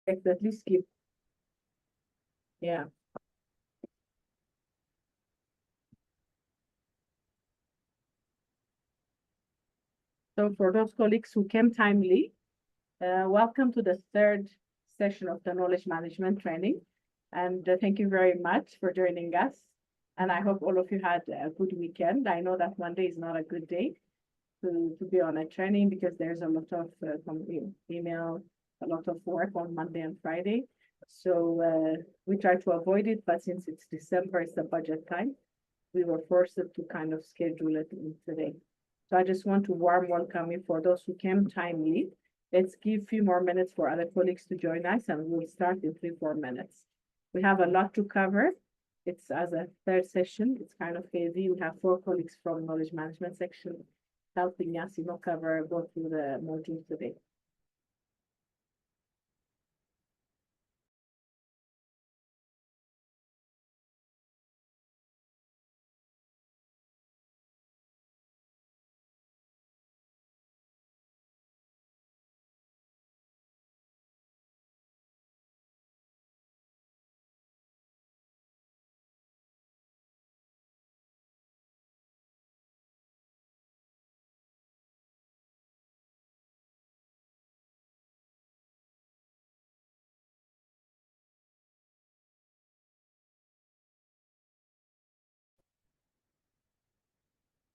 At least give, yeah. So for those colleagues who came timely, welcome to the third session of the knowledge management training. And thank you very much for joining us. And I hope all of you had a good weekend. I know that Monday is not a good day to be on a training because there's a lot of email, a lot of work on Monday and Friday. So we try to avoid it, but since it's December, it's the budget time, we were forced to kind of schedule it in today. So I just want to warm welcome you for those who came timely. Let's give a few more minutes for other colleagues to join us and we'll start in 3-4 minutes. We have a lot to cover. It's as a third session, it's kind of heavy. We have 4 colleagues from knowledge management section helping us, go through the module today.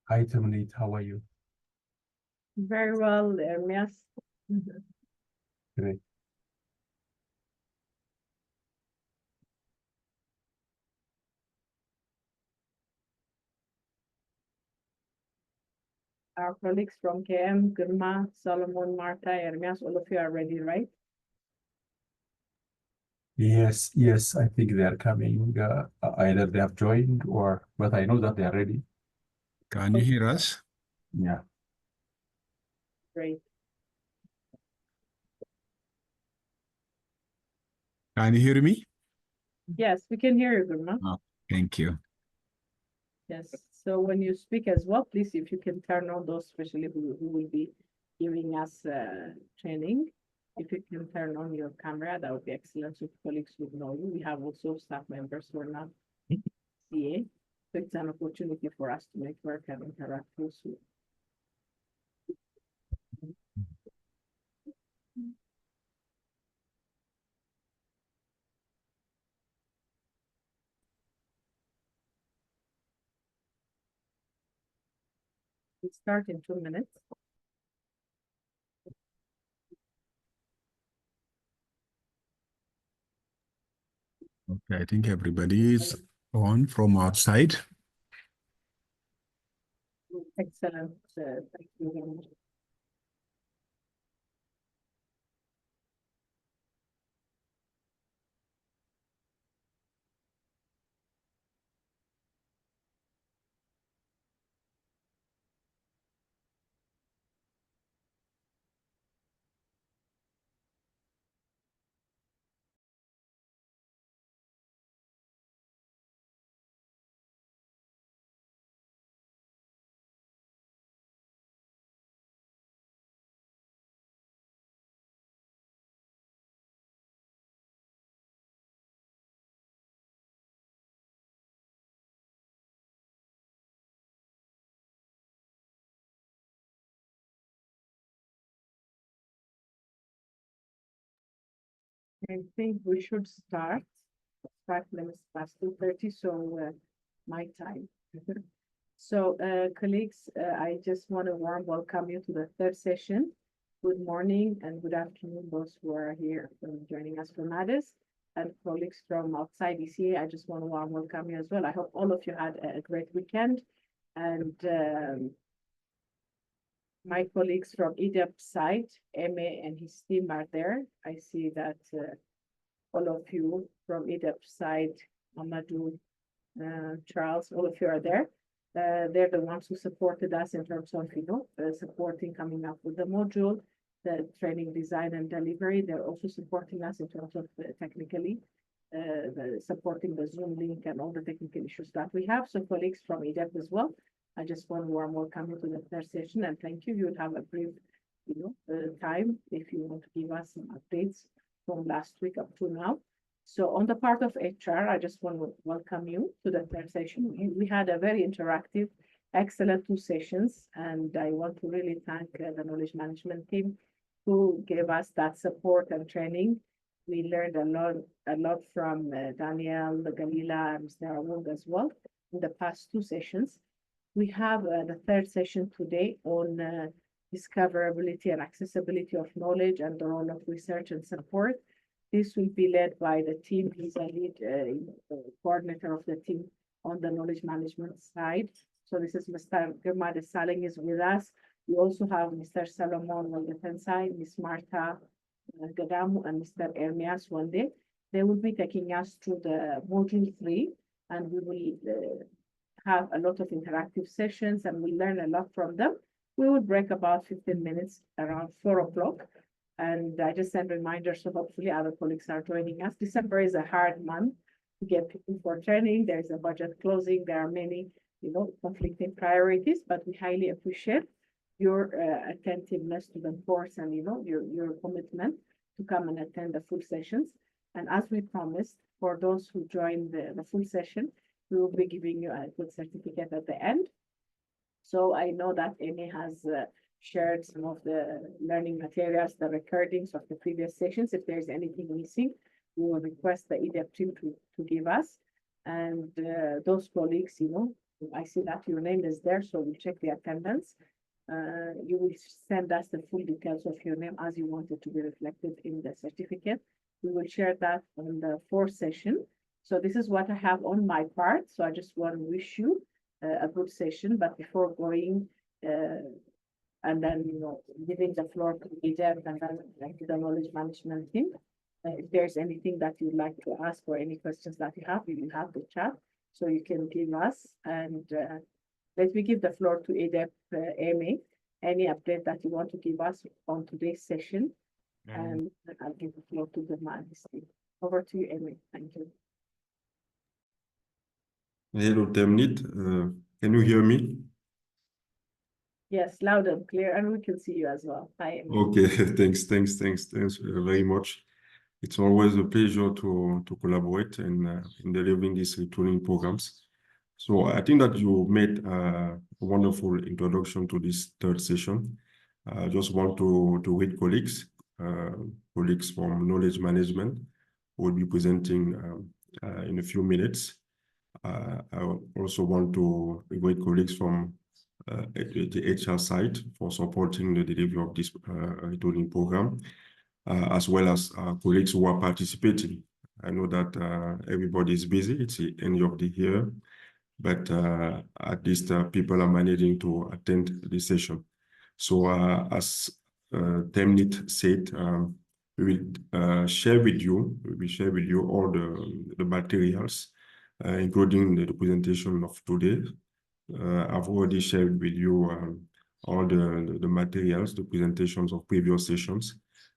Hi, Terminate. How are you? Very well, Ermias. Great. Our colleagues from KM, Gurma, Solomon, Marta, Ermias, all of you are ready, right? Yes, I think they are coming. Either they have joined but I know that they are ready. Can you hear us? Yeah. Great. Can you hear me? Yes, we can hear you, Gurma. Oh, thank you. Yes. So when you speak as well, please, if you can turn on those, especially who will be giving us training. If you can turn on your camera, that would be excellent. So colleagues would know you. We have also staff members who are not CA. So it's an opportunity for us to make work and interact with you. We start in 2 minutes. Okay, I think everybody is on from outside. Excellent. Thank you very much. I think we should start 5 minutes past 2:30, so my time. So, colleagues, I just want to warm welcome you to the third session. Good morning and good afternoon, those who are here joining us from ADES and colleagues from outside ECA. I just want to warm welcome you as well. I hope all of you had a great weekend and my colleagues from IDEP side, Eme and his team are there. I see that all of you from IDEP side, Amadou, Charles, all of you are there. They're the ones who supported us in terms of, supporting coming up with the module, the training design and delivery. They're also supporting us in terms of technically, supporting the Zoom link and all the technical issues that we have. So colleagues from IDEP as well, I just want to warm welcome you to the third session and thank you. You will have a brief, time if you want to give us some updates from last week up to now. So on the part of HR, I just want to welcome you to the third session. We had a very interactive, excellent 2 sessions, and I want to really thank the knowledge management team who gave us that support and training. We learned a lot from Daniel, Galila, and Mr. Awong as well in the past 2 sessions. We have the third session today on discoverability and accessibility of knowledge and the role of research and support. This will be led by the team. He's a lead coordinator of the team on the knowledge management side. So this is Mr. Girma Desalegn is with us. We also have Mr. Solomon on the defense side, Ms. Marta Gadamu, and Mr. Ermias Wande. They will be taking us through the module 3, and we will have a lot of interactive sessions, and we'll learn a lot from them. We will break about 15 minutes around 4 o'clock. And I just send reminders, so hopefully other colleagues are joining us. December is a hard month to get people for training. There's a budget closing. There are many, conflicting priorities, but we highly appreciate your attentiveness to the course and, your commitment to come and attend the full sessions. And as we promised, for those who join the full session, we will be giving you a good certificate at the end. So I know that Amy has shared some of the learning materials, the recordings of the previous sessions. If there's anything missing, we will request the IDEP team to give us. And those colleagues, I see that your name is there, so we'll check the attendance. You will send us the full details of your name as you want it to be reflected in the certificate. We will share that on the 4th session. So this is what I have on my part. So I just want to wish you a good session. But before going, and then, giving the floor to IDEP and then to the knowledge management team, if there's anything that you'd like to ask or any questions that you have, you have the chat, so you can give us. And let me give the floor to IDEP, Amy. Any update that you want to give us on today's session? And I'll give the floor to the man. Over to you, Amy. Thank you. Hello, Temnit. Can you hear me? Yes, loud and clear, and we can see you as well. Hi, Amy. Okay, thanks very much. It's always a pleasure to collaborate in delivering these retooling programs. So I think that you made a wonderful introduction to this third session. I just want to read colleagues from knowledge management who will be presenting in a few minutes. I also want to greet colleagues from the HR side for supporting the delivery of this retooling program, as well as colleagues who are participating. I know that everybody is busy. It's the end of the year, but at least people are managing to attend this session. So as Temnit said, we will share with you all the materials, including the presentation of today. I've already shared with you all the materials, the presentations of previous sessions,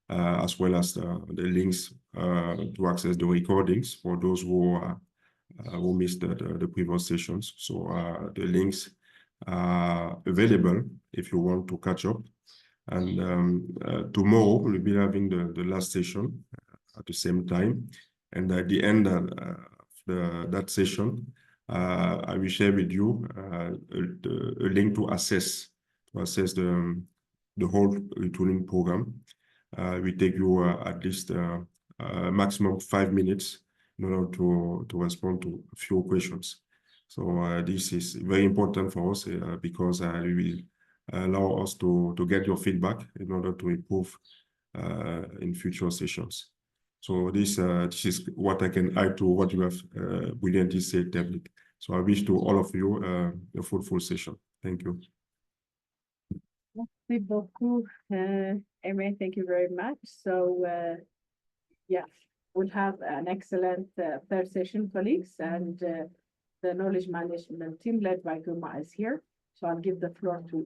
as well as the links to access the recordings for those who missed the previous sessions. So the links are available if you want to catch up. And tomorrow we'll be having the last session at the same time. And at the end of that session, I will share with you a link to access the whole retooling program. We take you at least maximum 5 minutes in order to respond to a few questions. So this is very important for us because we will allow us to get your feedback in order to improve in future sessions. So this is what I can add to what you have brilliantly said, David. So I wish to all of you a fruitful session. Thank you. Merci beaucoup, Amy. Thank you very much. So, yeah, we'll have an excellent third session, colleagues, and the knowledge management team led by Girma is here. So I'll give the floor to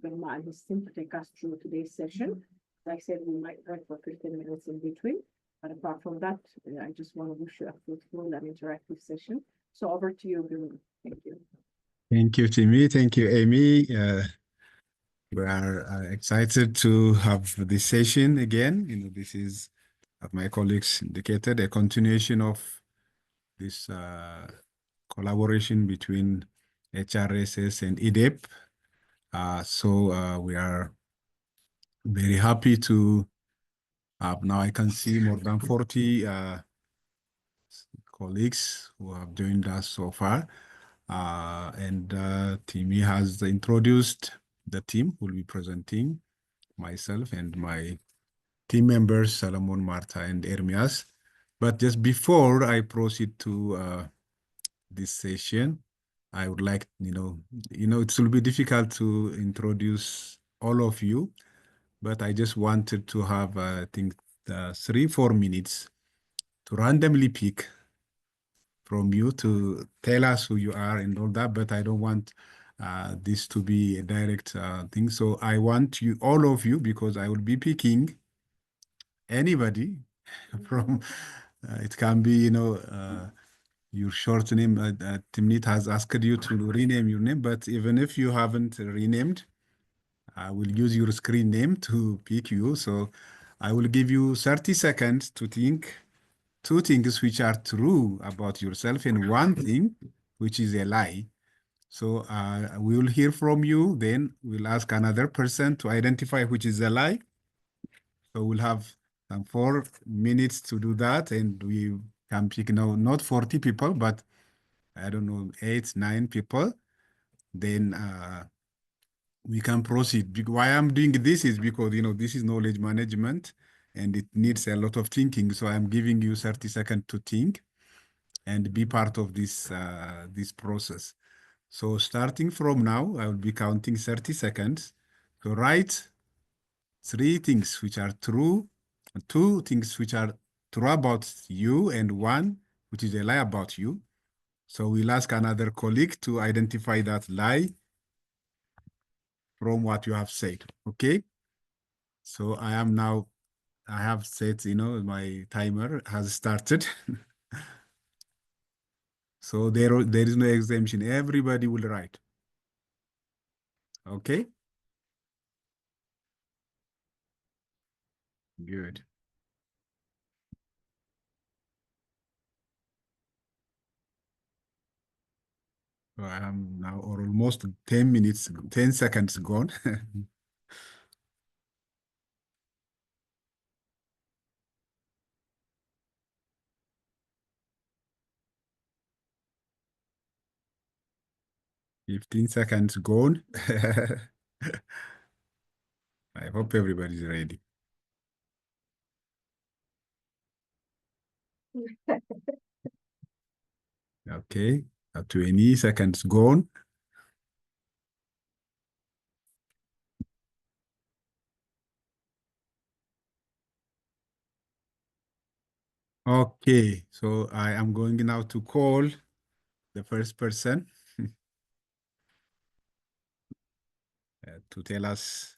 Girma and his team to take us through today's session. Like I said, we might break for 15 minutes in between. But apart from that, I just want to wish you a fruitful and interactive session. So over to you, Girma. Thank you. Thank you, Timmy. Thank you, Amy. We are excited to have this session again. This is as my colleagues indicated, a continuation of this collaboration between HRSS and IDEP. So we are very happy to now I can see more than 40 colleagues who have joined us so far. And Timmy has introduced the team who will be presenting, myself and my team members, Salomon, Marta, and Ermias. But just before I proceed to this session, I would like, it will be difficult to introduce all of you, but I just wanted to have, I think, 3-4 minutes to randomly pick from you to tell us who you are and all that, but I don't want this to be a direct thing. So I want you, all of you, because I will be picking anybody from, it can be, your short name. Timnit has asked you to rename your name, but even if you haven't renamed, I will use your screen name to pick you. So I will give you 30 seconds to think 2 things which are true about yourself and 1 thing which is a lie. So we will hear from you, then we'll ask another person to identify which is a lie. So we'll have 4 minutes to do that, and we can pick now not 40 people, but I don't know, 8, 9 people. Then we can proceed. Why I'm doing this is because, this is knowledge management and it needs a lot of thinking. So I'm giving you 30 seconds to think and be part of this, this process. So starting from now, I will be counting 30 seconds. So write 3 things which are true, 2 things which are true about you, and 1 which is a lie about you. So we'll ask another colleague to identify that lie from what you have said, okay? So I have set, my timer has started. So there is no exemption. Everybody will write. Okay? Good. So I am now almost 10 minutes, 10 seconds gone. Fifteen seconds gone. I hope everybody's ready. Okay, 20 seconds gone. Okay, so I am going now to call the first person to tell us.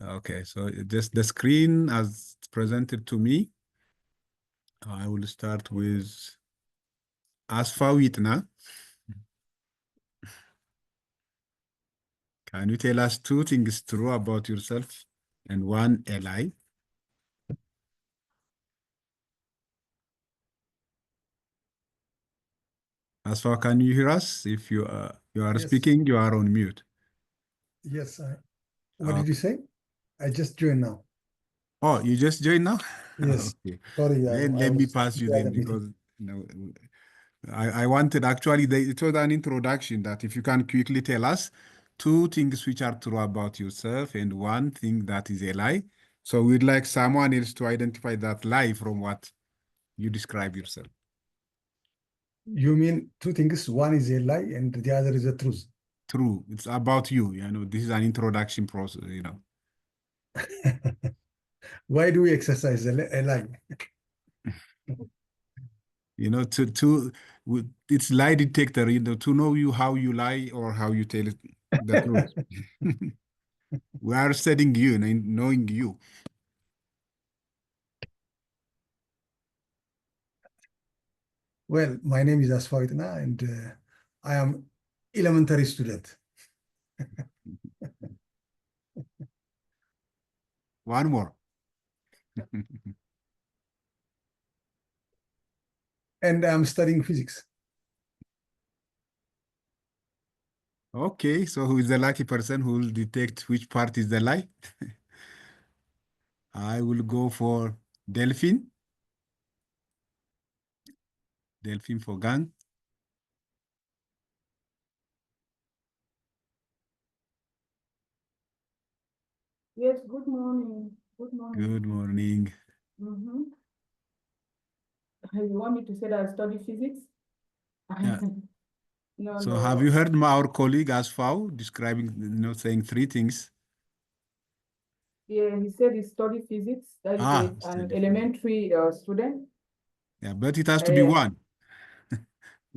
Okay, so just the screen as presented to me. I will start with Asfawitna. Can you tell us 2 things true about yourself and 1 a lie? Asfa, can you hear us? If you are Yes. speaking, you are on mute. Yes. What did you say? I just joined now. Oh, you just joined now? Yes. Okay. Sorry. Then let me pass you then, because I wanted actually, it was an introduction that if you can quickly tell us 2 things which are true about yourself and 1 thing that is a lie. So we'd like someone else to identify that lie from what you describe yourself. You mean 2 things? One is a lie and the other is a truth. True. It's about you. This is an introduction process, Why do we exercise a lie? It's lie detector, to know you how you lie or how you tell the truth. We are studying you and knowing you. Well, my name is Asfawitna and I am elementary student. One more. And I'm studying physics. Okay, so who is the lucky person who will detect which part is the lie? I will go for Delphine. Delphine for gang. Yes, good morning. Good morning. Good morning. Mm-hmm. You want me to say that I study physics? Yeah. No, So no. have you heard our colleague Asfau describing, saying three things? Yeah, he said he studied physics. That is an Study physics. elementary student. Yeah, but it has to be one.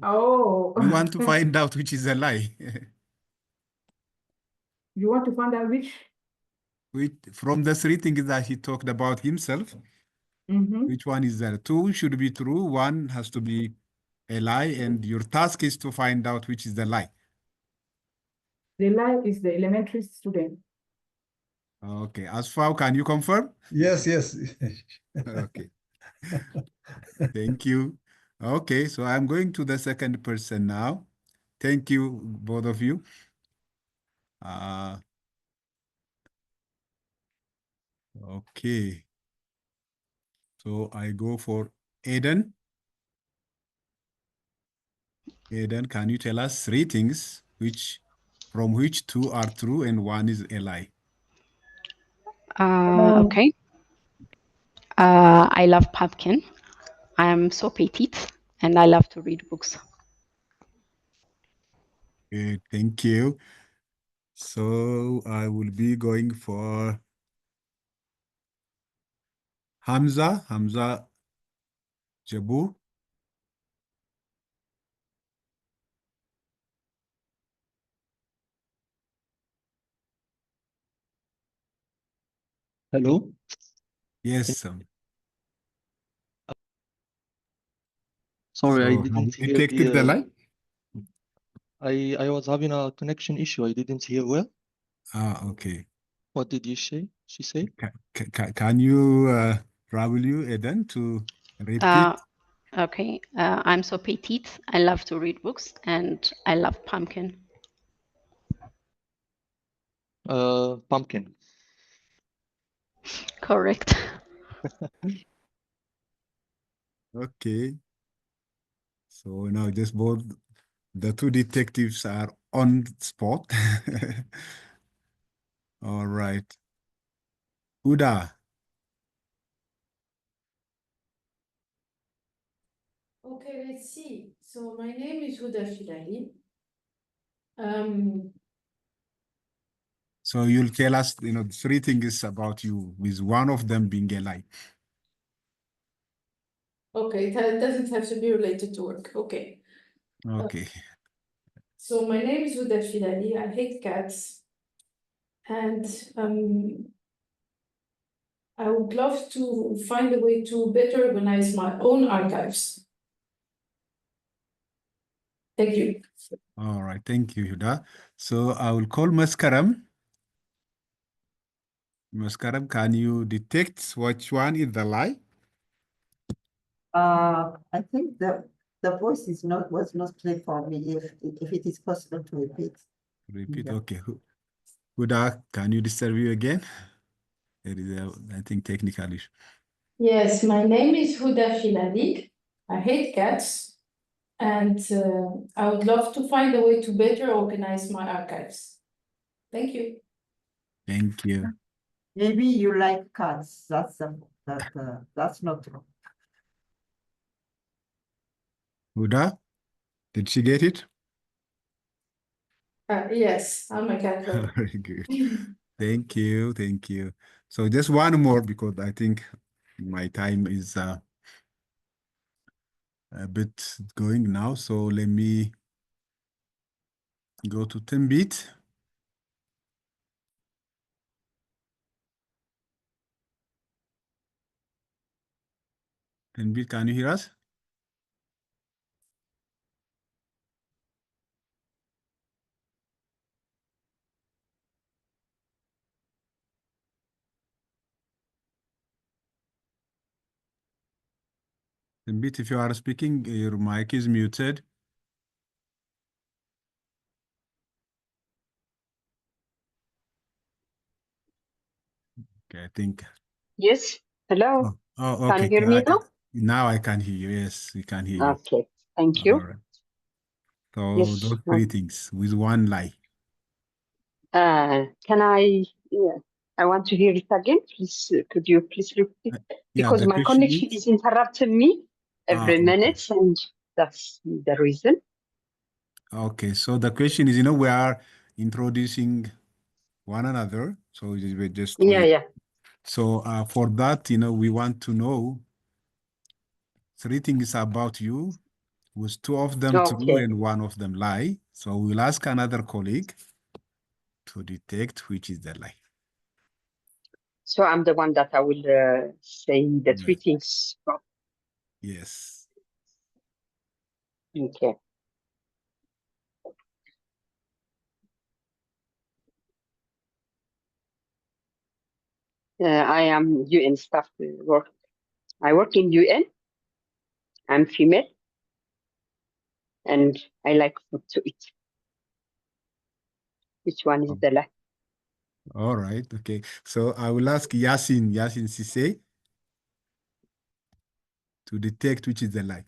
Oh. We want to find out which is a lie. You want to find out which? From the three things that he talked about himself, Mm-hmm. which one is there? Two should be true, one has to be a lie, and your task is to find out which is the lie. The lie is the elementary student. Okay, Asfau, can you confirm? Yes, yes. Okay, thank you. Okay, so I'm going to the second person now. Thank you, both of you. Okay, so I go for Aiden. Aiden, can you tell us three things from which two are true and one is a lie? Okay. I love pumpkin. I am so petite and I love to read books. Okay, thank you. So I will be going for Hamza Jabu. Hello. Yes. Sorry, I So have didn't you hear detected the lie? I was having a connection issue. I didn't hear well. Okay. What did you say? She say? Can you trouble you, Eden, to repeat? Okay. I'm so petite. I love to read books and I love pumpkin. Pumpkin. Correct. Okay. So now just both the two detectives are on spot. All right. Uda. Okay, let's see. So my name is Huda Filali. So you'll tell us, three things about you, with one of them being a lie. Okay, that doesn't have to be related to work. Okay. Okay. So my name is Huda Filali. I hate cats. And I would love to find a way to better organize my own archives. Thank you. All right. Thank you, Huda. So I will call Maskaram. Maskaram, can you detect which one is the lie? I think the voice was not clear for me. If it is possible to repeat. Repeat. Yeah. Okay. Huda, can you disturb you again? There is I think, technical issue. Yes, my name is Huda Filali. I hate cats. And I would love to find a way to better organize my archives. Thank you. Thank you. Maybe you like cats. That's not true. Huda, did she get it? Yes, I'm a cat lover. Very good. Thank you. Thank you. So just one more, because I think my time is a bit going now. So let me go to Timbit. Timbit, can you hear us? Timbit, if you are speaking, your mic is muted. Okay, I think. Yes. Hello. Oh, Can okay. you hear me now? Now I can hear you. Yes, we can hear you. Okay. Thank you. All right. So Yes. those three things with one lie. Can I? Yeah, I want to hear it again. Please, could you please repeat? Yeah, Because the my question connection is interrupting me every okay. minute, and that's the reason. Okay, so the question is, we are introducing one another. So we just Yeah. So for that, we want to know three things about you, with two of them true Okay. and one of them lie. So we'll ask another colleague to detect which is the lie. So I'm the one that I will say the three things. Yes. Okay. I am UN staff work. I work in UN. I'm female, and I like food to eat. Which one is the lie? All right. Okay. So I will ask Yasin Sise to detect which is the lie.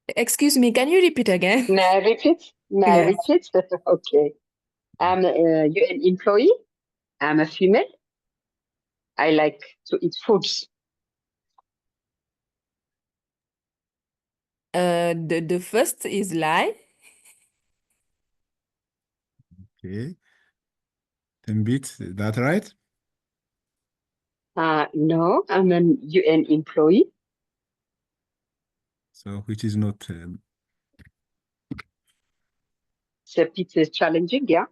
Excuse me, can you repeat again? May I repeat? Yes. Okay. I'm a UN employee. I'm a female. I like to eat foods. The first is lie. Okay. Timbit, is that right? No, I'm an UN employee. So which is not It's a bit challenging, yeah.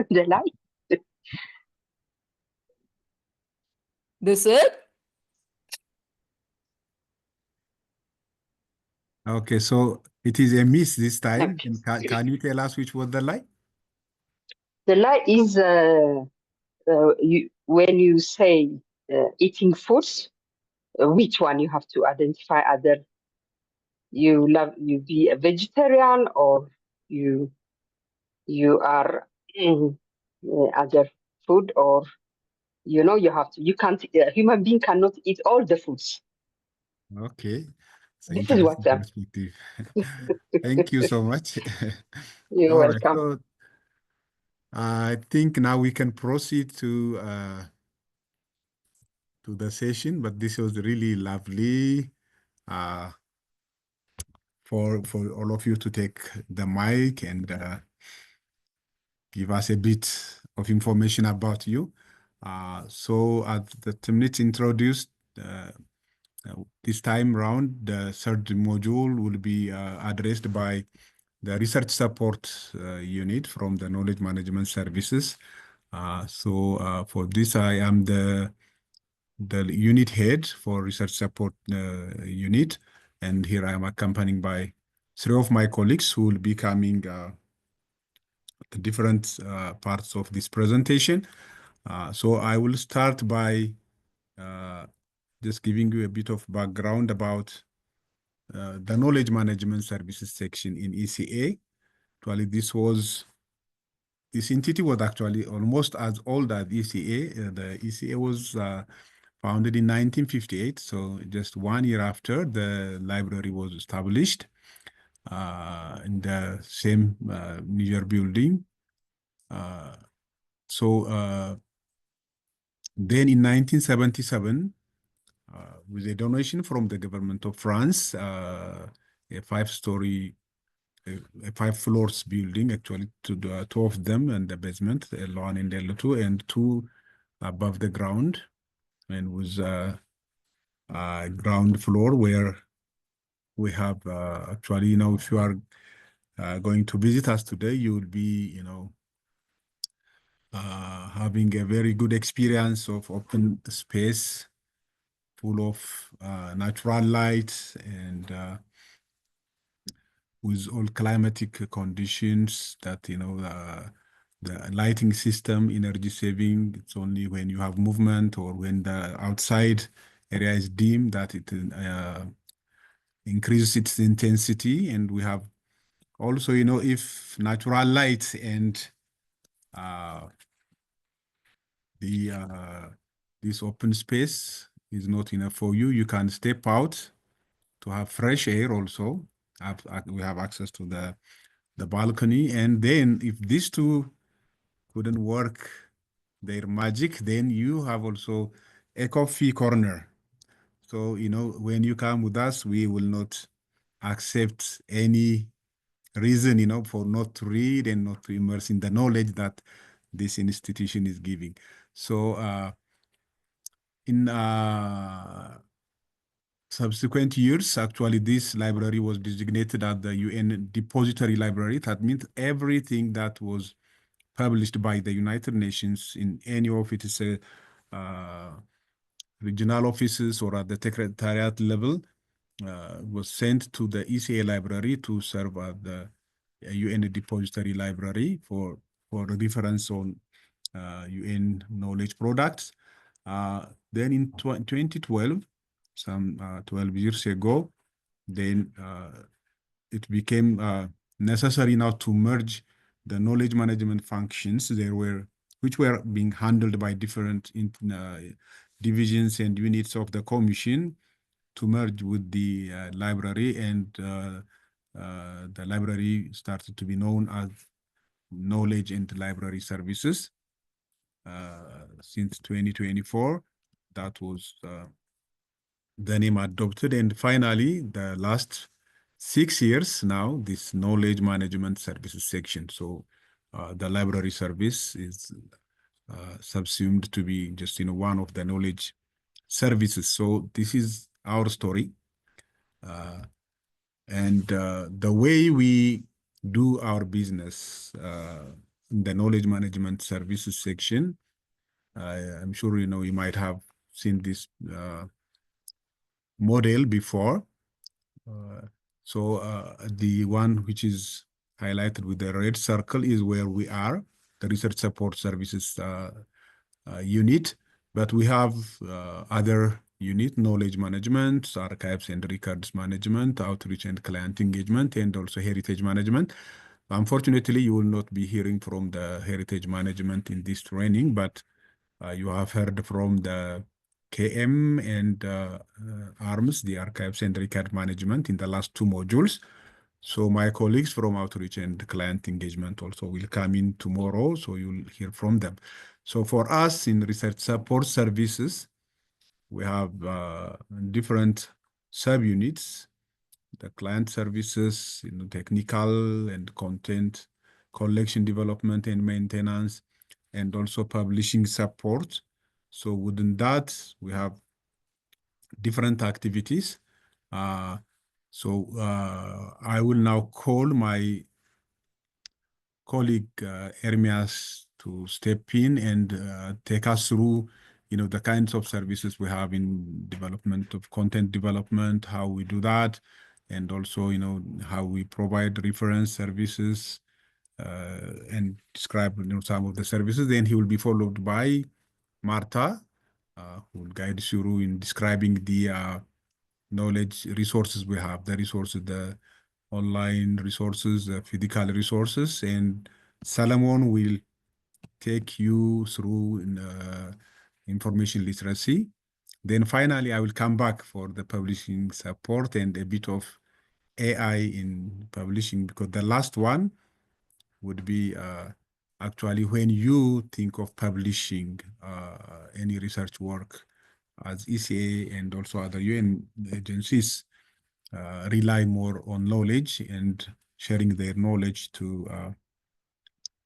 The lie. The third? okay. So it is a miss this time. Okay. And can you tell us which was the lie? The lie is when you say eating foods, which one you have to identify either you be a vegetarian or you are other food, or you can't, a human being cannot eat all the foods. Okay. It's an This is what interesting perspective. Thank you so much. you're All right. welcome. So I think now we can proceed to the session, but this was really lovely for all of you to take the mic and give us a bit of information about you. So at the minutes introduced, this time round, the third module will be addressed by the research support unit from the knowledge management services. So for this, I am the unit head for research support unit, and here I am accompanied by three of my colleagues who will be coming the different parts of this presentation. So I will start by just giving you a bit of background about the knowledge management services section in ECA. Actually, this entity was actually almost as old as ECA. The ECA was founded in 1958, so just 1 year after the library was established in the same Niger building. Then in 1977, with a donation from the government of France, a five floors building, actually, to the two of them and the basement, L1 and L2, and two above the ground, and with ground floor where we have actually, if you are going to visit us today, you will be, having a very good experience of open space full of natural light and with all climatic conditions that the lighting system, energy saving. It's only when you have movement or when the outside area is dim that it increases its intensity. And we have also, if natural light and this open space is not enough for you, you can step out to have fresh air also. We have access to the balcony. And then if these two couldn't work their magic, then you have also a coffee corner. So, when you come with us, we will not accept any reason, for not to read and not to immerse in the knowledge that this institution is giving. So, in subsequent years, actually, this library was designated as the UN Depository Library. That means everything that was published by the United Nations in any of its regional offices or at the secretariat level was sent to the ECA library to serve as the UN Depository Library for reference on UN knowledge products. Then in 2012, some 12 years ago, then it became necessary now to merge the knowledge management functions which were being handled by different divisions and units of the Commission to merge with the library, and the library started to be known as Knowledge and Library Services. Since 2024, that was the name adopted. And finally, the last 6 years now, this Knowledge Management Services section. So the library service is subsumed to be just one of the knowledge services. So this is our story. And the way we do our business in the knowledge management services section, I'm sure you might have seen this model before. So the one which is highlighted with the red circle is where we are, the research support services unit. But we have other unit, knowledge management, archives and records management, outreach and client engagement, and also heritage management. Unfortunately, you will not be hearing from the heritage management in this training, but you have heard from the KM and ARMS, the archives and record management, in the last 2 modules. So my colleagues from outreach and client engagement also will come in tomorrow, so you'll hear from them. So for us in research support services, we have different subunits, the client services, technical and content collection, development and maintenance, and also publishing support. So within that, we have different activities. So I will now call my colleague Ermias to step in and take us through the kinds of services we have in development of content development, how we do that, and also how we provide reference services and describe some of the services. Then he will be followed by Marta, who will guide you through in describing the knowledge resources we have, the online resources, the physical resources, and Salomon will take you through information literacy. Then finally, I will come back for the publishing support and a bit of AI in publishing, because the last one would be actually when you think of publishing any research work as ECA and also other UN agencies rely more on knowledge and sharing their knowledge to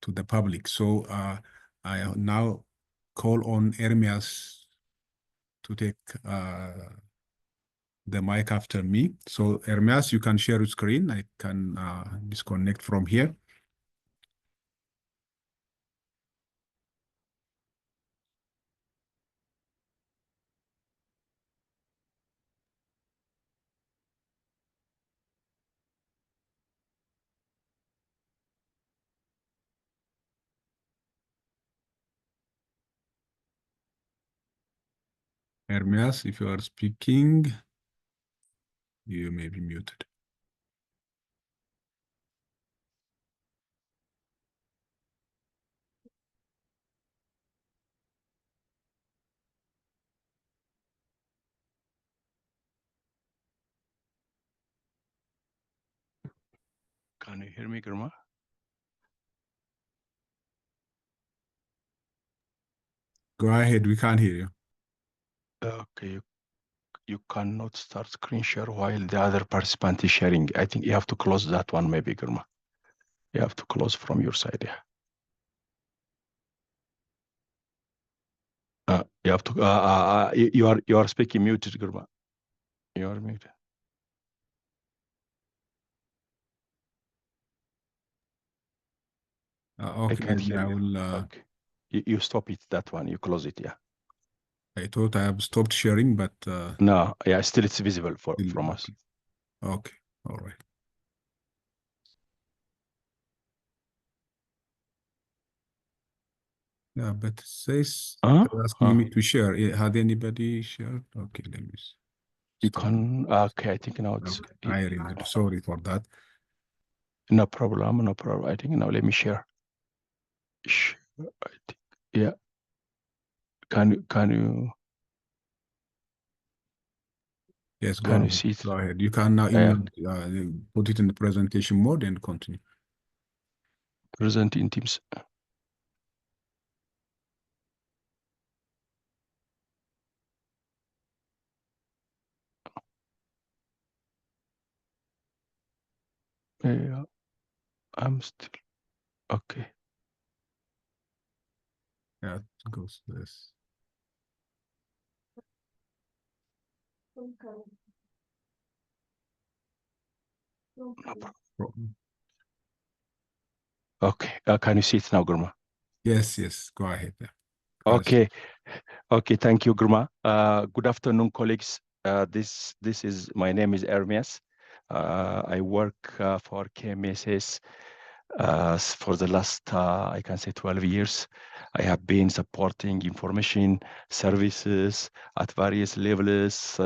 the public. So I now call on Ermias to take the mic after me. So Ermias, you can share your screen. I can disconnect from here. Hermias, if you are speaking, you may be muted. Can you hear me, Gurma? Go ahead, we can't hear you. Okay, you cannot start screen share while the other participant is sharing. I think you have to close that one, maybe, Gurma. You have to close from your side, yeah. You have to. You are speaking muted, Gurma. You are muted. Okay, I can't hear I you. will. Okay. You stop it. That one. You close it. Yeah. I thought I have stopped sharing, but no. Yeah. Still, it's visible from okay. us. Okay. All right. Yeah, but it says asking me to share. Had anybody shared? Okay, let me see. You can. Okay, I think now it's. Okay. I really sorry for that. No problem. No problem. I think now let me share. I think, yeah. Can you? Yes, can you see it? Go ahead. You can now put it in the presentation mode and continue. Present in Teams. Yeah, I'm still okay. Yeah, it goes this. No problem. Okay. Can you see it now, Gurma? Yes. Go ahead. Yeah. Okay. Okay. Thank you, Gurma. Good afternoon, colleagues. This is my name is Hermias. I work for KMSS for the last I can say 12 years. I have been supporting information services at various levels,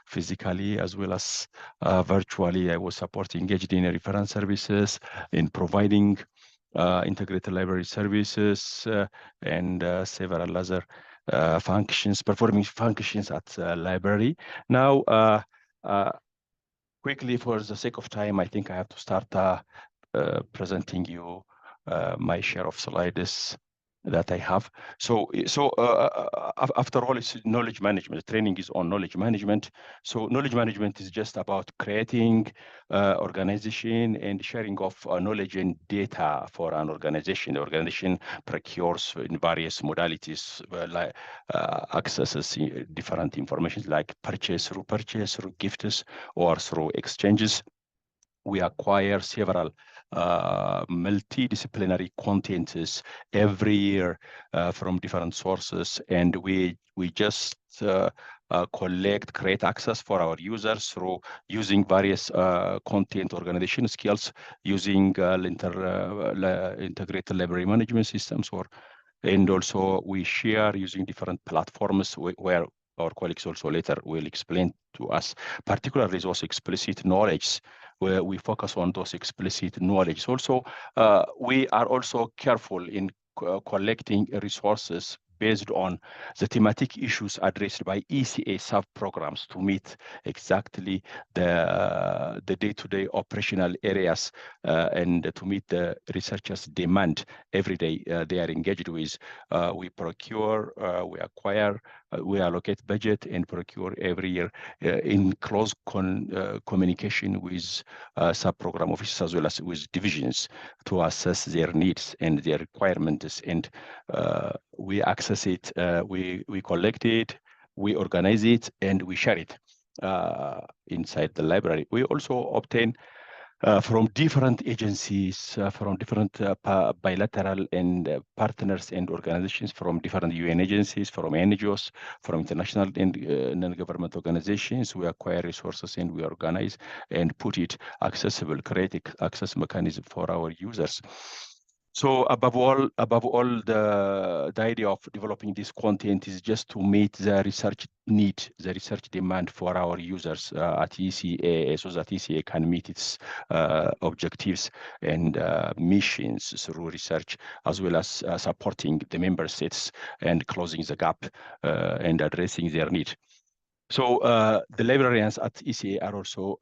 physically as well as virtually. I was supporting engaged in reference services, in providing integrated library services and several other performing functions at library. Now, quickly, for the sake of time, I think I have to start presenting you my share of slides that I have. So after all, it's knowledge management. The training is on knowledge management. So knowledge management is just about creating organization and sharing of knowledge and data for an organization. The organization procures in various modalities, like accesses different information like purchase, through gifts, or through exchanges. We acquire several multidisciplinary contents every year from different sources, and we just create access for our users through using various content organization skills, using integrated library management systems, and also we share using different platforms where our colleagues also later will explain to us, particularly those explicit knowledge, where we focus on those explicit knowledge. Also, we are also careful in collecting resources based on the thematic issues addressed by ECA sub-programs to meet exactly the day-to-day operational areas and to meet the researchers' demand every day they are engaged with. We procure, we acquire, we allocate budget and procure every year in close communication with sub-program officers as well as with divisions to assess their needs and their requirements, and we access it, we collect it, we organize it, and we share it inside the library. We also obtain from different agencies, from different bilateral and partners and organizations, from different UN agencies, from NGOs, from international and non-government organizations. We acquire resources and we organize and put it accessible, create access mechanism for our users. So above all, the idea of developing this content is just to meet the research need, the research demand for our users at ECA, so that ECA can meet its objectives and missions through research, as well as supporting the member states and closing the gap and addressing their need. So the librarians at ECA are also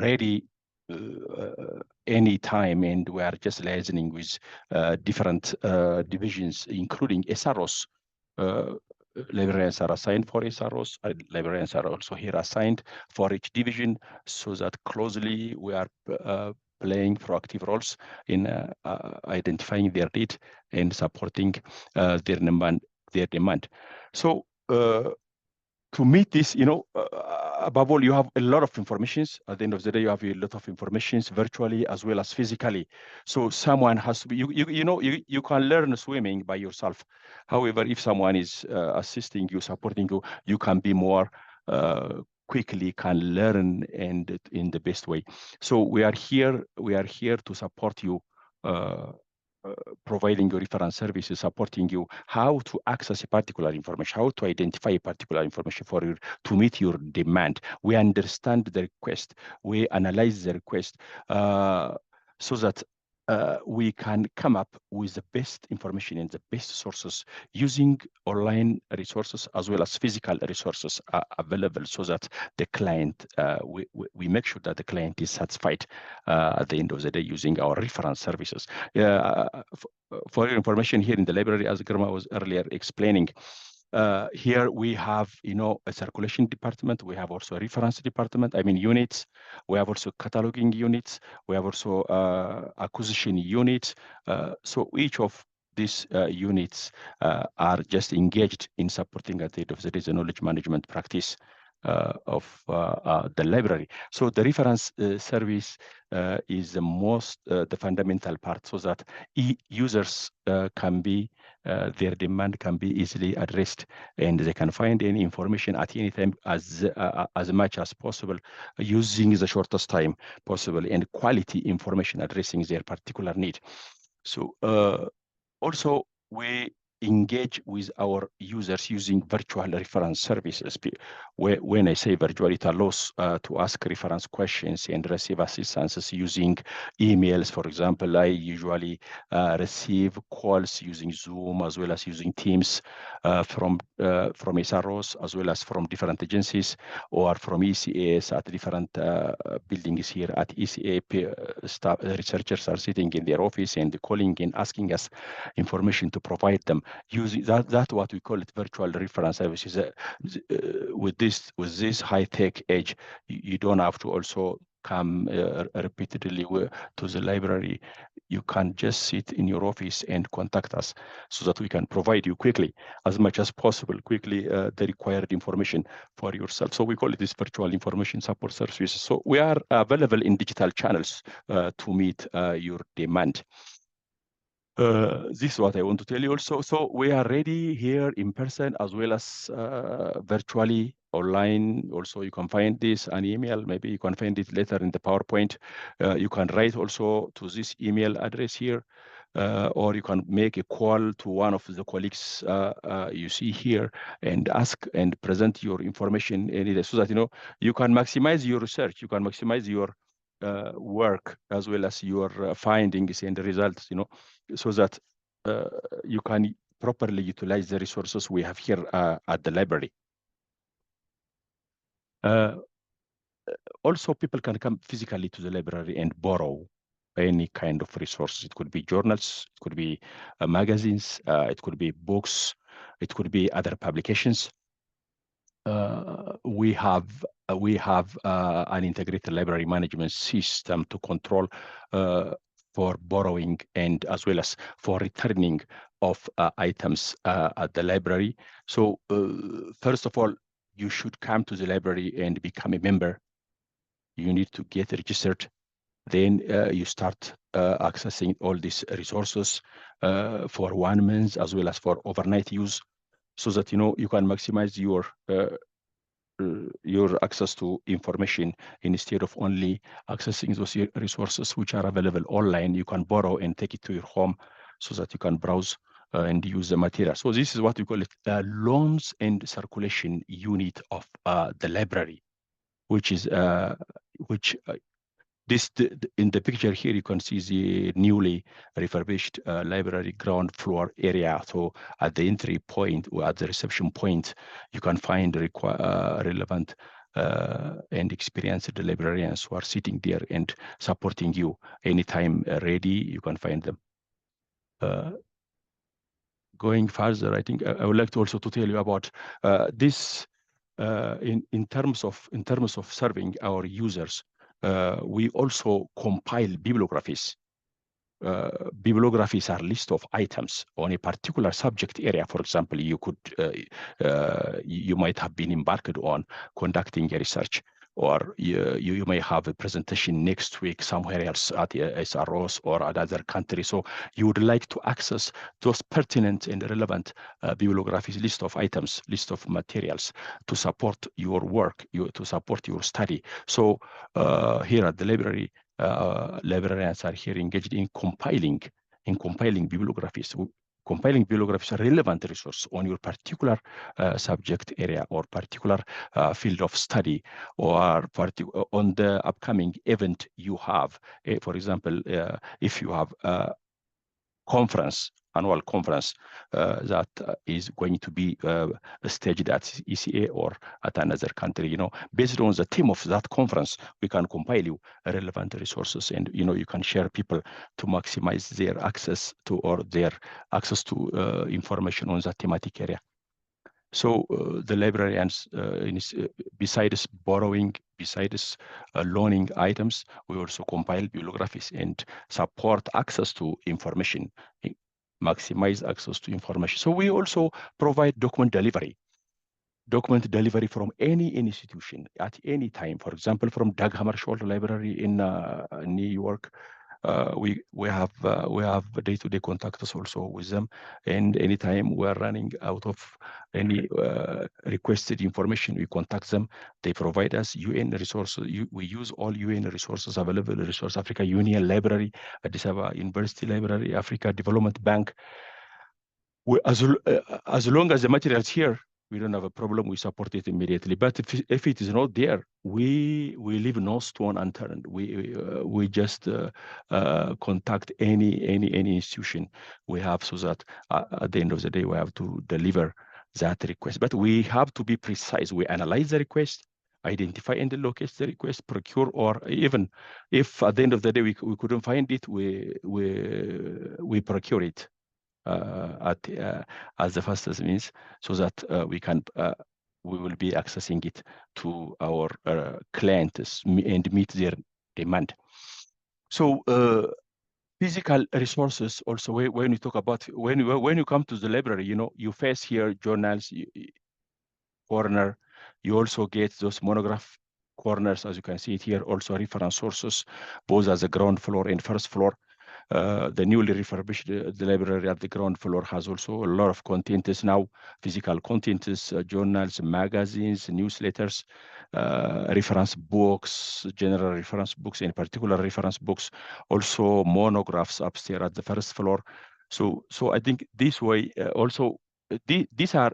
ready anytime, and we are just liaising with different divisions, including SROs. Librarians are assigned for SROs. Librarians are also here assigned for each division, so that closely we are playing proactive roles in identifying their need and supporting their demand. So to meet this, above all, you have a lot of informations. At the end of the day, you have a lot of informations virtually as well as physically. So someone has to be, you can learn swimming by yourself. However, if someone is assisting you, supporting you, you can be more quickly can learn and in the best way. So we are here to support you, providing you reference services, supporting you how to access a particular information, how to identify a particular information for you to meet your demand. We understand the request, we analyze the request so that we can come up with the best information and the best sources using online resources as well as physical resources available, so that the client, we make sure that the client is satisfied at the end of the day using our reference services. For your information, here in the library, as Girma was earlier explaining, here we have, a circulation department. We have also a reference department, units. We have also cataloging units. We have also acquisition units. So each of these units are just engaged in supporting at the end of the day the knowledge management practice of the library. So the reference service is the most, the fundamental part, so that users can be, their demand can be easily addressed, and they can find any information at any time as much as possible, using the shortest time possible and quality information addressing their particular need. So also we engage with our users using virtual reference services. When I say virtual, it allows to ask reference questions and receive assistance using emails. For example, I usually receive calls using Zoom as well as using Teams from SROs as well as from different agencies, or from ECAs at different buildings here at ECA. Staff researchers are sitting in their office and calling and asking us information to provide them using that's what we call it virtual reference services. With this high-tech age, you don't have to also come repeatedly to the library. You can just sit in your office and contact us, so that we can provide you quickly, as much as possible, the required information for yourself. So we call it this virtual information support services. So we are available in digital channels to meet your demand. This is what I want to tell you also. So we are ready here in person as well as virtually online. Also, you can find this an email. Maybe you can find it later in the PowerPoint. You can write also to this email address here, or you can make a call to one of the colleagues you see here and ask and present your information, so that you can maximize your research, you can maximize your work as well as your findings and results, so that you can properly utilize the resources we have here at the library. Also, people can come physically to the library and borrow any kind of resources. It could be journals, it could be magazines, it could be books, it could be other publications. We have an integrated library management system to control for borrowing and as well as for returning of items at the library. So first of all, you should come to the library and become a member. You need to get registered. Then you start accessing all these resources for 1 month as well as for overnight use, so that you can maximize your your access to information. Instead of only accessing those resources which are available online, you can borrow and take it to your home so that you can browse and use the material. So this is what we call it loans and circulation unit of the library, which is in the picture here, you can see the newly refurbished library ground floor area. So at the entry point or at the reception point, you can find relevant and experienced librarians who are sitting there and supporting you. Anytime ready, you can find them. Going further, I think I would like to also to tell you about this in terms of serving our users. We also compile bibliographies. Bibliographies are list of items on a particular subject area. For example, you might have been embarked on conducting a research, or you may have a presentation next week somewhere else at SROs or another country. So you would like to access those pertinent and relevant bibliographies, list of items, list of materials to support your work, to support your study. So here at the library, librarians are here engaged in compiling bibliographies. Compiling bibliographies are relevant resource on your particular subject area or particular field of study, or on the upcoming event you have. For example, if you have a annual conference that is going to be staged at ECA or at another country, based on the theme of that conference, we can compile you relevant resources, and you can share people to maximize their access to information on that thematic area. So the librarians, besides borrowing, besides loaning items, we also compile bibliographies and support access to information, maximize access to information. So we also provide document delivery from any institution at any time. For example, from Dag Hammarskjöld Library in New York, we have day-to-day contacts also with them, and anytime we are running out of any requested information, we contact them. They provide us UN resources. We use all UN resources available: Resource Africa Union Library, Addis Ababa University Library, Africa Development Bank. As long as the material is here, we don't have a problem. We support it immediately. But if it is not there, we leave no stone unturned. We just contact any institution we have, so that at the end of the day we have to deliver that request. But we have to be precise. We analyze the request, identify and locate the request, procure, or even if at the end of the day we couldn't find it, we procure it as the fastest means, so that we will be accessing it to our clients and meet their demand. So physical resources also, when we talk about, when you come to the library, you face here journals corner. You also get those monograph corners, as you can see it here, also reference sources, both as the ground floor and first floor. The newly refurbished the library at the ground floor has also a lot of contents now, physical contents, journals, magazines, newsletters, reference books, general reference books, in particular reference books, also monographs upstairs at the first floor. So I think this way also these are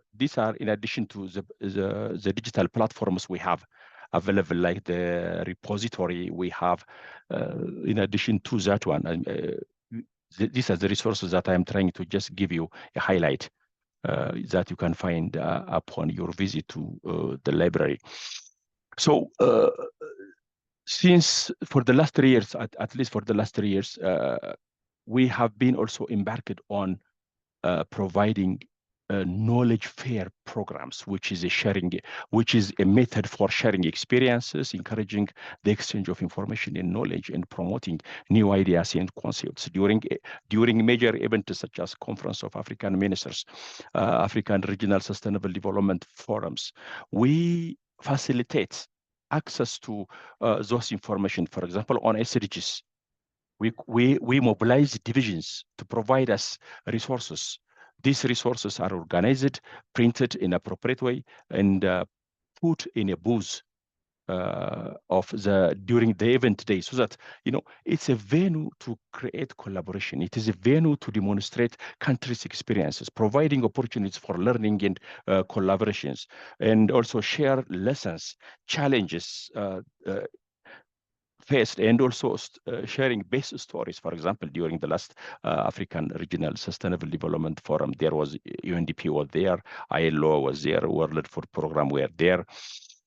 in addition to the digital platforms we have available, like the repository we have. In addition to that one, these are the resources that I'm trying to just give you a highlight that you can find upon your visit to the library. So since for the last 3 years, at least for the last 3 years, we have been also embarked on providing knowledge fair programs, which is a method for sharing experiences, encouraging the exchange of information and knowledge, and promoting new ideas and concepts during major events such as Conference of African Ministers, African Regional Sustainable Development Forums. We facilitate access to those information. For example, on SDGs, we mobilize divisions to provide us resources. These resources are organized, printed in appropriate way, and put in a booth during the event day, so that it's a venue to create collaboration. It is a venue to demonstrate countries' experiences, providing opportunities for learning and collaborations, and also share lessons, challenges faced, and also sharing best stories. For example, during the last African Regional Sustainable Development Forum, there was UNDP was there, ILO was there, World Food Program were there,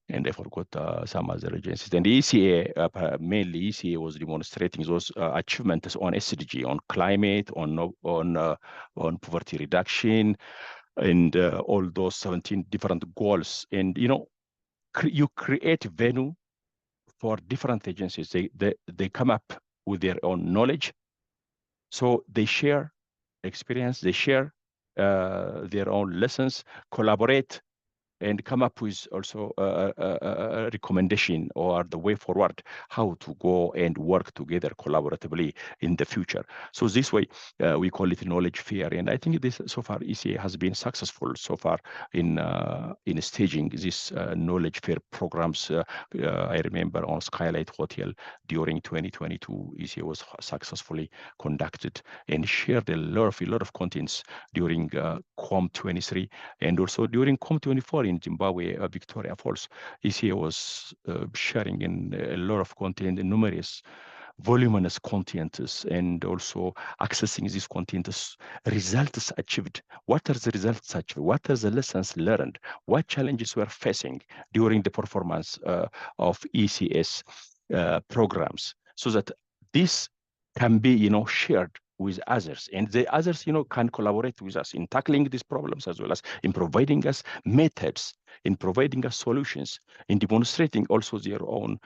and I forgot some other agencies. And the ECA, mainly ECA, was demonstrating those achievements on SDG, on climate, on poverty reduction, and all those 17 different goals. And you create venue for different agencies. They come up with their own knowledge, so they share experience, they share their own lessons, collaborate, and come up with also a recommendation or the way forward, how to go and work together collaboratively in the future. So this way, we call it knowledge fair. And I think this so far ECA has been successful so far in staging these knowledge fair programs. I remember on Skylight Hotel during 2022, ECA was successfully conducted and shared a lot of contents during COM23, and also during COM24 in Zimbabwe, Victoria Falls. ECA was sharing in a lot of content, numerous voluminous contents, and also accessing these contents, results achieved. What are the results achieved? What are the lessons learned? What challenges we're facing during the performance of ECS programs, so that this can be, shared with others, and the others, can collaborate with us in tackling these problems, as well as in providing us methods, in providing us solutions, in demonstrating also their own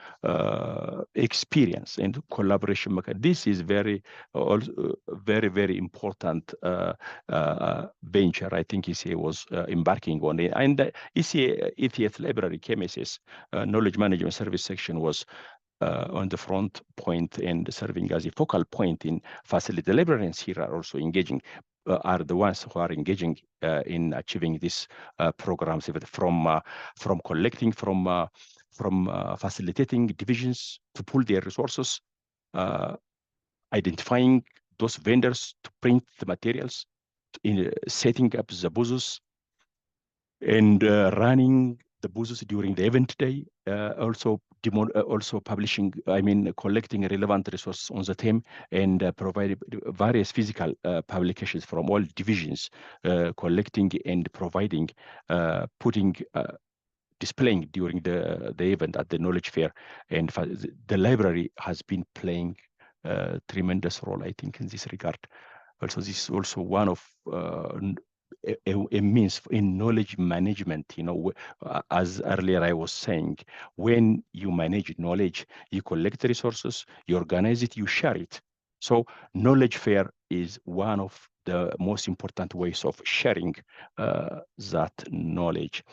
experience and collaboration. This is very, very important venture I think ECA was embarking on. And the ECA ETH library, KMSS, knowledge management service section, was on the front point and serving as a focal point in facility. The librarians here are also engaging, are the ones who are engaging in achieving these programs, from collecting, from facilitating divisions to pool their resources, identifying those vendors to print the materials, in setting up the booths, and running the booths during the event day, also publishing, collecting relevant resources on the theme, and providing various physical publications from all divisions, collecting and providing, displaying during the event at the knowledge fair. And the library has been playing a tremendous role, I think, in this regard. Also, this is also one of a means in knowledge management. As earlier I was saying, when you manage knowledge, you collect resources, you organize it, you share it. So knowledge fair is one of the most important ways of sharing that knowledge.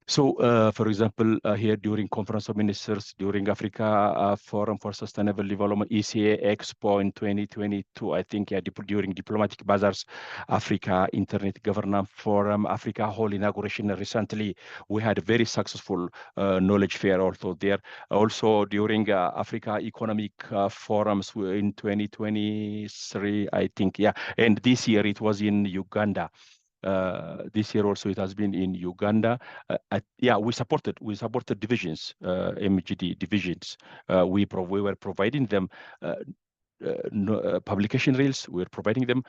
So, for example, here during Conference of Ministers, during Africa Forum for Sustainable Development, ECA Expo in 2022, I think, during Diplomatic Bazaars, Africa Internet Governance Forum, Africa Hall inauguration recently, we had a very successful knowledge fair also there. Also during Africa Economic Forums in 2023, I think, and this year it was in Uganda. This year also it has been in Uganda. We supported divisions, MGD divisions. We were providing them publication reels. We were providing them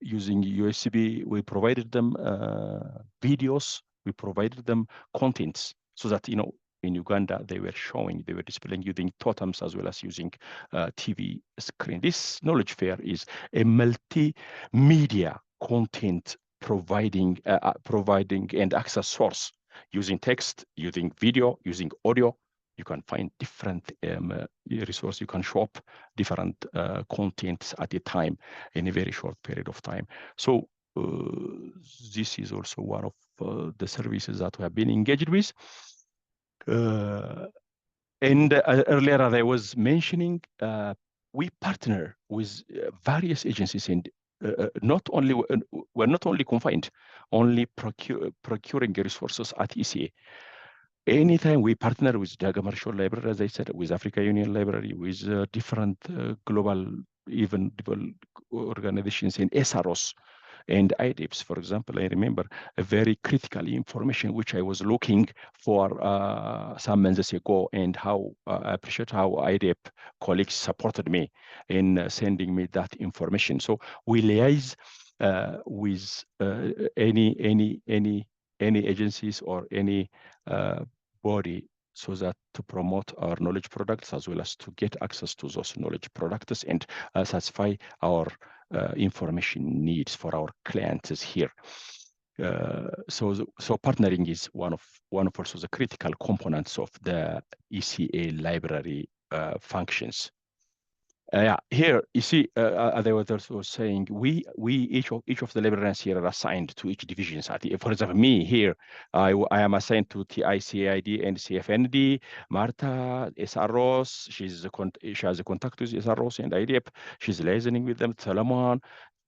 using USB. We provided them videos. We provided them contents, so that in Uganda they were displaying using totems as well as using TV screen. This knowledge fair is a multimedia content providing and access source, using text, using video, using audio. You can find different resources. You can shop different contents at a time in a very short period of time. So this is also one of the services that we have been engaged with. And earlier, as I was mentioning, we partner with various agencies and we're not only confined, only procuring resources at ECA. Anytime we partner with the commercial library, as I said, with Africa Union Library, with different global, even organizations in SROs and IDEPs, for example, I remember a very critical information which I was looking for some months ago, and how I appreciate how IDEP colleagues supported me in sending me that information. So we liaise with any agencies or any body, so that to promote our knowledge products, as well as to get access to those knowledge products and satisfy our information needs for our clients here. So partnering is one of also the critical components of the ECA library functions. Yeah, here you see, as I was also saying, we each of the librarians here are assigned to each division. For example, me here, I am assigned to TICID and CFND. Marta, SROs, she has a contact with SROs and IDEP. She's liaising with them. Solomon,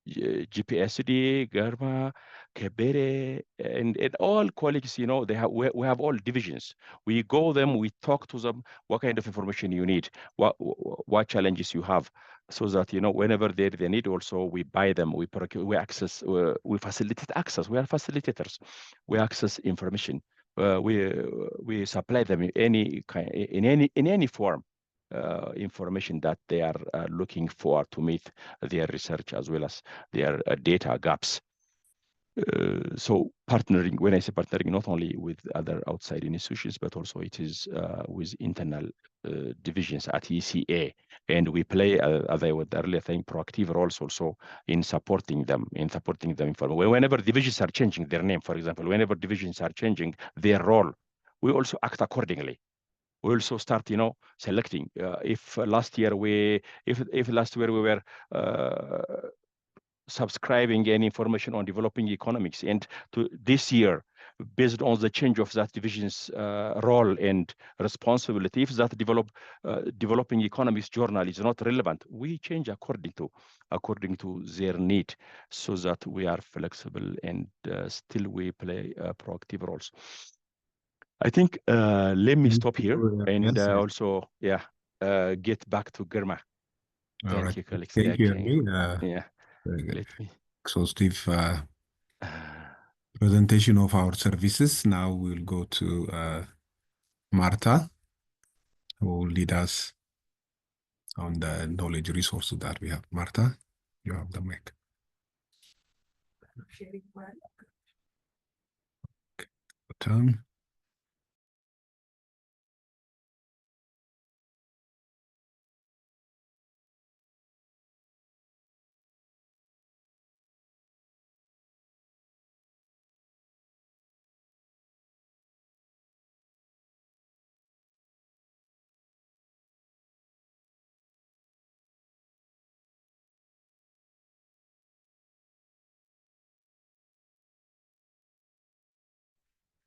GPSD, Germa, Kebere, and all colleagues, you know, we have all divisions. We go them, we talk to them, what kind of information you need, what challenges you have, so that, you know, whenever they need, also we buy them, we procure, we access, we facilitate access. We are facilitators. We access information. We supply them in any form. Information that they are looking for to meet their research as well as their data gaps. So partnering, when I say partnering, not only with other outside institutions, but also it is with internal divisions at ECA. And we play, as I was earlier saying, proactive roles also in supporting them, whenever divisions are changing their name, for example, whenever divisions are changing their role, we also act accordingly. We also start, you know, selecting. If last year we were subscribing any information on developing economics, and to this year, based on the change of that division's role and responsibility, if that developing economics journal is not relevant, we change according to their need, so that we are flexible and still we play proactive roles. I think let me stop here and also get back to Germa. Thank you, colleagues. Thank you. Yeah. Let me. Exhaustive presentation of our services. Now we'll go to Marta, who will lead us on the knowledge resources that we have. Marta, you have the mic. Turn.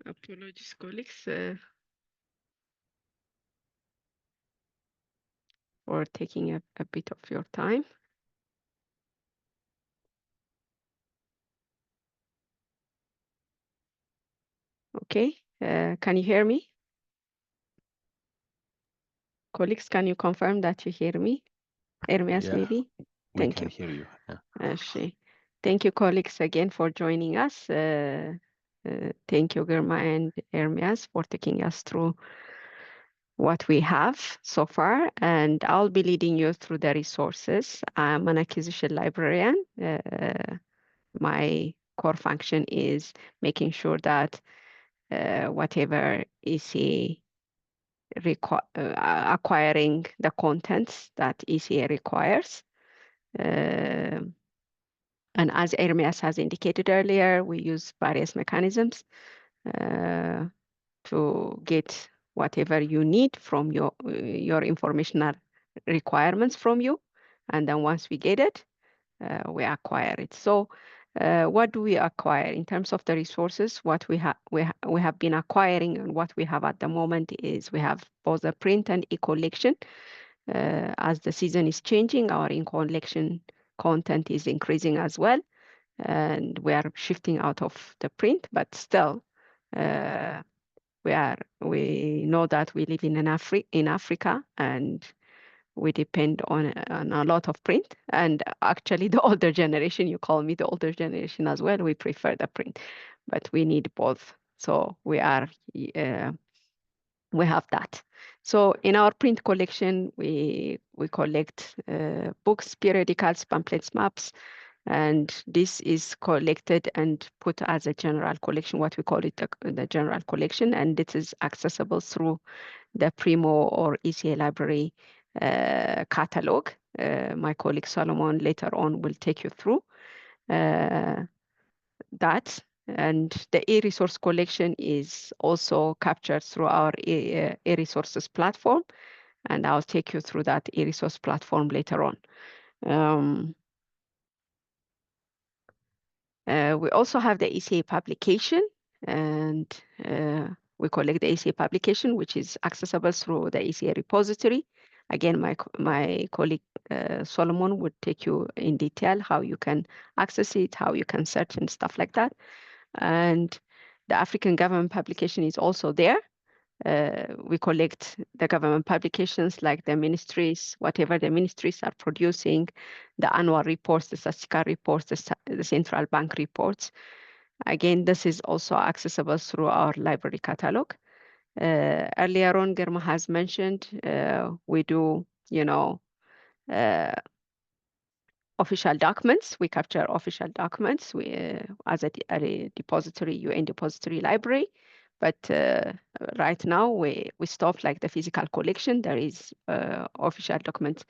Apologies, colleagues, for taking a bit of your time. Okay, can you hear me? Colleagues, can you confirm that you hear me? Ermias, maybe? Thank you. We can hear you. Yeah. Thank you, colleagues, again for joining us. Thank you, Germa and Ermias, for taking us through what we have so far, and I'll be leading you through the resources. I'm an acquisition librarian. My core function is making sure that whatever ECA acquiring the contents that ECA requires. And as Ermias has indicated earlier, we use various mechanisms to get whatever you need from your informational requirements from you. And then once we get it, we acquire it. So what do we acquire in terms of the resources? What we have been acquiring, and what we have at the moment is we have both the print and e-collection. As the season is changing, our e-collection content is increasing as well, and we are shifting out of the print, but still we know that we live in Africa, and we depend on a lot of print. And actually, the older generation, you call me the older generation as well, we prefer the print, but we need both. So we have that. So in our print collection, we collect books, periodicals, pamphlets, maps, and this is collected and put as a general collection, what we call it the general collection, and it is accessible through the Primo or ECA library catalog. My colleague Solomon later on will take you through that. And the e-resource collection is also captured through our e-resources platform, and I'll take you through that e-resource platform later on. We also have the ECA publication, and we collect the ECA publication, which is accessible through the ECA repository. Again, my colleague Solomon would take you in detail how you can access it, how you can search and stuff like that. And the African government publication is also there. We collect the government publications like the ministries, whatever the ministries are producing, the annual reports, the statistical reports, the central bank reports. Again, this is also accessible through our library catalog. Earlier on, Germa has mentioned we do, official documents. We capture official documents as a depository, UN depository library. But right now we stopped like the physical collection. There is official document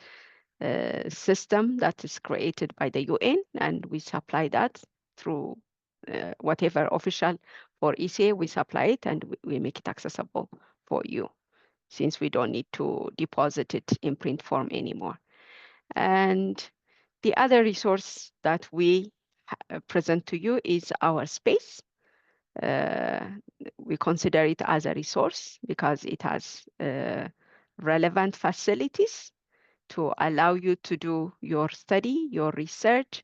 system that is created by the UN, and we supply that through whatever official for ECA, we supply it and we make it accessible for you, since we don't need to deposit it in print form anymore. And the other resource that we present to you is our space. We consider it as a resource because it has relevant facilities to allow you to do your study, your research,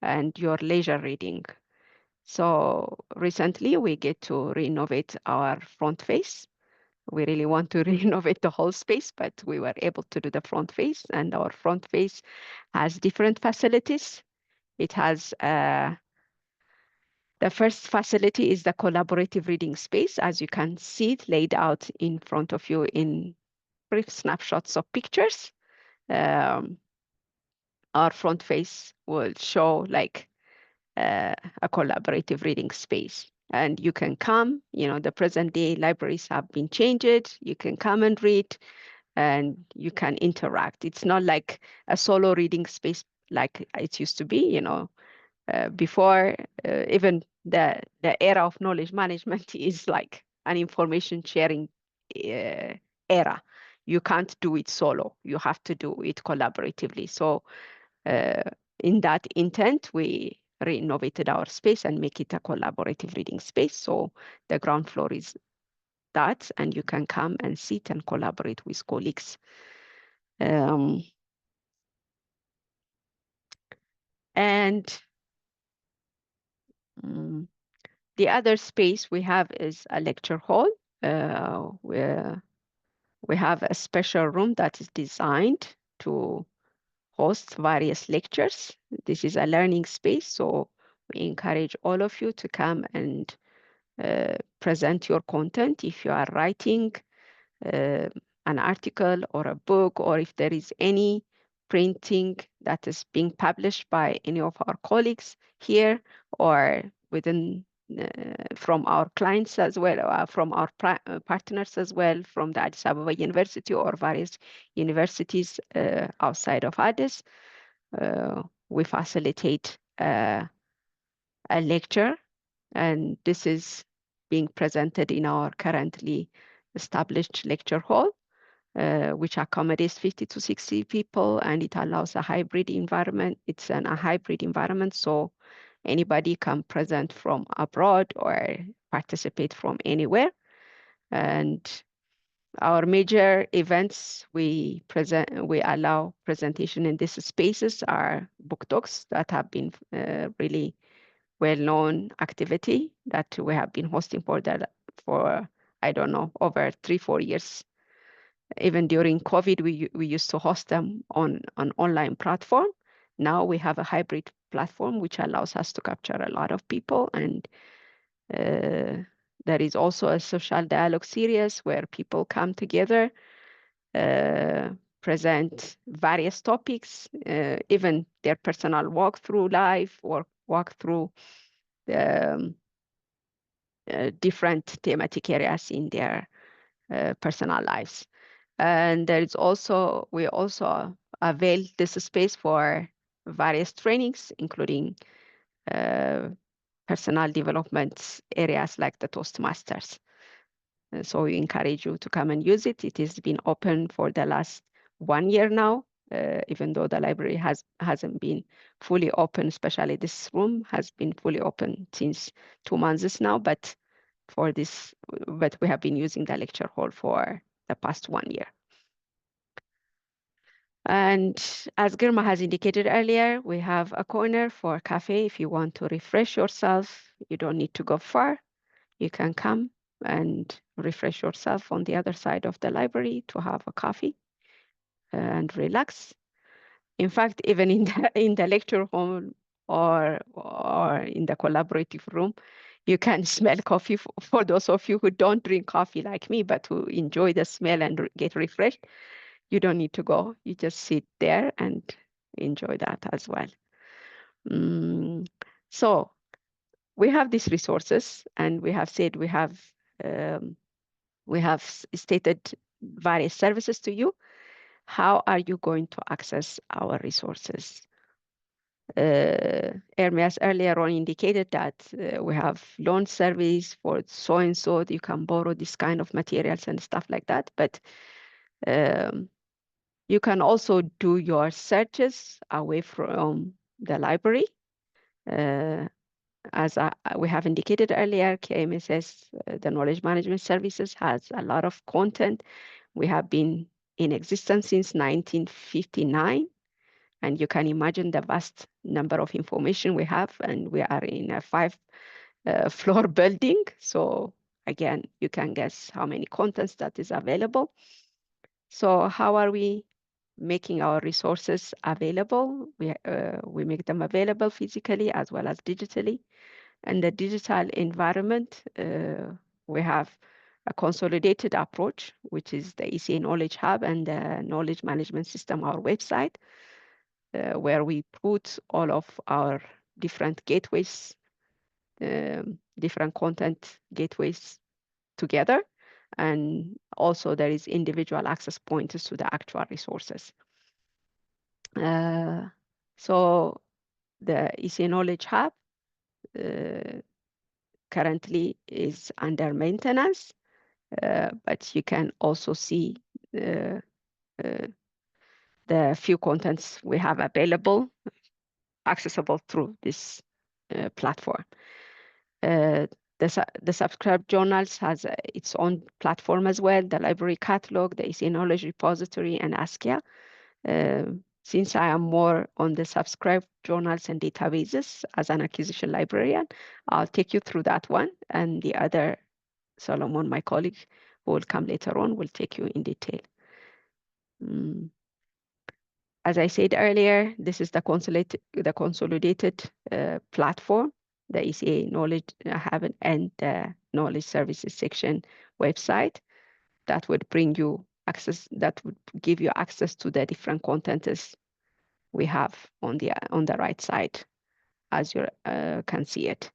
and your leisure reading. So recently we get to renovate our front face. We really want to renovate the whole space, but we were able to do the front face, and our front face has different facilities. It has the first facility is the collaborative reading space. As you can see it laid out in front of you in brief snapshots of pictures. Our front face will show like a collaborative reading space. And you can come, the present day libraries have been changed. You can come and read and you can interact. It's not like a solo reading space like it used to be, before even the era of knowledge management is like an information sharing era. You can't do it solo. You have to do it collaboratively. So in that intent, we renovated our space and make it a collaborative reading space. So the ground floor is that, and you can come and sit and collaborate with colleagues. And the other space we have is a lecture hall, where we have a special room that is designed to host various lectures. This is a learning space, so we encourage all of you to come and present your content. If you are writing an article or a book, or if there is any printing that is being published by any of our colleagues here or within from our clients as well, from our partners as well, from the Addis Ababa University or various universities outside of Addis, we facilitate a lecture, and this is being presented in our currently established lecture hall, which accommodates 50 to 60 people, and it allows a hybrid environment. It's a hybrid environment, so anybody can present from abroad or participate from anywhere. And Our major events, we allow presentation in these spaces are book talks that have been really well-known activity that we have been hosting for I don't know, over 3-4 years. Even during COVID, we used to host them on an online platform. Now we have a hybrid platform which allows us to capture a lot of people, and there is also a social dialogue series where people come together, present various topics, even their personal walkthrough life or walkthrough the different thematic areas in their personal lives. And there is also, we also avail this space for various trainings, including personal development areas like the Toastmasters. So we encourage you to come and use it. It has been open for the last 1 year now, even though the library hasn't been fully open, especially this room has been fully open since 2 months now, but we have been using the lecture hall for the past 1 year. And as Girma has indicated earlier, we have a corner for cafe. If you want to refresh yourself, you don't need to go far. You can come and refresh yourself on the other side of the library to have a coffee and relax. In fact, even in the lecture hall or in the collaborative room, you can smell coffee for those of you who don't drink coffee like me, but who enjoy the smell and get refreshed. You don't need to go. You just sit there and enjoy that as well. So we have these resources, and we have said we have stated various services to you. How are you going to access our resources? Ermias earlier on indicated that we have loan service for so-and-so, you can borrow this kind of materials and stuff like that, but you can also do your searches away from the library. As we have indicated earlier, KMSS, the Knowledge Management Services, has a lot of content. We have been in existence since 1959, and you can imagine the vast number of information we have, and we are in a 5-floor building. So again, you can guess how many contents that is available. So how are we making our resources available? We make them available physically as well as digitally. And the digital environment, we have a consolidated approach, which is the ECA Knowledge Hub and the Knowledge Management System, our website, where we put all of our different gateways, different content gateways together. And also there is individual access points to the actual resources. So the ECA Knowledge Hub currently is under maintenance, but you can also see the few contents we have available, accessible through this platform. The subscribed journals has its own platform as well, the library catalog, the ECA Knowledge Repository, and ASCIA. Since I am more on the subscribed journals and databases as an acquisition librarian, I'll take you through that one, and the other, Solomon, my colleague, who will come later on, will take you in detail. As I said earlier, this is the consolidated platform, the ECA Knowledge Hub and the Knowledge Services section website that would bring you access, that would give you access to the different contents we have on the right side, as you can see it.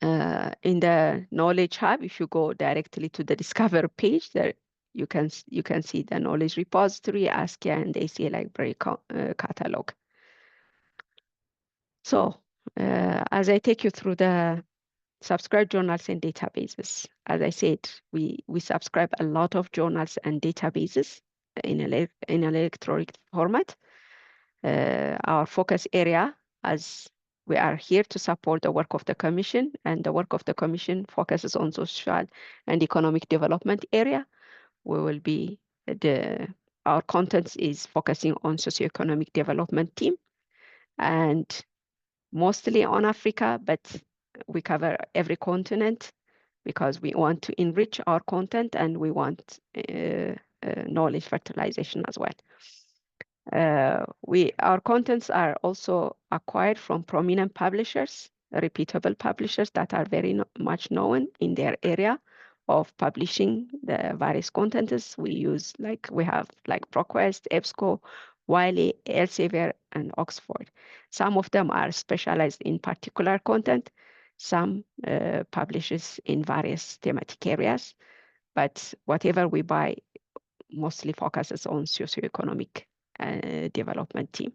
In the Knowledge Hub, if you go directly to the Discover page, there you can see the Knowledge Repository, ASCIA, and the ECA Library catalog. So as I take you through the subscribed journals and databases, as I said, we subscribe a lot of journals and databases in an electronic format. Our focus area, as we are here to support the work of the Commission, and the work of the Commission focuses on social and economic development area. We will be our content is focusing on socioeconomic development team, and mostly on Africa, but we cover every continent because we want to enrich our content and we want knowledge fertilization as well. Our contents are also acquired from prominent publishers, reputable publishers that are very much known in their area of publishing the various contents. We have ProQuest, EBSCO, Wiley, Elsevier, and Oxford. Some of them are specialized in particular content. Some publishes in various thematic areas, but whatever we buy mostly focuses on socioeconomic development team.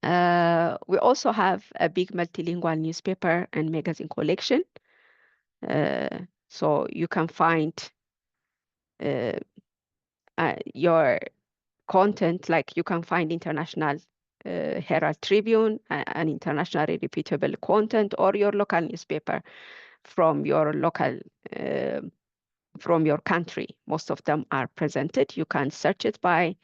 We also have a big multilingual newspaper and magazine collection. So you can find your content, like you can find international Herald Tribune and internationally reputable content, or your local newspaper from your local from your country. Most of them are presented. You can search it by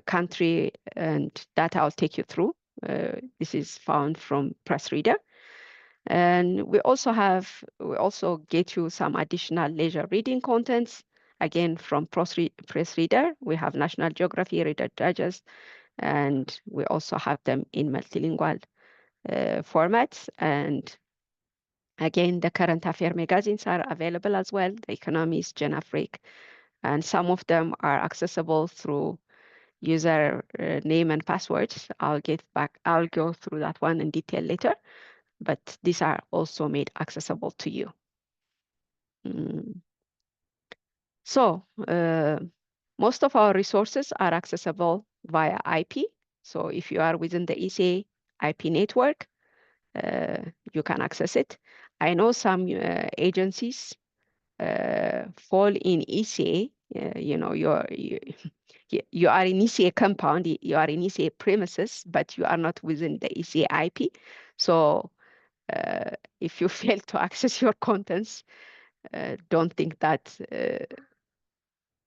country, and that I'll take you through. This is found from Press Reader. And we also get you some additional leisure reading contents, again from Press Reader. We have National Geography, Reader Digest, and we also have them in multilingual formats. And again, the current affair magazines are available as well, The Economist, Gen-Afrique, and some of them are accessible through user name and passwords. I'll go through that one in detail later, but these are also made accessible to you. So most of our resources are accessible via IP. So if you are within the ECA IP network, you can access it. I know some agencies fall in ECA. You are in ECA compound, you are in ECA premises, but you are not within the ECA IP. So if you fail to access your contents, don't think that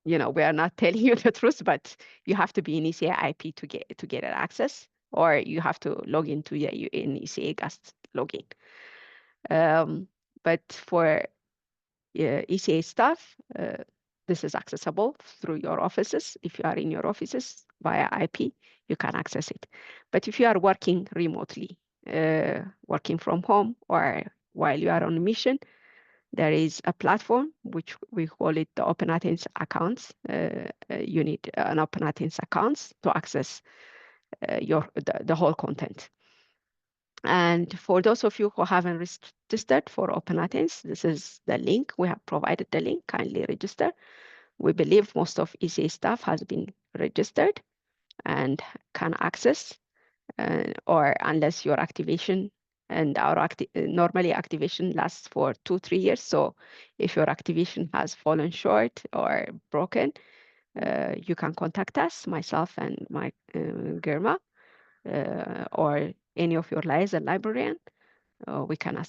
we are not telling you the truth, but you have to be in ECA IP to get access, or you have to log into in ECA guest login. But for ECA staff, this is accessible through your offices. If you are in your offices via IP, you can access it. But if you are working remotely, working from home, or while you are on a mission, there is a platform which we call it the Open Athens accounts. You need an Open Athens accounts to access the whole content. And for those of you who haven't registered for Open Athens, this is the link. We have provided the link. Kindly register. We believe most of ECA staff has been registered and can access, or unless your activation, and our normally activation lasts for 2-3 years. So if your activation has fallen short or broken, you can contact us, myself and my Germa, or any of your liaison librarian. We can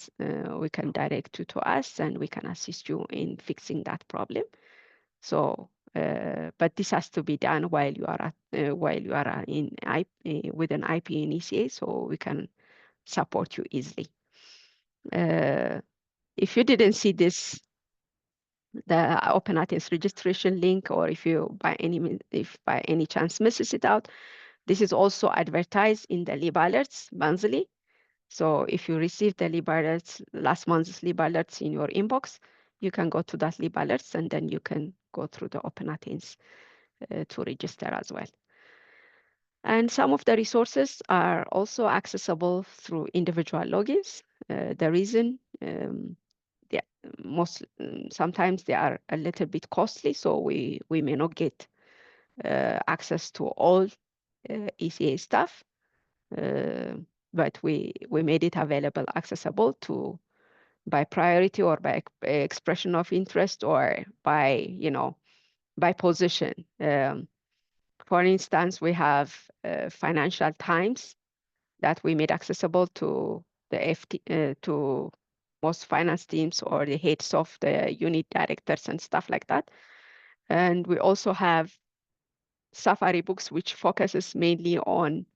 direct you to us, and we can assist you in fixing that problem. So, but this has to be done while you are with an IP in ECA, so we can support you easily. If you didn't see this, the Open Athens registration link, or if by any chance misses it out, this is also advertised in the Lib alerts monthly. So if you receive the Lib alerts, last month's Lib alerts in your inbox, you can go to that Lib alerts, and then you can go through the Open Athens to register as well. And some of the resources are also accessible through individual logins. The reason sometimes they are a little bit costly, so we may not get access to all ECA stuff, but we made it available, accessible by priority, or by expression of interest, or by position. For instance, we have Financial Times that we made accessible to the to most finance teams or the heads of the unit directors and stuff like that. And we also have Safari books, which focuses mainly on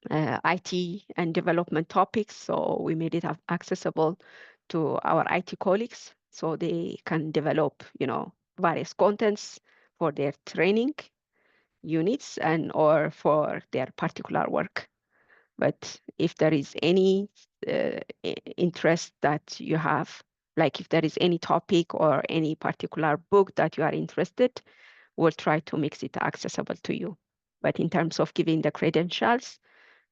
IT and development topics. So we made it accessible to our IT colleagues so they can develop, various contents for their training units and or for their particular work. But if there is any interest that you have, like if there is any topic or any particular book that you are interested, we'll try to make it accessible to you. But in terms of giving the credentials,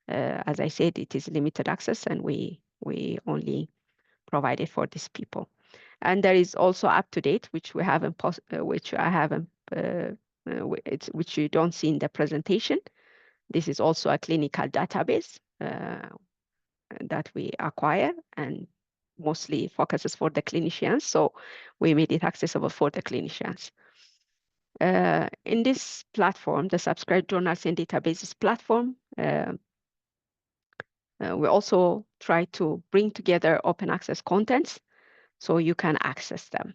as I said, it is limited access and we only provide it for these people. And there is also UpToDate, which we haven't, which I haven't, which you don't see in the presentation. This is also a clinical database that we acquire and mostly focuses for the clinicians. So we made it accessible for the clinicians. In this platform, the Subscribed Journals and Databases platform, we also try to bring together open access contents so you can access them.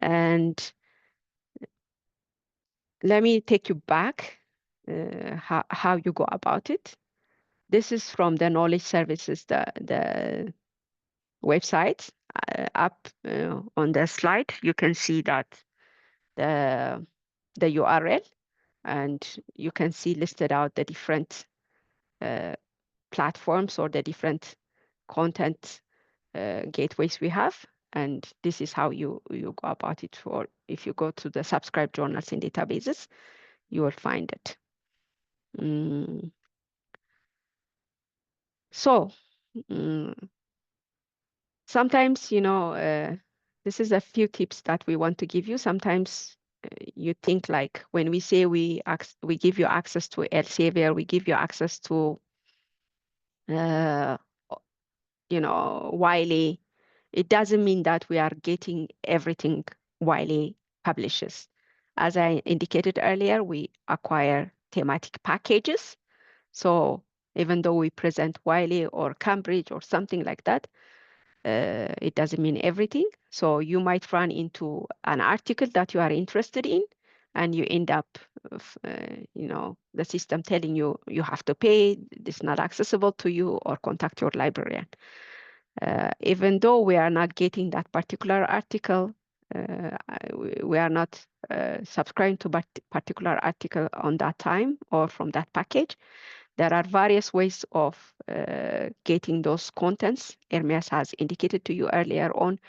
And let me take you back how you go about it. This is from the Knowledge Services, the website. Up on the slide, you can see that the URL, and you can see listed out the different platforms or the different content gateways we have. And this is how you go about it. For if you go to the Subscribed Journals and Databases, you will find it. So sometimes, this is a few tips that we want to give you. Sometimes you think like when we say we give you access to Elsevier, we give you access to Wiley, it doesn't mean that we are getting everything Wiley publishes. As I indicated earlier, we acquire thematic packages. So even though we present Wiley or Cambridge or something like that, it doesn't mean everything. So you might run into an article that you are interested in, and you end up, the system telling you you have to pay, this is not accessible to you, or contact your librarian. Even though we are not getting that particular article, we are not subscribing to that particular article on that time or from that package. There are various ways of getting those contents. Hermes has indicated to you earlier on.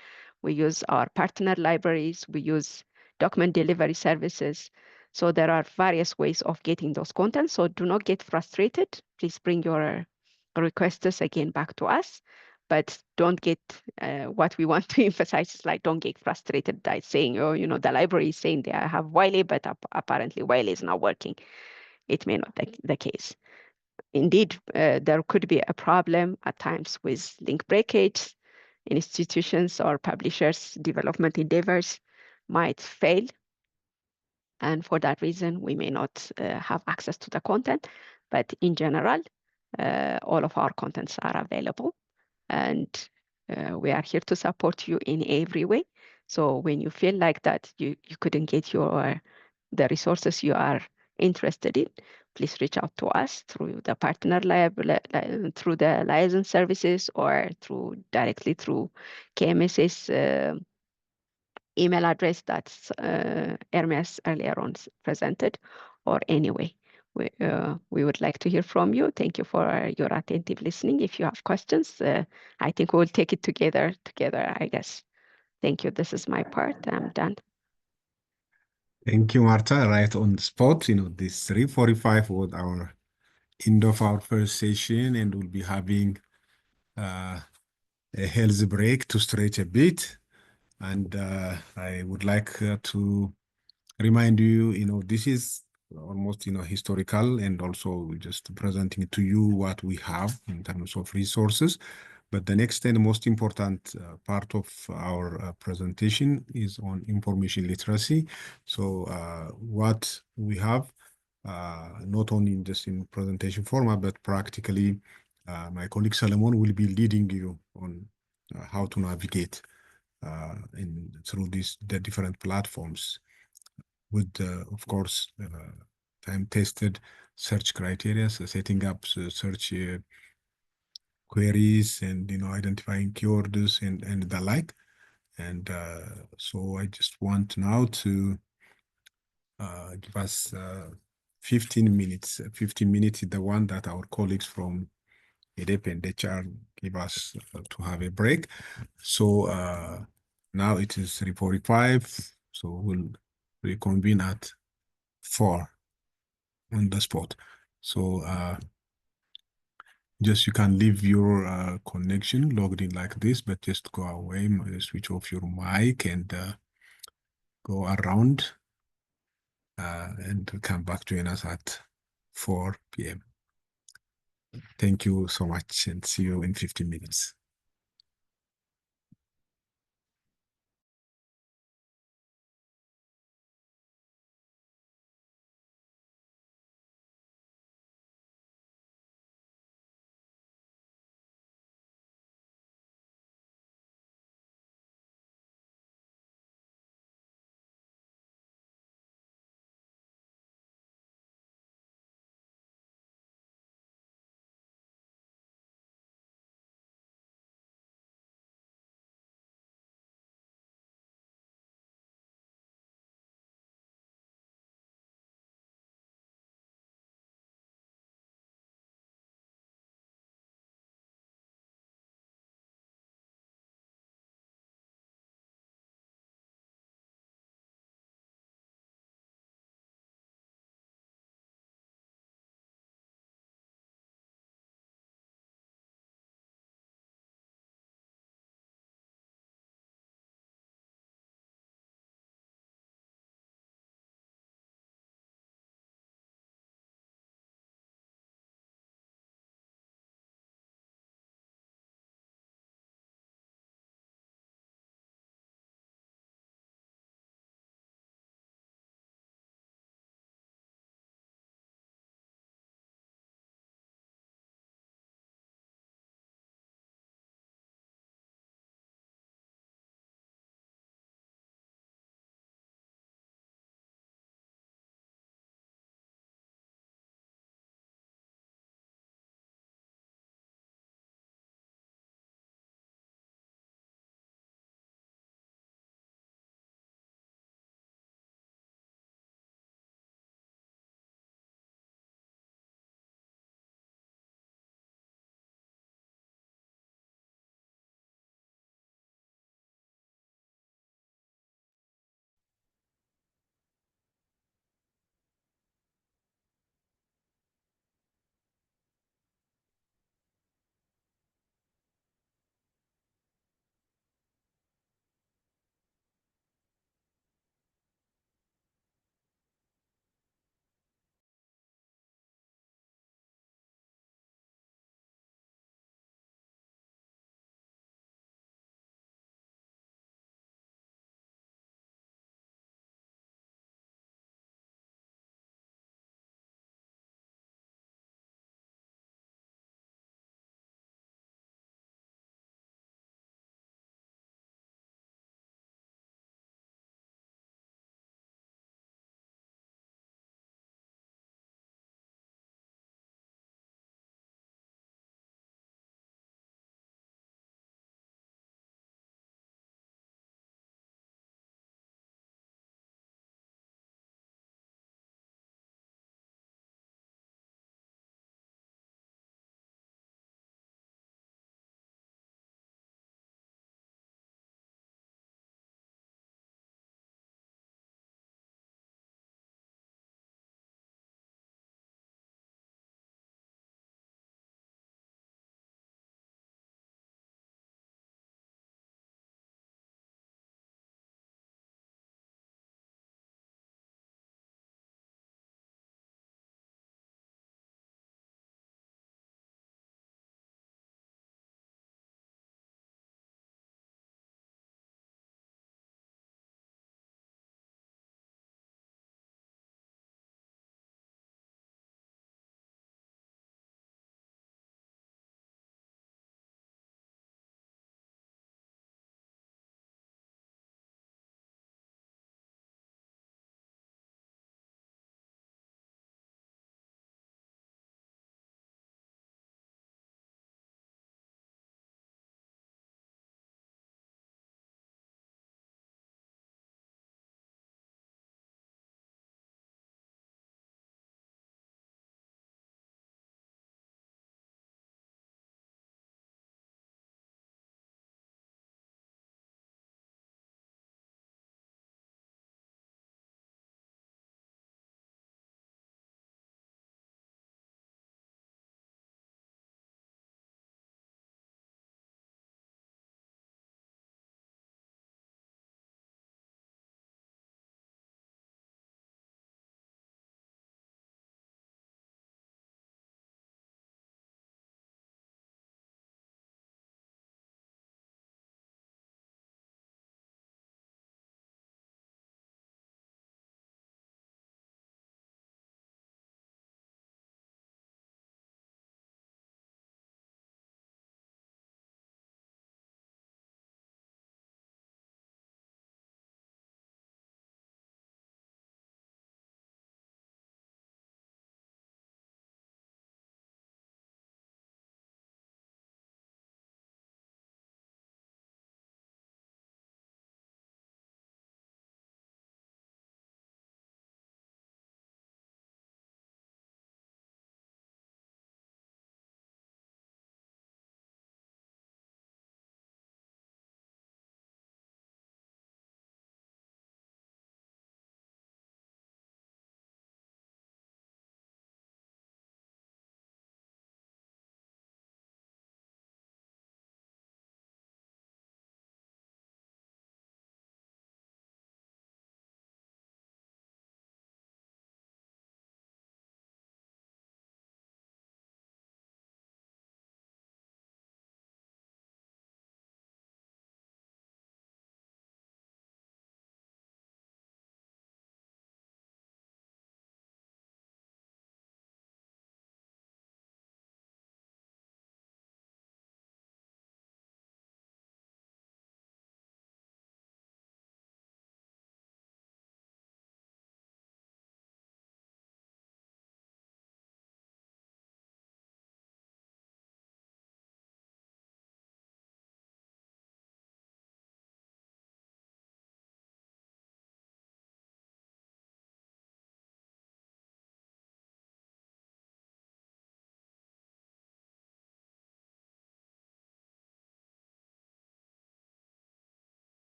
We use our partner libraries, we use document delivery services. So there are various ways of getting those contents. So do not get frustrated. Please bring your requests again back to us. But don't get, what we want to emphasize is like, don't get frustrated by saying, oh, the library is saying they have Wiley, but apparently Wiley is not working. It may not be the case. Indeed, there could be a problem at times with link breakage. Institutions or publishers' development endeavors might fail. And for that reason, we may not have access to the content. But in general, all of our contents are available. And we are here to support you in every way. So when you feel like that you couldn't get the resources you are interested in, please reach out to us through the partner lab, through the liaison services, or directly through KMS's email address that's Hermes earlier on presented, or anyway. We would like to hear from you. Thank you for your attentive listening. If you have questions, I think we'll take it together, I guess. Thank you. This is my part. I'm done. Thank you, Marta. Right on the spot. This 3:45 was our end of our first session, and we'll be having a health break to stretch a bit. And I would like to remind you, this is almost, historical, and also just presenting to you what we have in terms of resources. But the next and most important part of our presentation is on information literacy. So what we have not only just in presentation format, but practically my colleague Solomon will be leading you on how to navigate through the different platforms with, of course, time-tested search criteria, so setting up search queries and identifying keywords and the like. And so I just want now to give us 15 minutes. 15 minutes is the one that our colleagues from IDEP and HR give us to have a break. So now it is 3:45, so we'll reconvene at 4 on the spot. So just you can leave your connection logged in like this, but just go away, switch off your mic and go around and come back join us at 4 p.m. Thank you so much and see you in 15 minutes.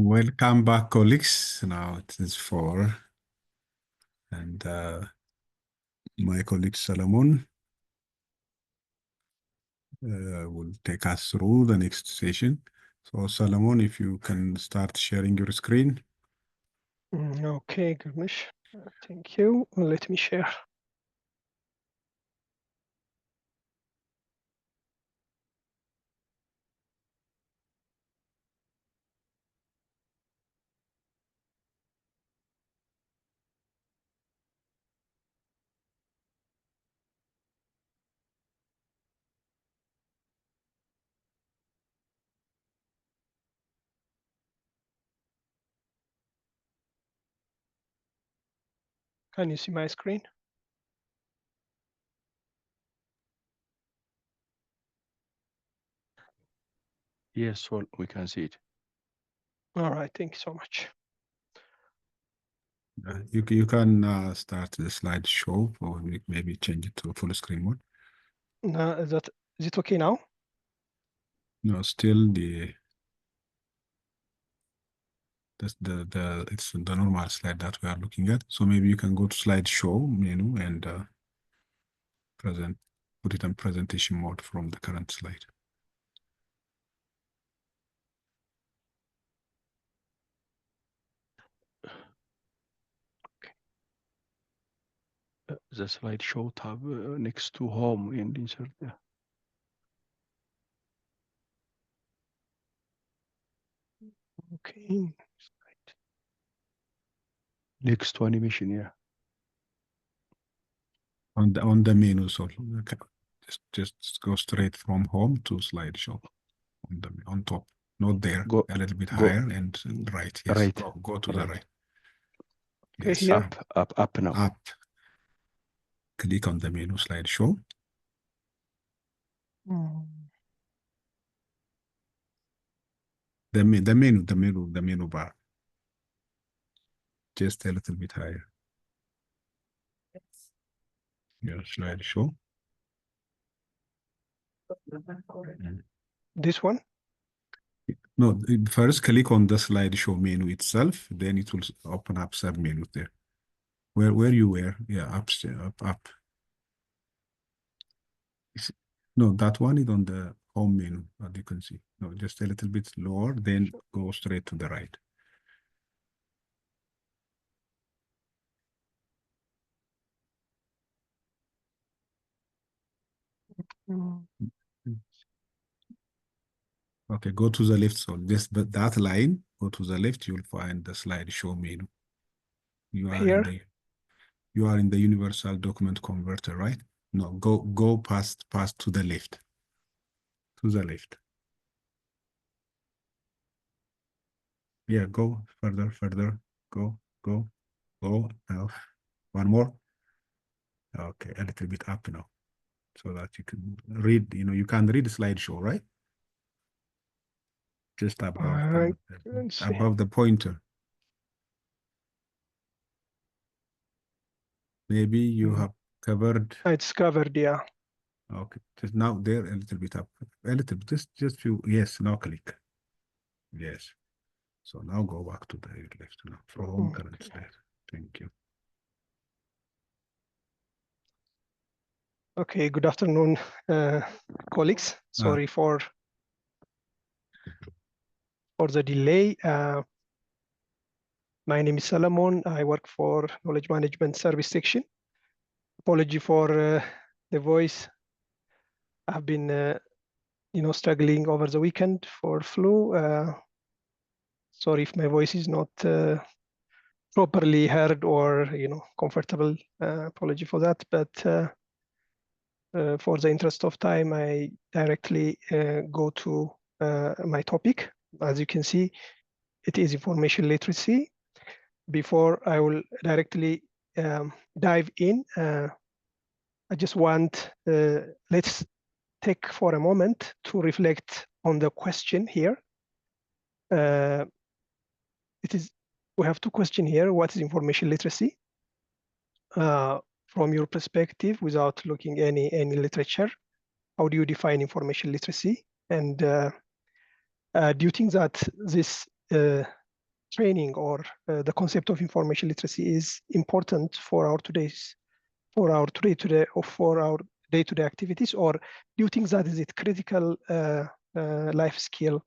Welcome back, colleagues. Now it is 4, and my colleague Solomon will take us through the next session. So Solomon, if you can start sharing your screen. Okay, Gurmish. Thank you. Let me share. Can you see my screen? Yes, well, we can see it. All right, thank you so much. You can start the slideshow, or maybe change it to full screen mode. Is it okay now? No, still it's the normal slide that we are looking at. So maybe you can go to slideshow menu and put it in presentation mode from the current slide. The slideshow tab next to home and insert there. Okay. Next to animation, yeah. On the menu, so just go straight from home to slideshow on top, not there. Go a little bit go, higher and right. Yes, right. go to the right. Okay, Yes, here. Up now. Up. Click on the menu slideshow. The menu bar. Just a little bit higher. Yeah, slideshow. This one? No, first click on the slideshow menu itself, then it will open up sub menu there. Where you were, yeah, up. No, that one is on the home menu, as you can see. No, just a little bit lower, then go straight to the right. Okay, go to the left. So just that line, go to the left, you'll find the slideshow menu. You are Here? You are in the universal document converter, right? No, go past to the left. To the left. Yeah, go further. Go. Now, one more. Okay, a little bit up now, so that you can read. You can read the slideshow, right? Just above the pointer. Maybe you have covered. It's covered, yeah. Okay, just now there a little bit up, a little bit, just few. Yes, now click. Yes. So now go back to the left now from current slide. Thank you. Okay, good afternoon, colleagues. Sorry for the delay. My name is Solomon. I work for Knowledge Management Service Section. Apology for the voice. I've been, struggling over the weekend for flu. Sorry if my voice is not properly heard or, comfortable. Apology for that. But for the interest of time, I directly go to my topic. As you can see, it is information literacy. Before I will directly dive in, I just want, let's take for a moment to reflect on the question here. We have two questions here. What is information literacy? From your perspective, without looking any literature, how do you define information literacy? And do you think that this training or the concept of information literacy is important for our day-to-day activities, or do you think that is it critical life skill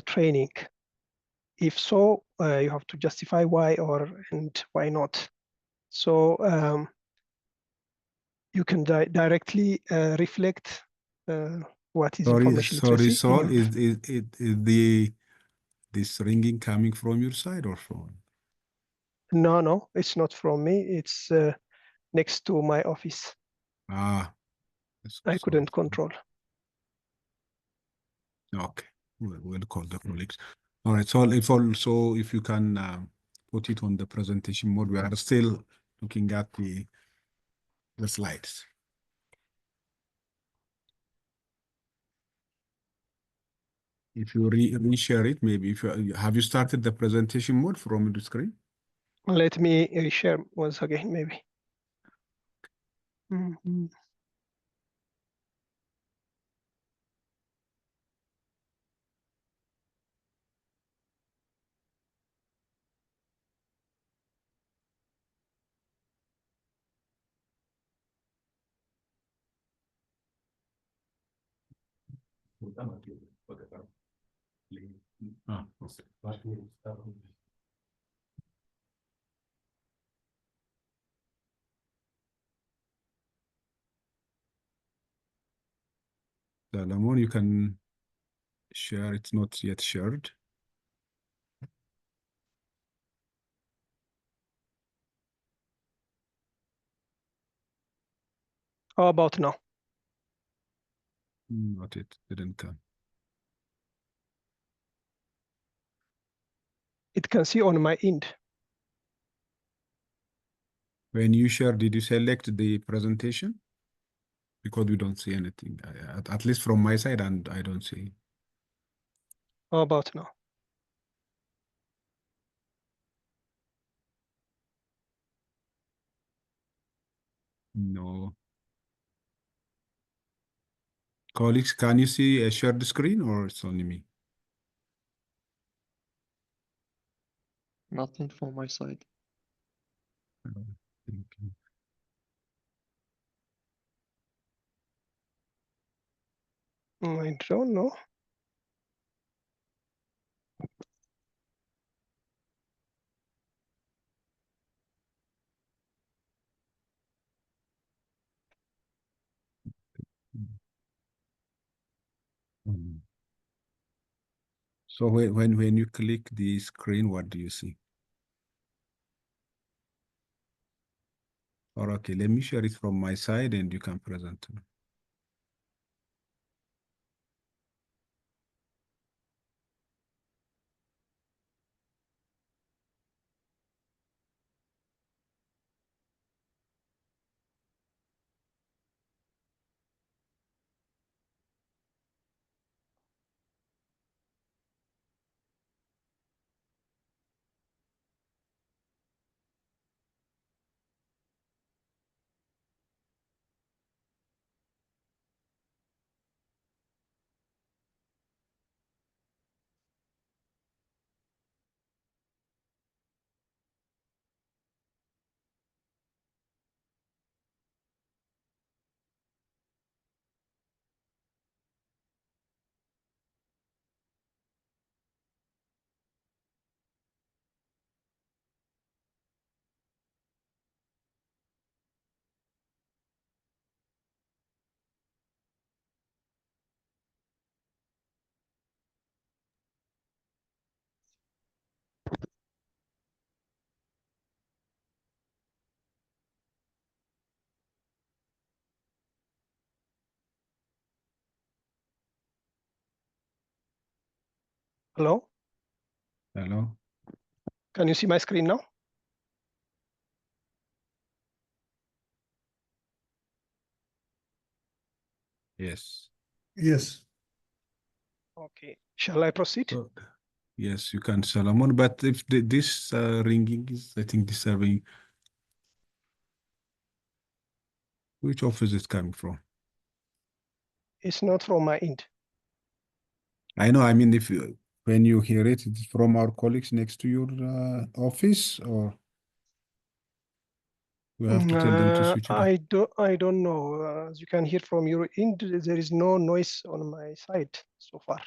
training? If so, you have to justify why and why not. So you can directly reflect what is information literacy. Sol, is this ringing coming from your side or from? No, it's not from me. It's next to my office. Ah, I couldn't control. Okay, we'll call the colleagues. All right, so if you can put it on the presentation mode, we are still looking at the slides. If you reshare it, maybe if you have you started the presentation mode from the screen? Let me reshare once again, maybe. Ah, Lamon, you can share. It's not yet shared. How about now? Not it didn't come. It can see on my end. When you share, did you select the presentation? Because we don't see anything, at least from my side, and I don't see. How about now? No. Colleagues, can you see a shared screen or it's only me? Nothing from my side. I don't know. So when you click the screen, what do you see? Or okay, let me share it from my side and you can present. Hello? Hello? Can you see my screen now? Yes. Yes. Okay. Shall I proceed? Yes, you can, Solomon. But if this ringing is, I think, disturbing, which office is coming from? It's not from my end. I know. I mean, when you hear it, it's from our colleagues next to your office, or we have to tell them to switch it off? I don't know. As you can hear from your end, there is no noise on my side so far.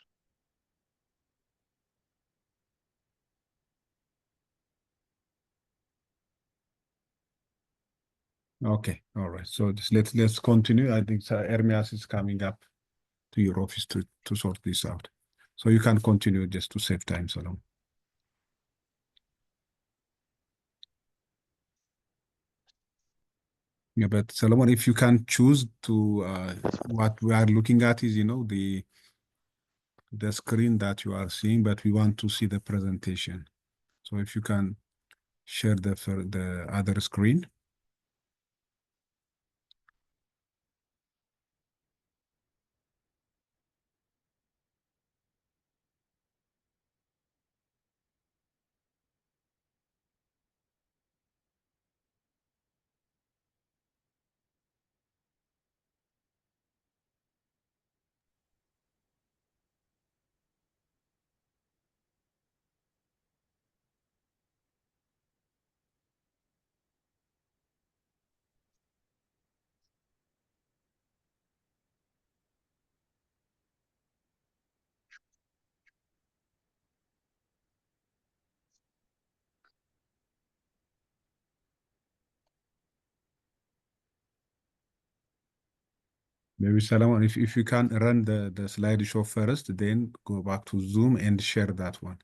Okay, all right. So let's continue. I think Ermias is coming up to your office to sort this out. So you can continue just to save time, Salom. Yeah, but Solomon, if you can choose to what we are looking at is, the screen that you are seeing, but we want to see the presentation. So if you can share the other screen. Maybe Solomon, if you can run the slideshow first, then go back to Zoom and share that one.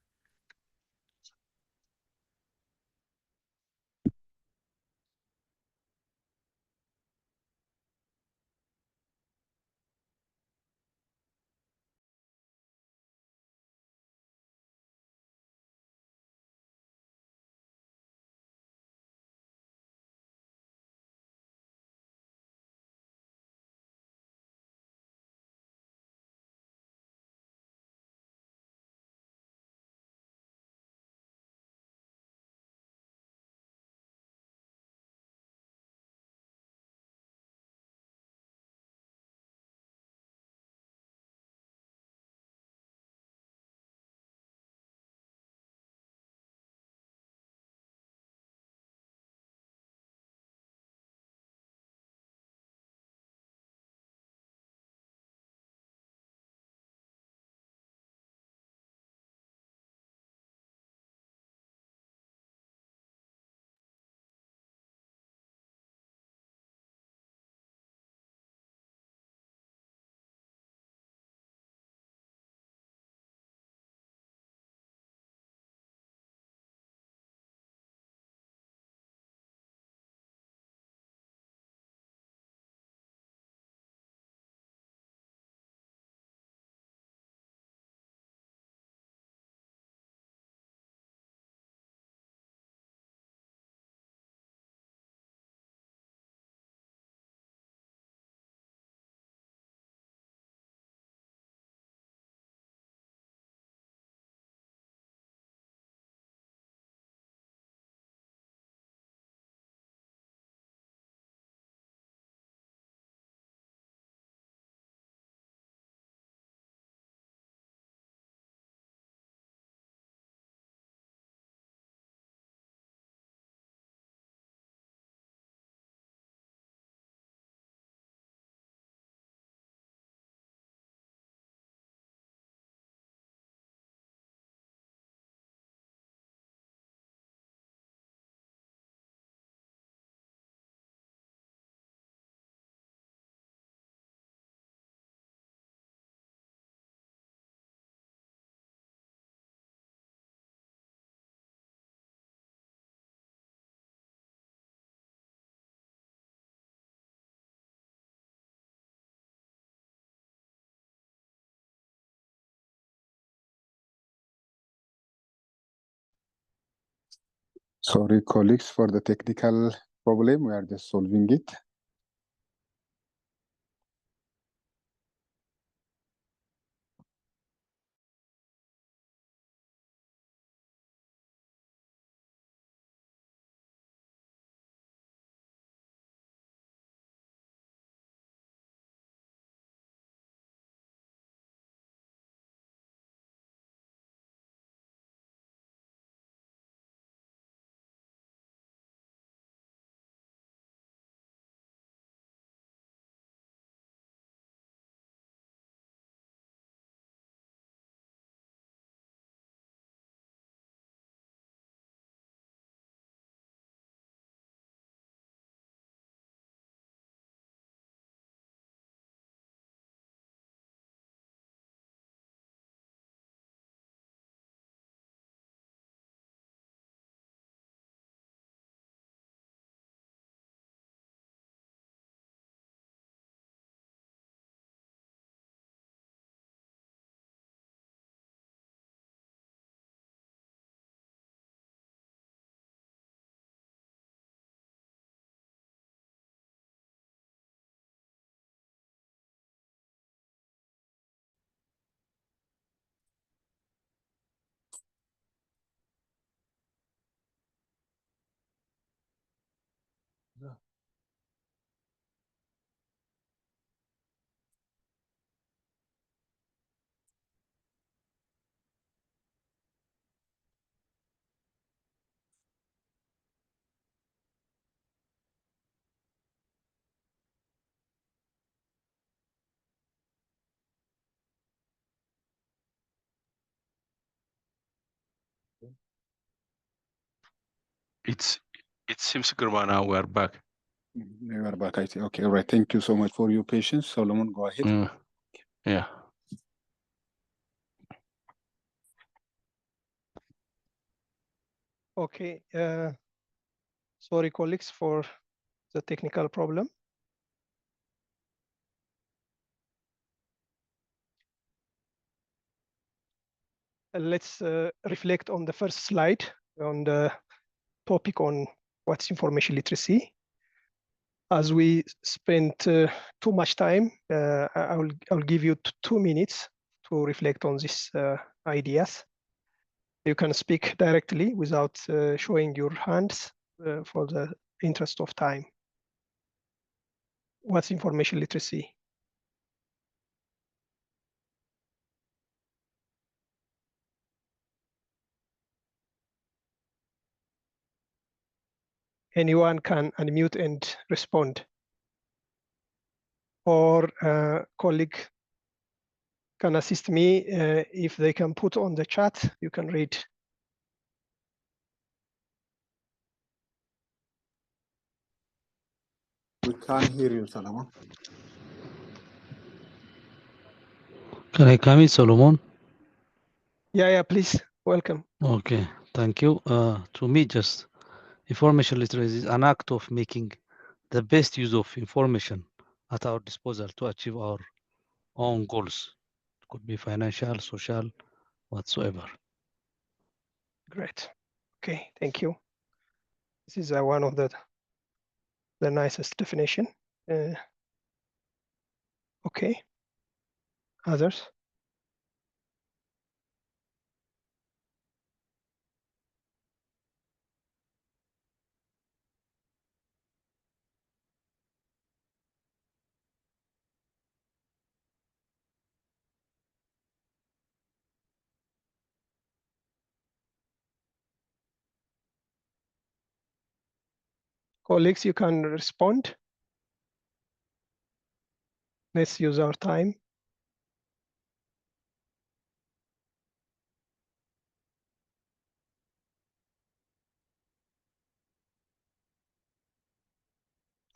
Sorry, colleagues, for the technical problem. We are just solving it. It seems, Gurma, now we are back. We are back, I think. Okay, all right. Thank you so much for your patience. Solomon, go ahead. Yeah. Okay. Sorry, colleagues, for the technical problem. Let's reflect on the first slide on the topic on what's information literacy. As we spent too much time, I'll give you 2 minutes to reflect on these ideas. You can speak directly without showing your hands for the interest of time. What's information literacy? Anyone can unmute and respond. Or colleague can assist me if they can put on the chat, you can read. We can't hear you, Solomon. Can I come in, Solomon? Yeah, please. Welcome. Okay, thank you. To me, just information literacy is an act of making the best use of information at our disposal to achieve our own goals. It could be financial, social, whatsoever. Great. Okay, thank you. This is one of the nicest definition. Okay. Others? Colleagues, you can respond. Let's use our time.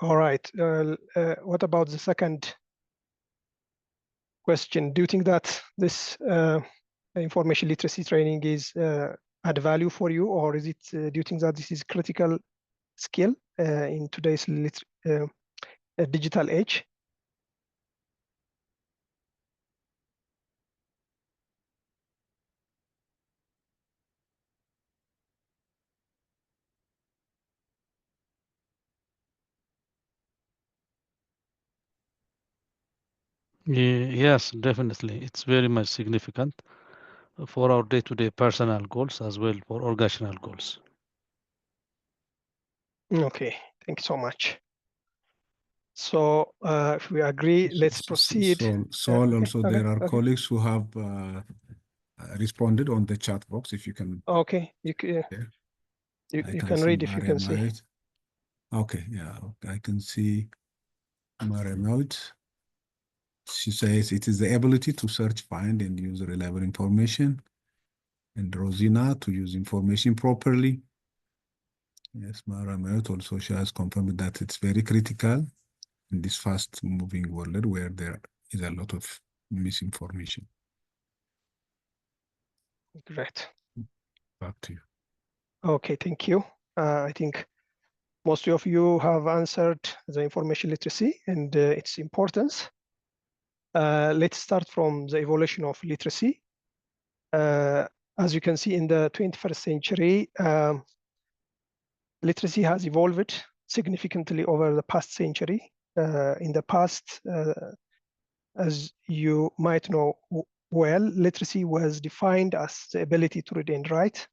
All right. What about the second question? Do you think that this information literacy training is add value for you, or is it? Do you think that this is critical skill in today's digital age? Yes, definitely. It's very much significant for our day-to-day personal goals as well for organizational goals. Okay, thank you so much. So if we agree, let's proceed. Saul, also okay, there are okay. colleagues who have responded on the chat box. If you can. Okay, you can read if you can see. Okay, yeah, I can see Mariam. She says it is the ability to search, find, and use reliable information. And Rosina, to use information properly. Yes, Mariam also she has confirmed that it's very critical in this fast-moving world where there is a lot of misinformation. Great. Back to you. Okay, thank you. I think most of you have answered the information literacy and its importance. Let's start from the evolution of literacy. As you can see in the 21st century, literacy has evolved significantly over the past century. In the past, as you might know well, literacy was defined as the ability to read and write,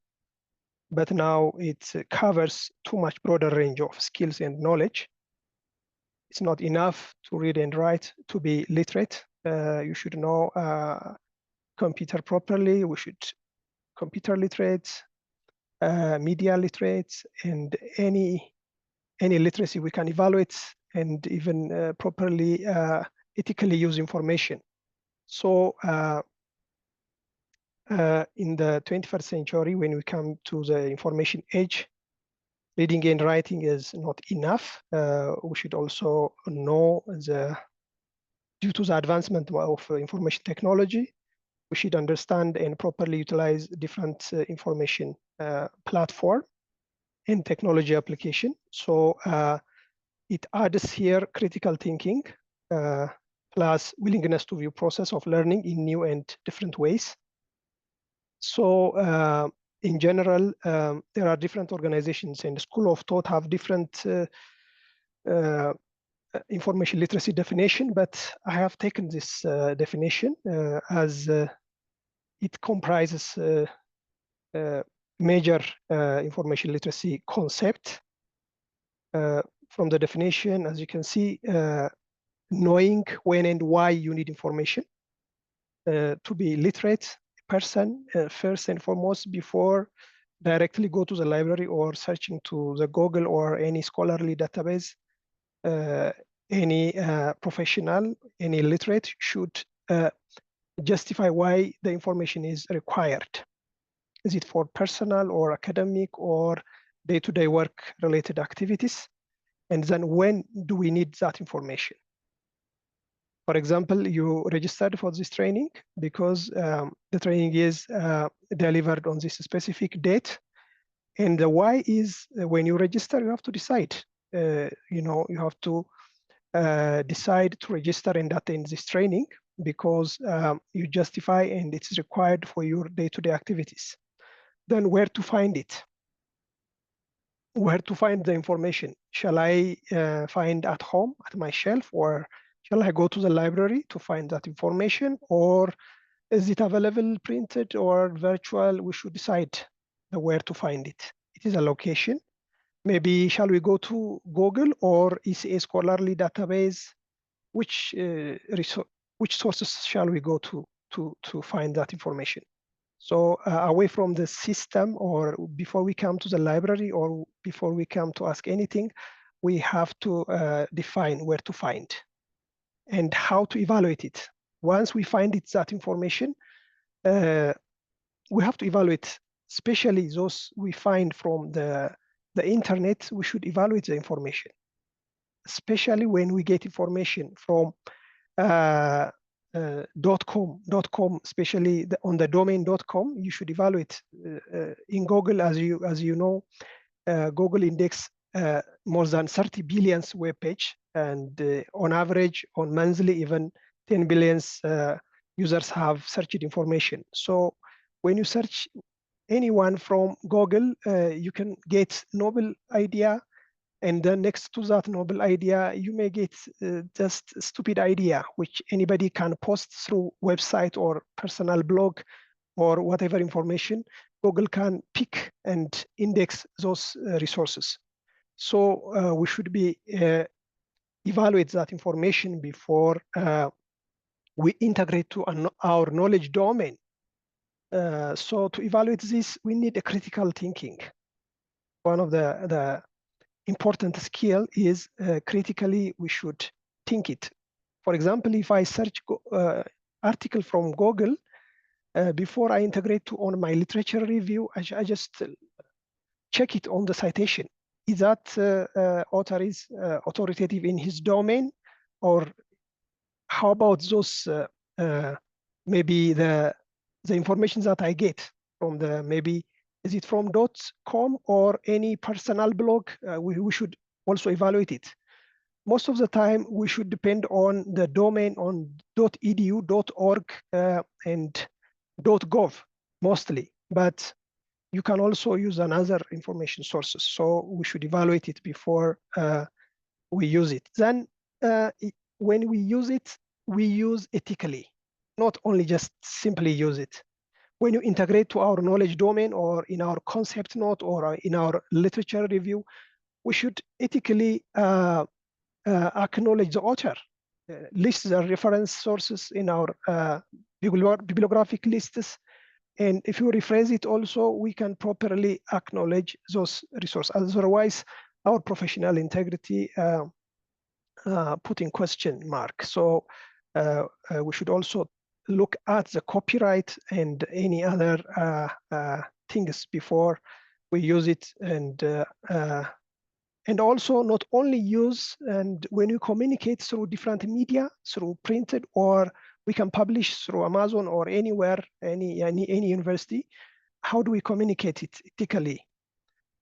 but now it covers too much broader range of skills and knowledge. It's not enough to read and write to be literate. You should know computer properly. We should computer literate, media literate, and any literacy we can evaluate and even properly ethically use information. So in the 21st century, when we come to the information age, reading and writing is not enough. We should also know due to the advancement of information technology, we should understand and properly utilize different information platform and technology application. So it adds here critical thinking plus willingness to view process of learning in new and different ways. So in general, there are different organizations and school of thought have different information literacy definition, but I have taken this definition as it comprises major information literacy concept. From the definition, as you can see, knowing when and why you need information. To be literate person, first and foremost, before directly go to the library or searching to the Google or any scholarly database, any professional, any literate should justify why the information is required. Is it for personal or academic or day-to-day work related activities? And then when do we need that information? For example, you registered for this training because the training is delivered on this specific date. And the why is when you register, you have to decide. You have to decide to register and attend this training because you justify and it's required for your day-to-day activities. Then where to find it? Where to find the information? Shall I find at home at my shelf, or shall I go to the library to find that information, or is it available printed or virtual? We should decide where to find it. It is a location. Maybe shall we go to Google or ECA scholarly database? Which sources shall we go to find that information? So away from the system, or before we come to the library, or before we come to ask anything, we have to define where to find and how to evaluate it. Once we find that information, we have to evaluate, especially those we find from the internet. We should evaluate the information, especially when we get information from .com, especially on the domain .com. You should evaluate in Google, as you know, Google index more than 30 billion web page, and on average, on monthly, even 10 billion users have searched information. So when you search anyone from Google, you can get novel idea, and then next to that novel idea, you may get just a stupid idea, which anybody can post through website or personal blog or whatever information. Google can pick and index those resources. So we should be evaluate that information before we integrate to our knowledge domain. So to evaluate this, we need a critical thinking. One of the important skill is critically we should think it. For example, if I search article from Google, before I integrate to on my literature review, I just check it on the citation. Is that author is authoritative in his domain, or how about those maybe the information that I get from the maybe is it from .com or any personal blog? We should also evaluate it. Most of the time, we should depend on the domain on .edu, .org, and .gov mostly, but you can also use another information sources. So we should evaluate it before we use it. Then when we use it, we use ethically, not only just simply use it. When you integrate to our knowledge domain or in our concept note or in our literature review, we should ethically acknowledge the author, list the reference sources in our bibliographic lists. And if you rephrase it also, we can properly acknowledge those resources. Otherwise, our professional integrity put in question mark. So we should also look at the copyright and any other things before we use it, and also not only use, and when you communicate through different media, through printed, or we can publish through Amazon or anywhere, any university, how do we communicate it ethically?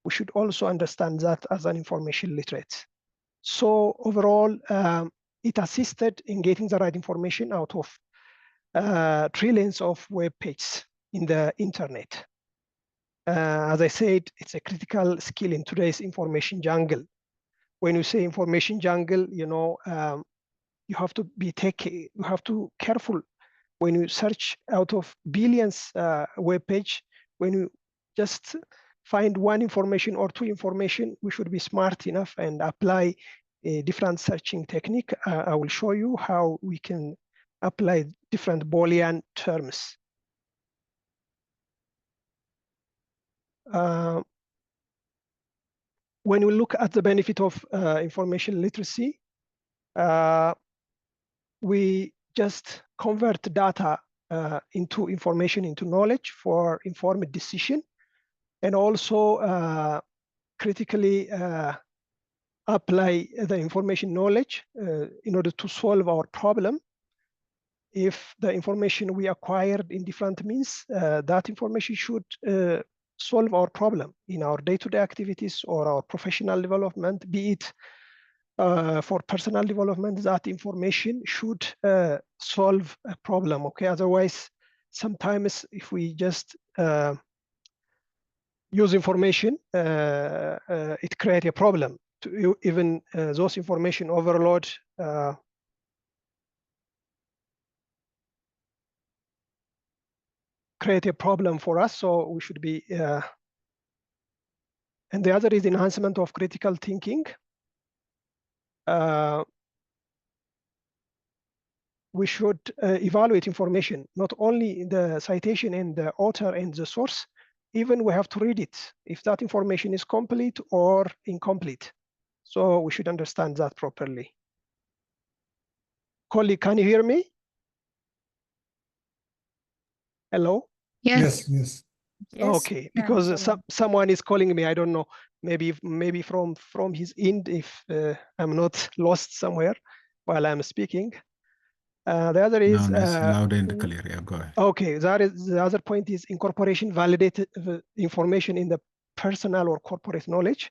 We should also understand that as an information literate. So overall, it assisted in getting the right information out of trillions of web pages in the internet. As I said, it's a critical skill in today's information jungle. When you say information jungle, you have to be careful when you search out of billions web page. When you just find one information or two information, we should be smart enough and apply a different searching technique. I will show you how we can apply different Boolean terms. When we look at the benefit of information literacy, we just convert data into information, into knowledge for informed decision, and also critically apply the information knowledge in order to solve our problem. If the information we acquired in different means, that information should solve our problem in our day-to-day activities or our professional development, be it for personal development, that information should solve a problem, okay? Otherwise, sometimes if we just use information, it creates a problem. Even those information overload create a problem for us, so we should be, and the other is enhancement of critical thinking. We should evaluate information, not only the citation and the author and the source, even we have to read it, if that information is complete or incomplete. So we should understand that properly. Colleague, can you hear me? Hello? Yes. Yes. Okay, because someone is calling me. I don't know. Maybe from his end, if I'm not lost somewhere while I'm speaking. The other is no, it's loud and clear. Yeah, go ahead. Okay, that is the other point is incorporation validated information in the personal or corporate knowledge.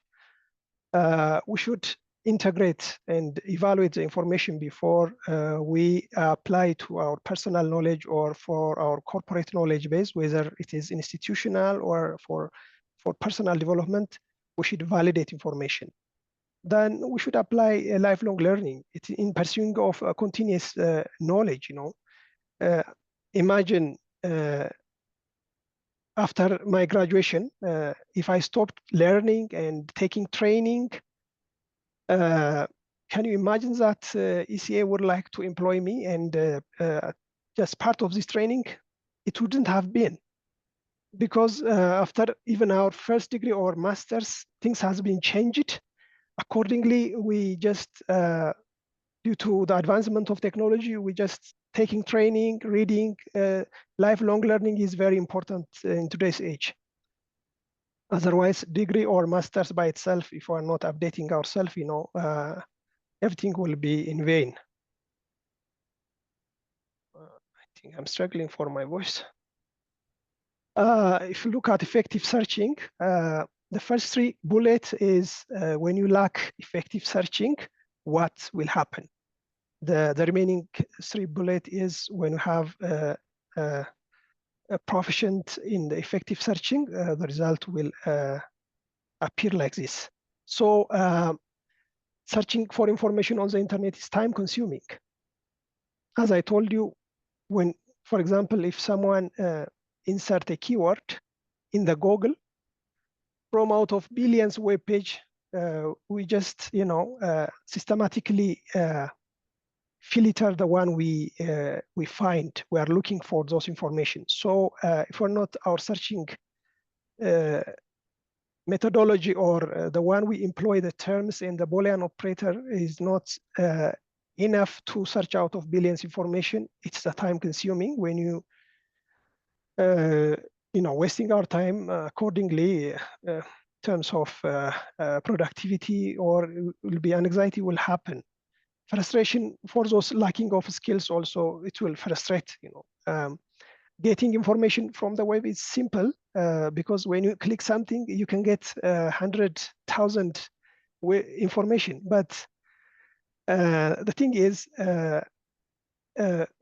We should integrate and evaluate the information before we apply to our personal knowledge or for our corporate knowledge base, whether it is institutional or for personal development. We should validate information. Then we should apply a lifelong learning. It's in pursuing of continuous knowledge. Imagine after my graduation, if I stopped learning and taking training, can you imagine that ECA would like to employ me and just part of this training? It wouldn't have been, because after even our first degree or master's, things has been changed. Accordingly, we just, due to the advancement of technology, we just taking training, reading, lifelong learning is very important in today's age. Otherwise, degree or master's by itself, if we're not updating ourselves, everything will be in vain. I think I'm struggling for my voice. If you look at effective searching, the first three bullets is when you lack effective searching, what will happen? The remaining three bullets is when you have a proficient in the effective searching, the result will appear like this. So searching for information on the internet is time consuming. As I told you, when, for example, if someone insert a keyword in the Google, from out of billions web page, we just, systematically filter the one we find. We are looking for those information. So if we're not, our searching methodology or the one we employ, the terms and the Boolean operator is not enough to search out of billions information, it's the time consuming. When you wasting our time accordingly in terms of productivity, or will be anxiety will happen. Frustration for those lacking of skills also, it will frustrate. Getting information from the web is simple because when you click something, you can get 100,000 information. But the thing is,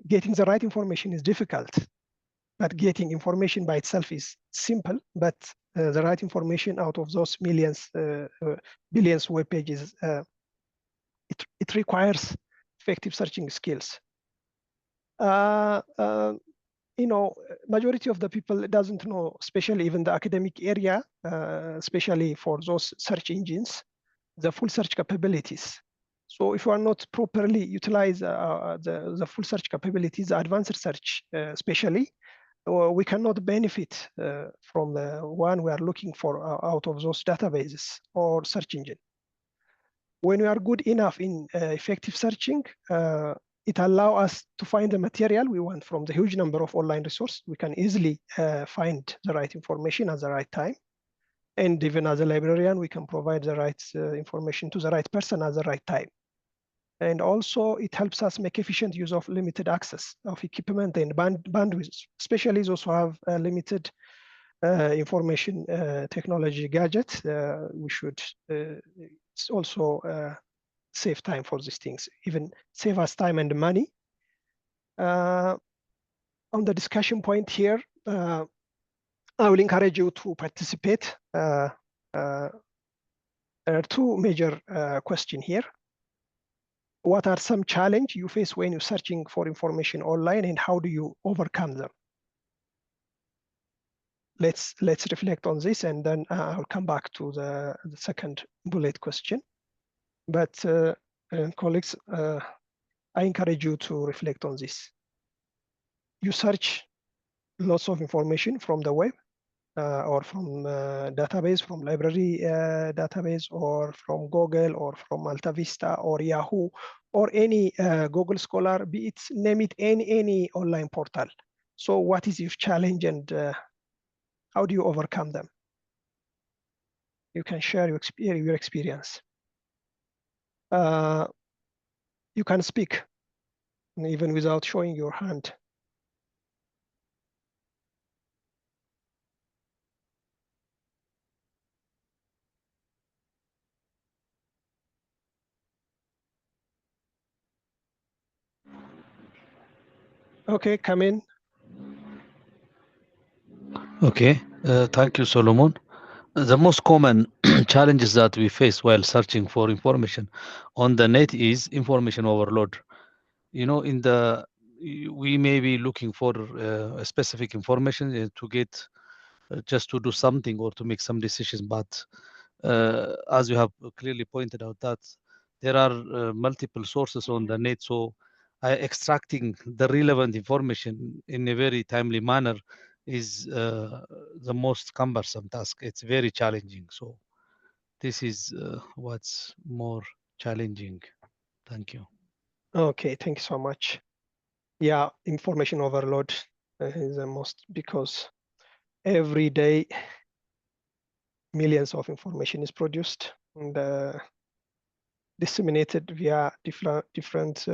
getting the right information is difficult. But getting information by itself is simple. But the right information out of those millions, billions web pages, it requires effective searching skills. Majority of the people doesn't know, especially even the academic area, especially for those search engines, the full search capabilities. So if we are not properly utilize the full search capabilities, the advanced search especially, we cannot benefit from the one we are looking for out of those databases or search engine. When we are good enough in effective searching, it allows us to find the material we want from the huge number of online resources. We can easily find the right information at the right time. And even as a librarian, we can provide the right information to the right person at the right time. And also, it helps us make efficient use of limited access of equipment and bandwidth, especially those who have limited information technology gadgets. We should it's also save time for these things, even save us time and money. On the discussion point here, I will encourage you to participate. There are two major questions here. What are some challenges you face when you're searching for information online, and how do you overcome them? Let's reflect on this, and then I'll come back to the second bullet question. But colleagues, I encourage you to reflect on this. You search lots of information from the web or from database, from library database, or from Google, or from AltaVista, or Yahoo, or any Google Scholar, be it, name it, any online portal. So what is your challenge, and how do you overcome them? You can share your experience. You can speak even without showing your hand. Okay, come in. Okay, thank you, Solomon. The most common challenges that we face while searching for information on the net is information overload. We may be looking for a specific information to get just to do something or to make some decisions, but as you have clearly pointed out, that there are multiple sources on the net, so extracting the relevant information in a very timely manner is the most cumbersome task. It's very challenging. So this is what's more challenging. Thank you. Okay, thank you so much. Yeah, information overload is the most, because every day millions of information is produced and disseminated via different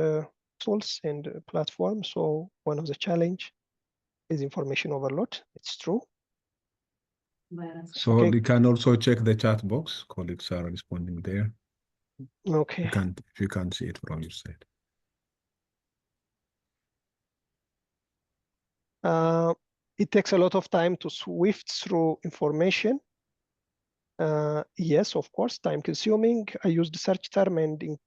tools and platforms. So one of the challenge is information overload. It's true. So Okay. you can also check the chat box. Colleagues are responding there. Okay. If you can't see it from your side. It takes a lot of time to swift through information. Yes, of course, time consuming. I use the search term and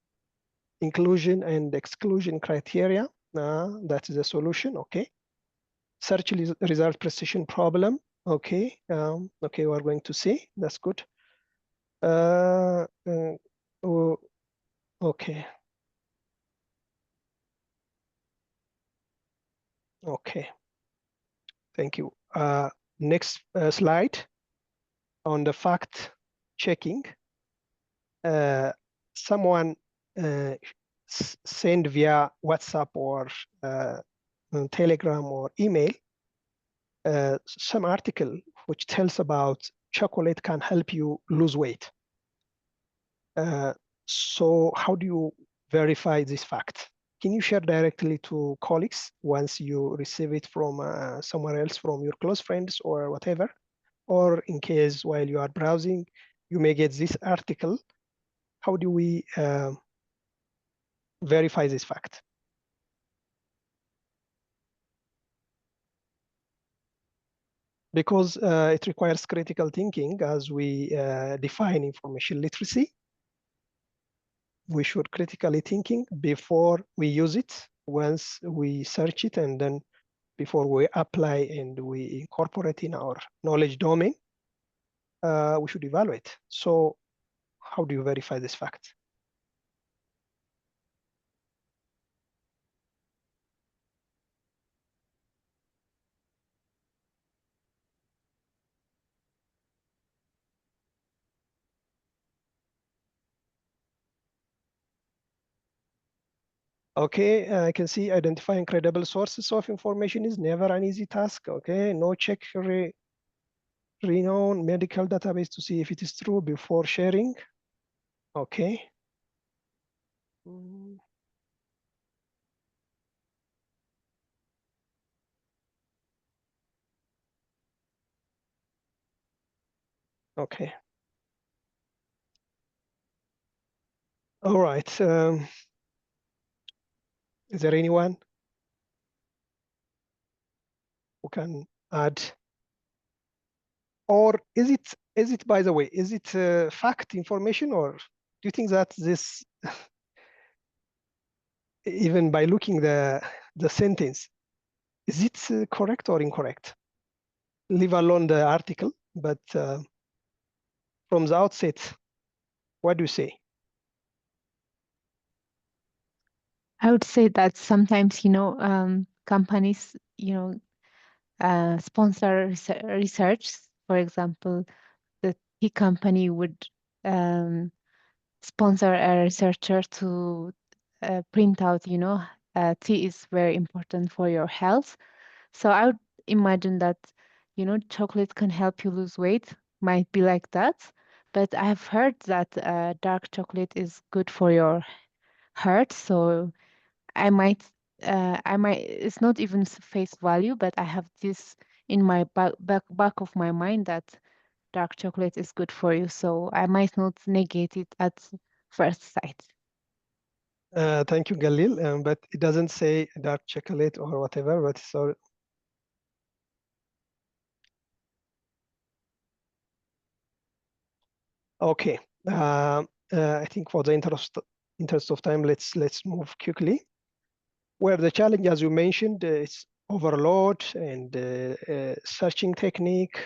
inclusion and exclusion criteria. That is a solution. Okay. Search result precision problem. Okay. Okay, we're going to see. That's good. Okay. Okay. Thank you. Next slide on the fact checking. Someone send via WhatsApp or Telegram or email some article which tells about chocolate can help you lose weight. So how do you verify this fact? Can you share directly to colleagues once you receive it from somewhere else, from your close friends or whatever? Or in case while you are browsing, you may get this article. How do we verify this fact? Because it requires critical thinking as we define information literacy. We should critically thinking before we use it, once we search it, and then before we apply and we incorporate in our knowledge domain, we should evaluate. So how do you verify this fact? Okay, I can see identifying credible sources of information is never an easy task. Okay, no check renowned medical database to see if it is true before sharing. Okay. Okay. All right. Is there anyone who can add? Or is it, by the way, is it fact information, or do you think that this, even by looking the sentence, is it correct or incorrect? Leave alone the article, but from the outset, what do you say? I would say that sometimes, companies, sponsor research. For example, the tea company would sponsor a researcher to print out, tea is very important for your health. So I would imagine that, chocolate can help you lose weight, might be like that. But I have heard that dark chocolate is good for your heart. So I might, it's not even face value, but I have this in my back of my mind that dark chocolate is good for you. So I might not negate it at first sight. Thank you, Galil. But it doesn't say dark chocolate or whatever, but so. Okay. I think for the interest of time, let's move quickly. Where the challenge, as you mentioned, is overload and searching technique.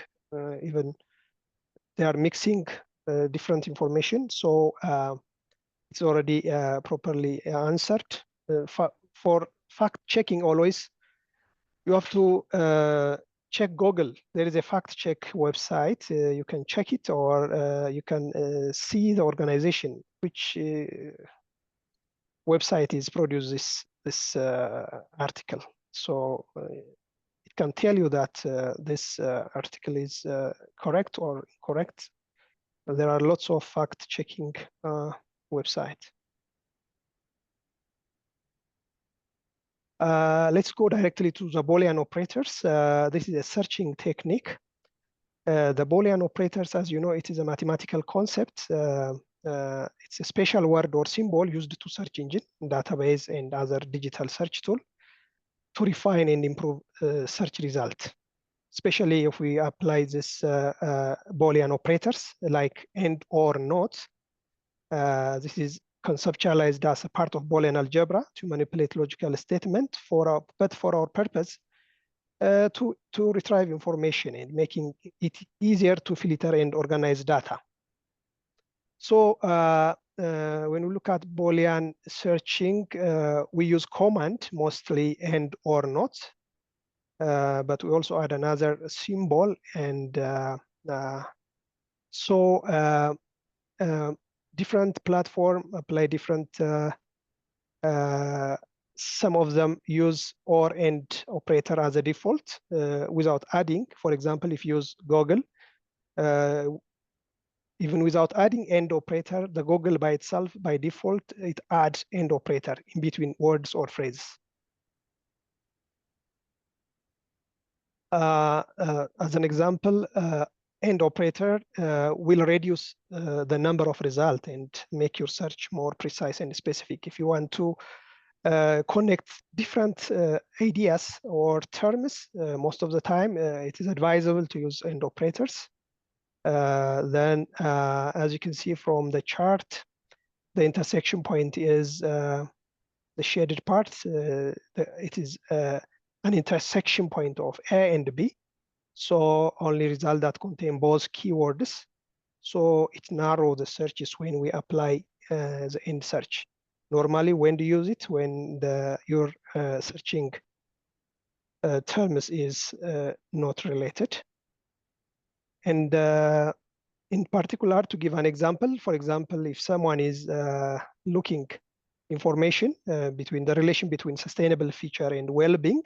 Even they are mixing different information. So it's already properly answered. For fact checking, always you have to check Google. There is a fact check website. You can check it, or you can see the organization which website is produced this article. So it can tell you that this article is correct or incorrect. There are lots of fact checking websites. Let's go directly to the Boolean operators. This is a searching technique. The Boolean operators, as you know, it is a mathematical concept. It's a special word or symbol used to search engine, database, and other digital search tool to refine and improve search result. Especially if we apply this Boolean operators like and or not. This is conceptualized as a part of Boolean algebra to manipulate logical statement but for our purpose to retrieve information and making it easier to filter and organize data. So when we look at Boolean searching, we use command mostly and or not, but we also add another symbol, and different platform apply different some of them use or and operator as a default without adding. For example, if you use Google, even without adding end operator, the Google by itself, by default, it adds end operator in between words or phrases. As an example, end operator will reduce the number of results and make your search more precise and specific. If you want to connect different ideas or terms, most of the time it is advisable to use end operators. Then, as you can see from the chart, the intersection point is the shaded part. It is an intersection point of A and B. So only result that contain both keywords. So it narrows the searches when we apply the end search. Normally, when do you use it? When your searching terms is not related. And in particular, to give an example, for example, if someone is looking information between the relation between sustainable feature and well-being,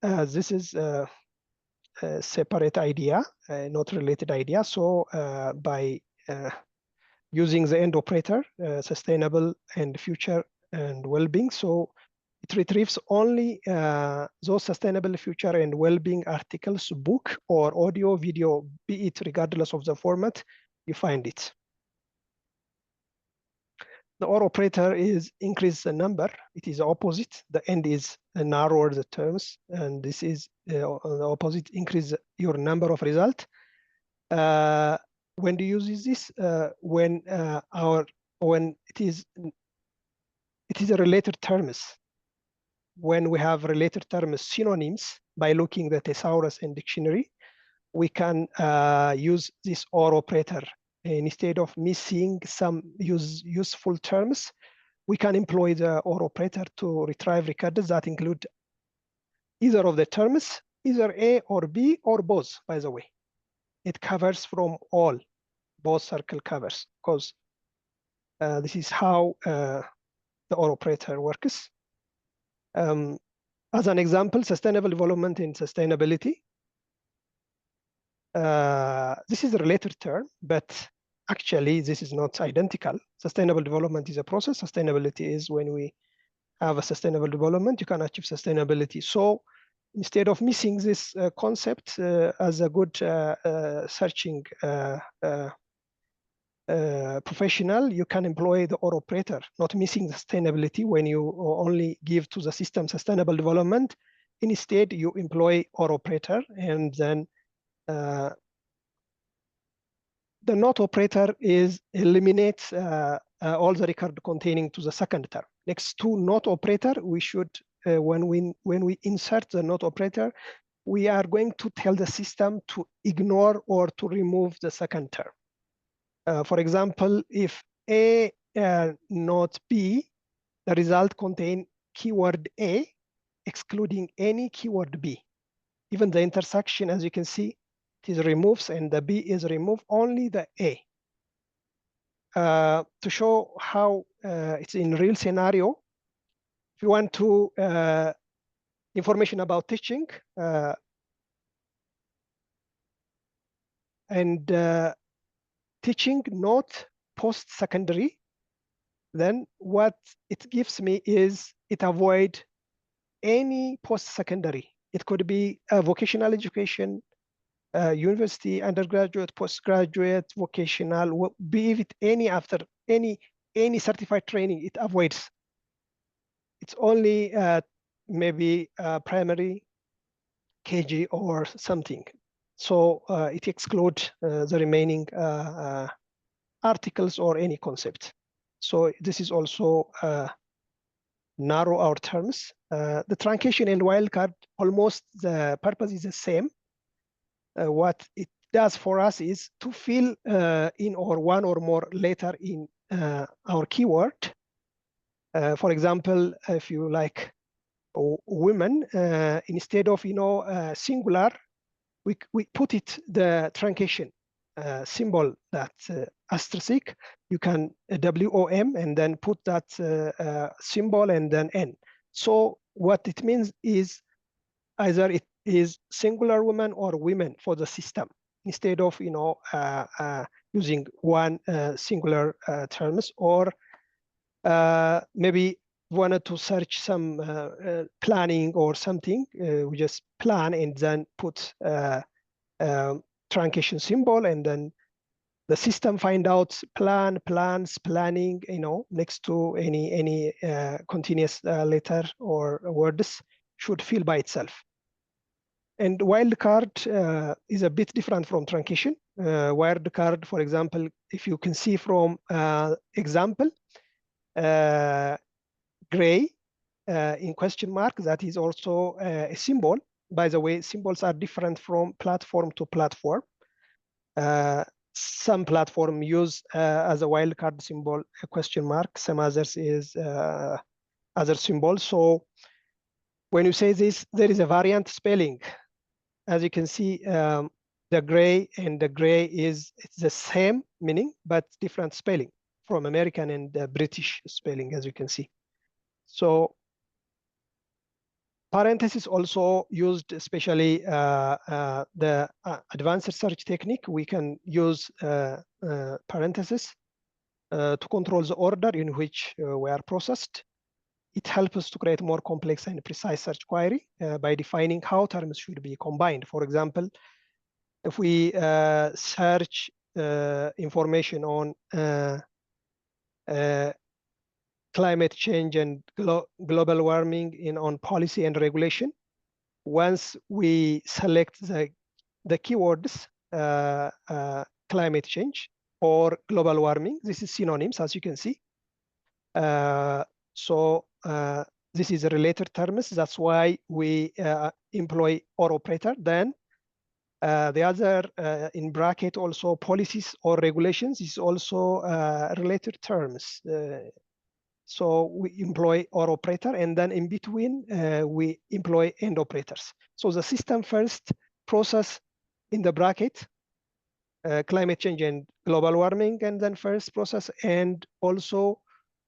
this is a separate idea, not related idea. So by using the end operator, sustainable and future and well-being, so it retrieves only those sustainable future and well-being articles, book or audio, video, be it regardless of the format, you find it. The OR operator is increase the number. It is opposite. The end is narrower the terms, and this is the opposite, increase your number of result. When do you use this? When it is a related terms. When we have related terms synonyms, by looking at the thesaurus and dictionary, we can use this OR operator. And instead of missing some useful terms, we can employ the OR operator to retrieve records that include either of the terms, either A or B or both, by the way. It covers from all, both circle covers, because this is how the OR operator works. As an example, sustainable development and sustainability. This is a related term, but actually this is not identical. Sustainable development is a process. Sustainability is when we have a sustainable development, you can achieve sustainability. So instead of missing this concept as a good searching professional, you can employ the OR operator, not missing the sustainability when you only give to the system sustainable development. Instead, you employ OR operator, and then the not operator eliminates all the record containing to the second term. Next to not operator, we should, when we insert the not operator, we are going to tell the system to ignore or to remove the second term. For example, if A not B, the result contain keyword A, excluding any keyword B. Even the intersection, as you can see, it is removes, and the B is removed, only the A. To show how it's in real scenario, if you want to information about teaching and teaching not post-secondary, then what it gives me is it avoid any post-secondary. It could be a vocational education, university, undergraduate, postgraduate, vocational, be it any after any certified training, it avoids. It's only maybe primary, KG or something. So it excludes the remaining articles or any concept. So this is also narrow our terms. The truncation and wildcard, almost the purpose is the same. What it does for us is to fill in or one or more letter in our keyword. For example, if you like women, instead of singular, we put it the truncation. symbol, that asterisk, you can WOM and then put that symbol and then N. So what it means is either it is singular woman or women for the system, instead of using one singular terms, or maybe wanted to search some planning or something, we just plan and then put truncation symbol, and then the system find out plans, planning, next to any continuous letter or words should fill by itself. And wildcard is a bit different from truncation. Wildcard, for example, if you can see from example, gray in question mark, that is also a symbol. By the way, symbols are different from platform to platform. Some platform use as a wildcard symbol a question mark, some others is other symbol. So when you say this, there is a variant spelling. As you can see, the gray and the gray it's the same meaning, but different spelling from American and British spelling, as you can see. So parentheses also used, especially the advanced search technique. We can use parentheses to control the order in which we are processed. It helps us to create more complex and precise search query by defining how terms should be combined. For example, if we search information on climate change and global warming on policy and regulation, once we select the keywords climate change or global warming, this is synonyms, as you can see. So this is a related terms. That's why we employ or operator. Then the other in bracket also policies or regulations is also related terms. So we employ or operator, and then in between we employ and operators. So the system first process in the bracket climate change and global warming, and then first process, and also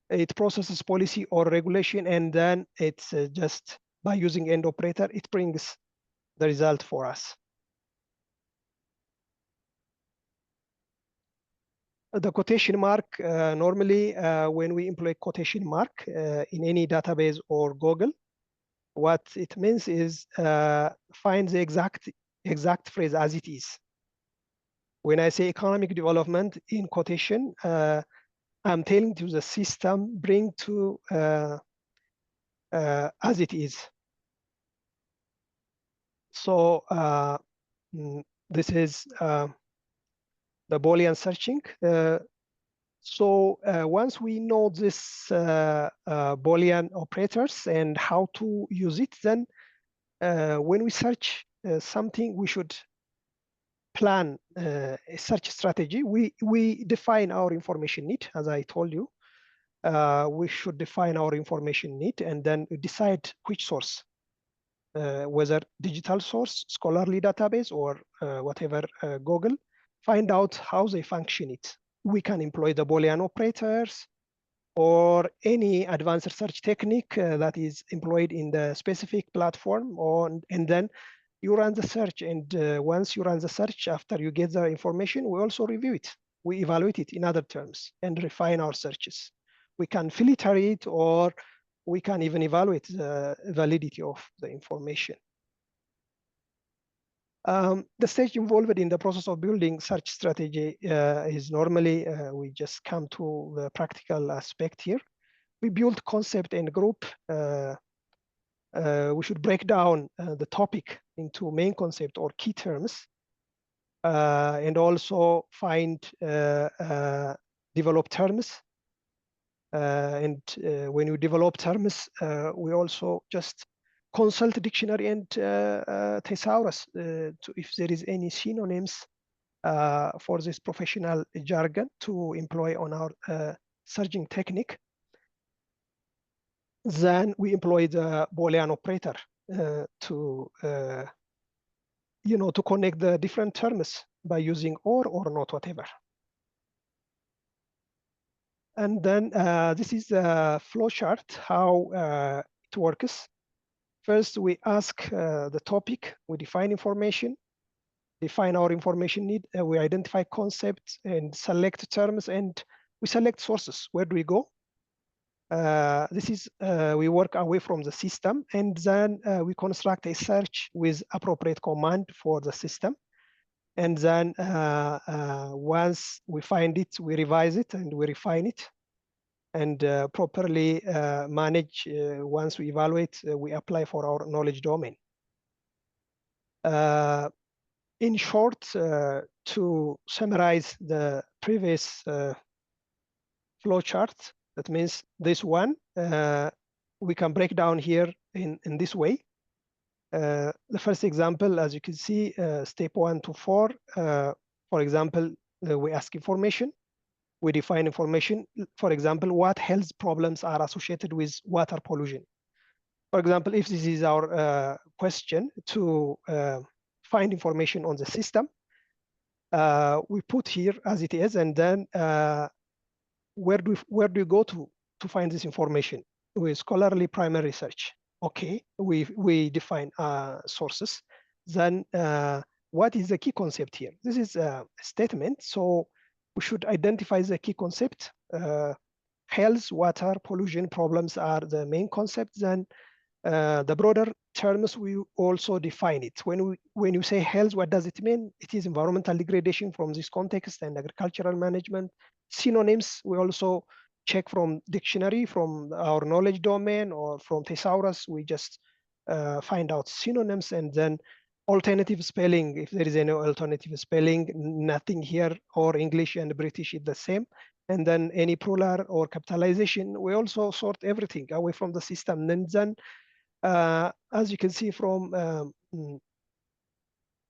it processes policy or regulation, and then it's just by using end operator, it brings the result for us. The quotation mark, normally when we employ quotation mark in any database or Google, what it means is find the exact phrase as it is. When I say economic development in quotation, I'm telling to the system, bring to as it is. So this is the Boolean searching. So once we know this Boolean operators and how to use it, then when we search something, we should plan a search strategy. We define our information need, as I told you. We should define our information need and then decide which source, whether digital source, scholarly database, or whatever, Google. Find out how they function it. We can employ the Boolean operators or any advanced search technique that is employed in the specific platform, and then you run the search. And once you run the search, after you get the information, we also review it. We evaluate it in other terms and refine our searches. We can filter it, or we can even evaluate the validity of the information. The stage involved in the process of building search strategy is normally, we just come to the practical aspect here. We build concept and group. We should break down the topic into main concept or key terms, and also find develop terms. And when you develop terms, we also just consult dictionary and thesaurus if there is any synonyms for this professional jargon to employ on our searching technique. Then we employ the Boolean operator to to connect the different terms by using or not, whatever. And then this is a flow chart, how it works. First, we ask the topic, we define information, define our information need, we identify concepts and select terms, and we select sources. Where do we go? This is, we work away from the system, and then we construct a search with appropriate command for the system. And then once we find it, we revise it and we refine it and properly manage. Once we evaluate, we apply for our knowledge domain. In short, to summarize the previous flow chart, that means this one, we can break down here in this way. The first example, as you can see, step 1 to 4, for example, we ask information, we define information. For example, what health problems are associated with water pollution? For example, if this is our question to find information on the system, we put here as it is, and then where do you go to find this information? With scholarly primary research. Okay, we define sources. Then what is the key concept here? This is a statement, so we should identify the key concept. Health, water, pollution problems are the main concepts. Then the broader terms, we also define it. When you say health, what does it mean? It is environmental degradation from this context and agricultural management. Synonyms, we also check from dictionary, from our knowledge domain, or from thesaurus. We just find out synonyms, and then alternative spelling. If there is any alternative spelling, nothing here, or English and British is the same. And then any plural or capitalization, we also sort everything away from the system. And then as you can see from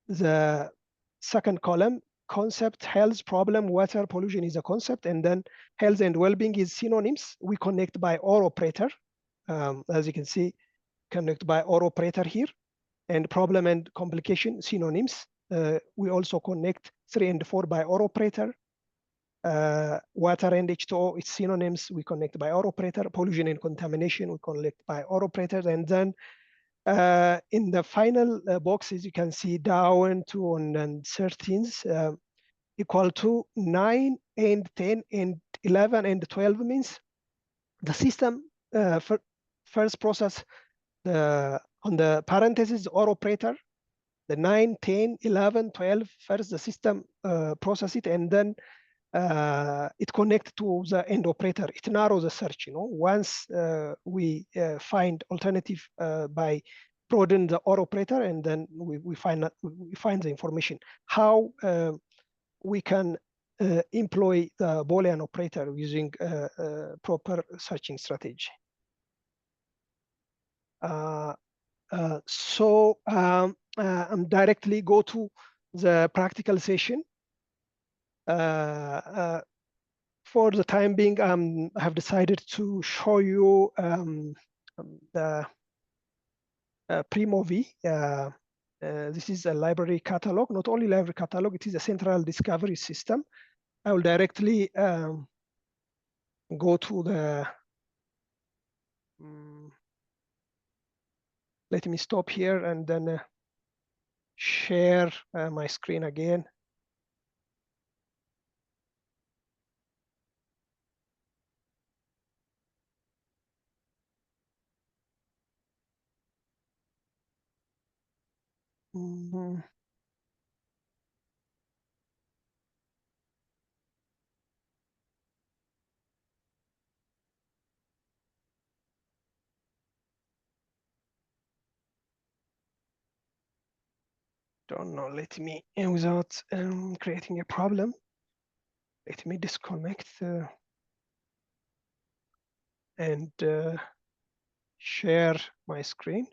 the second column, concept, health, problem, water, pollution is a concept, and then health and well-being is synonyms. We connect by or operator. As you can see, connect by or operator here, and problem and complication, synonyms. We also connect 3 and 4 by or operator. Water and H2O, it's synonyms. We connect by or operator. Pollution and contamination, we connect by or operators. And then in the final boxes, you can see down to and 13s equal to 9 and 10 and 11 and 12 means the system first process on the parentheses or operator, the 9, 10, 11, 12, first the system process it, and then it connects to the end operator. It narrows the search. Once we find alternative by broaden the or operator, and then we find the information. How we can employ the Boolean operator using proper searching strategy. So I'm directly go to the practical session. For the time being, I have decided to show you the Primovi. This is a library catalog, not only library catalog, it is a central discovery system. I will directly go to the, let me stop here and then share my screen again. Don't know, let me, without creating a problem, let me disconnect and share my screen.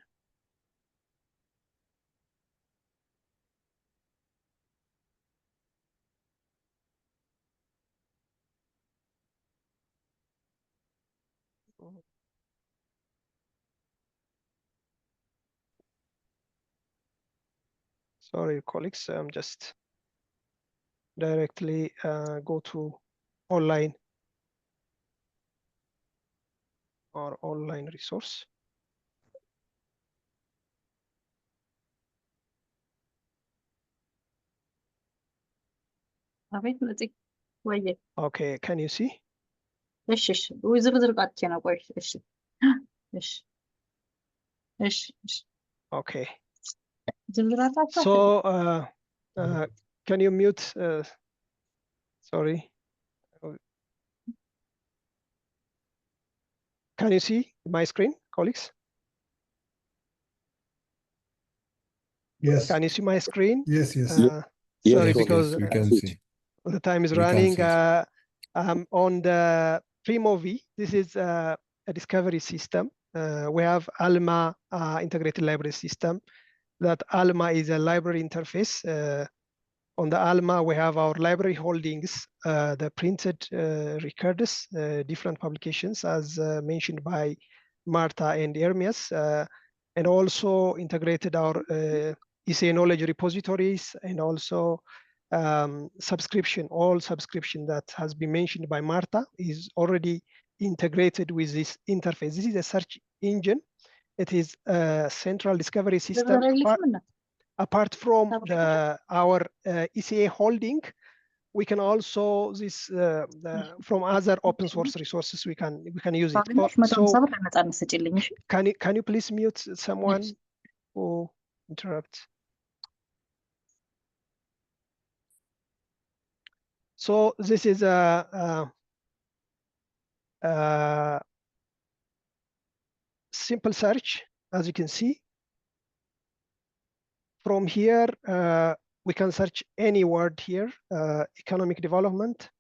Sorry, colleagues, I'm just directly go to online or online resource. Okay, can you see? Okay. So can you mute? Sorry. Can you see my screen, colleagues? Yes. Can you see my screen? Yes, yes. Sorry, because we can see. the time is We can running. see it. On the pre-movie, this is a discovery system. We have ALMA integrated library system. That ALMA is a library interface. On the ALMA, we have our library holdings, the printed records, different publications as mentioned by Marta and Ermias, and also integrated our ECA knowledge repositories and also subscription. All subscription that has been mentioned by Marta is already integrated with this interface. This is a search engine. It is a central discovery system. Apart from our ECA holding, we can also from other open source resources we can use it. So can you please mute someone who interrupts? So this is a simple search, as you can see. From here, we can search any word here, economic development.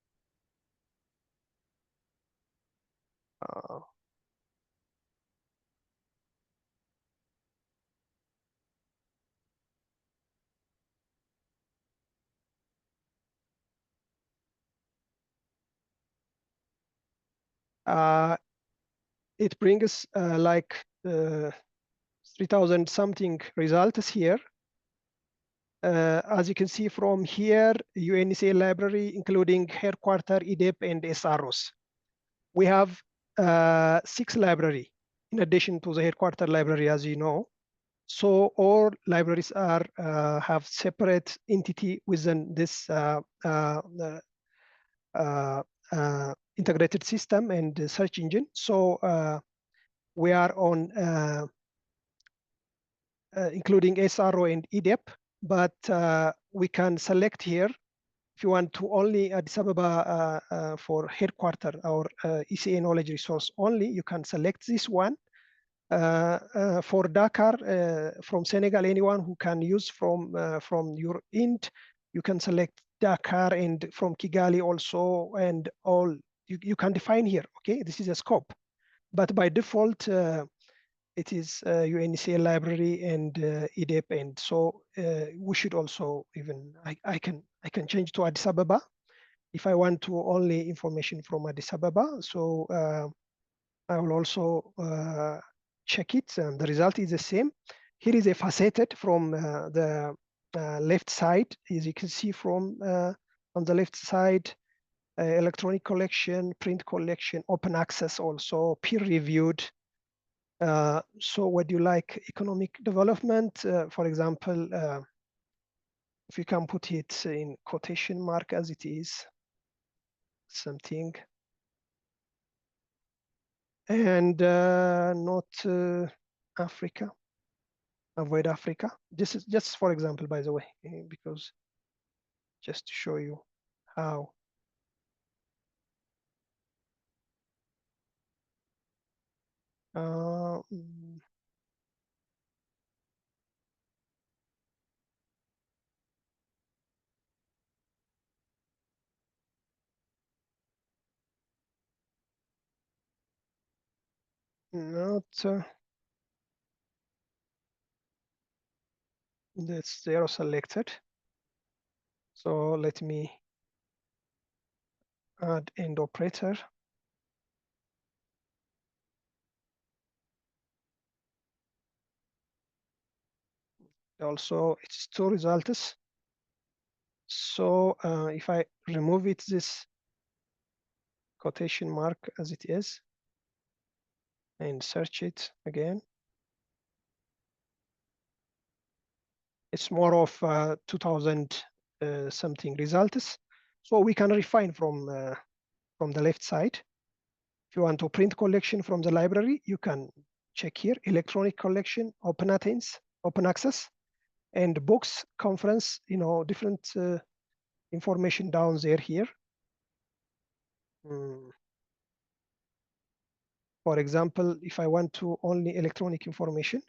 It brings like 3,000 something results here. As you can see from here, UNECA library, including headquarter, IDEP, and SROs. We have 6 library in addition to the headquarter library, as you know. So all libraries are have separate entity within this integrated system and search engine. So we are on including SRO and IDEP, but we can select here if you want to only Addis Ababa for headquarter or ECA knowledge resource only, you can select this one. For Dakar, from Senegal, anyone who can use from your end, you can select Dakar, and from Kigali also, and all you can define here. Okay, this is a scope, but by default it is UNECA library and IDEP, and so we should also even I can change to Addis Ababa if I want to only information from Addis Ababa. So I will also check it, and the result is the same. Here is a faceted from the left side, as you can see from on the left side, electronic collection, print collection, open access, also peer-reviewed. So what do you like? Economic development, for example, if you can put it in quotation mark as it is, something. And not Africa, avoid Africa. This is just for example, by the way, because just to show you how. Not that's zero selected. So let me add end operator. Also, it's 2 results. So if I remove it, this quotation mark as it is, and search it again, it's more of 2000 something results. So we can refine from the left side. If you want to print collection from the library, you can check here, electronic collection, open access, and books, conference, different information down there here. For example, if I want to only electronic information,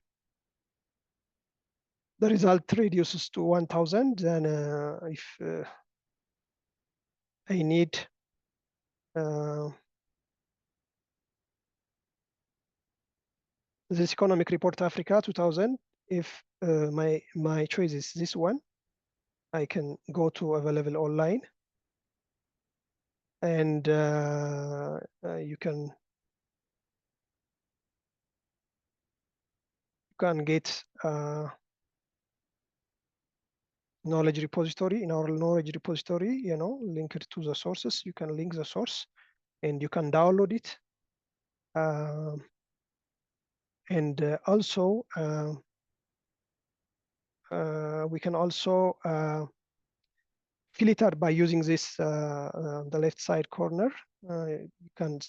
the result reduces to 1000. Then if I need this economic report Africa 2000, if my choice is this one, I can go to available online, and you can get knowledge repository. In our knowledge repository, link it to the sources. You can link the source and you can download it. And also we can also filter by using this the left side corner. You can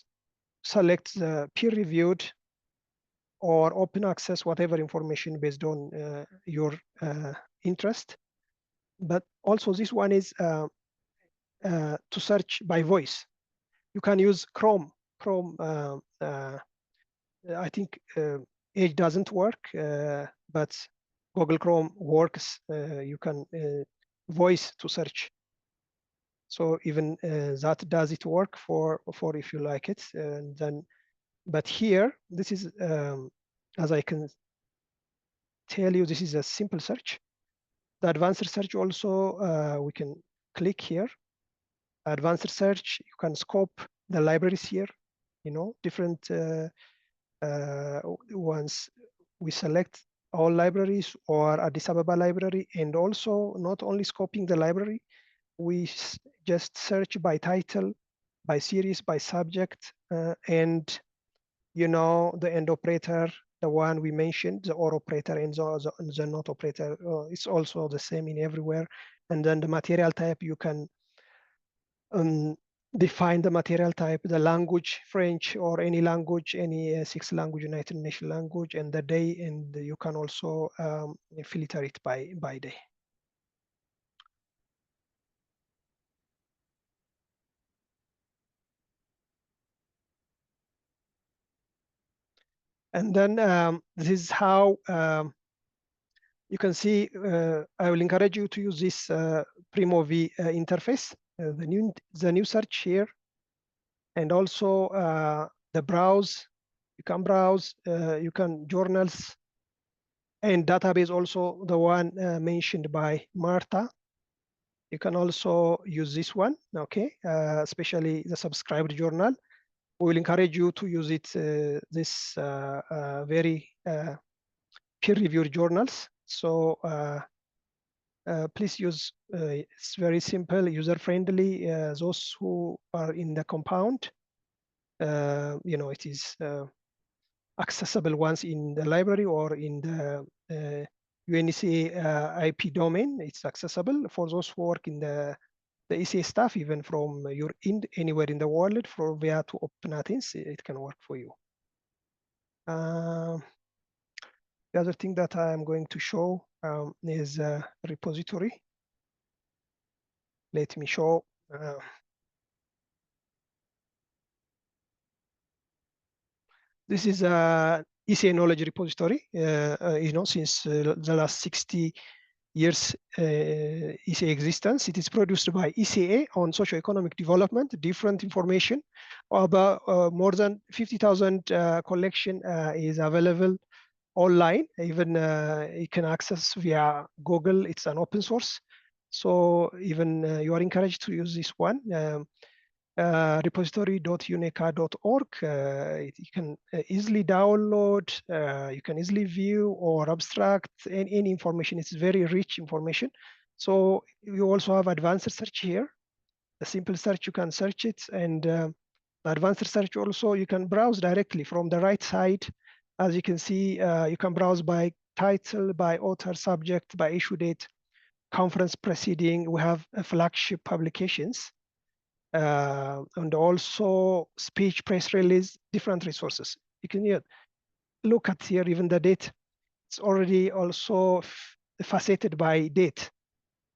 select the peer-reviewed or open access, whatever information based on your interest. But also this one is to search by voice. You can use Chrome. I think Edge doesn't work, but Google Chrome works. You can voice to search. So even that does it work for if you like it. And then, but here, this is, as I can tell you, this is a simple search. The advanced search also, we can click here. Advanced search, you can scope the libraries here, different ones. We select all libraries or Addis Ababa library, and also not only scoping the library, we just search by title, by series, by subject, and the end operator, the one we mentioned, the or operator and the not operator, it's also the same in everywhere. And then the material type, you can define the material type, the language, French or any language, any 6 language, United Nations language, and the day, and you can also filter it by day. And then this is how you can see. I will encourage you to use this Primo V interface, the new search here, and also the browse. You can browse, you can journals, and database, also the one mentioned by Martha. You can also use this one, okay, especially the subscribed journal. We will encourage you to use it, this very peer-reviewed journals. So please use, it's very simple, user-friendly. Those who are in the compound, it is accessible once in the library or in the UNECA IP domain. It's accessible for those who work in the ECA staff, even from anywhere in the world, for via to Open Athens, it can work for you. The other thing that I'm going to show is a repository. Let me show. This is a ECA knowledge repository. Since the last 60 years ECA existence, it is produced by ECA on socio-economic development, different information. About more than 50,000 collection is available online. Even you can access via Google. It's an open source. So even you are encouraged to use this one. Repository.uneca.org. You can easily download, you can easily view or abstract any information. It's very rich information. So you also have advanced search here. The simple search, you can search it, and the advanced search also, you can browse directly from the right side. As you can see, you can browse by title, by author, subject, by issue date, conference proceeding. We have flagship publications, and also speech, press release, different resources. You can look at here, even the date. It's already also faceted by date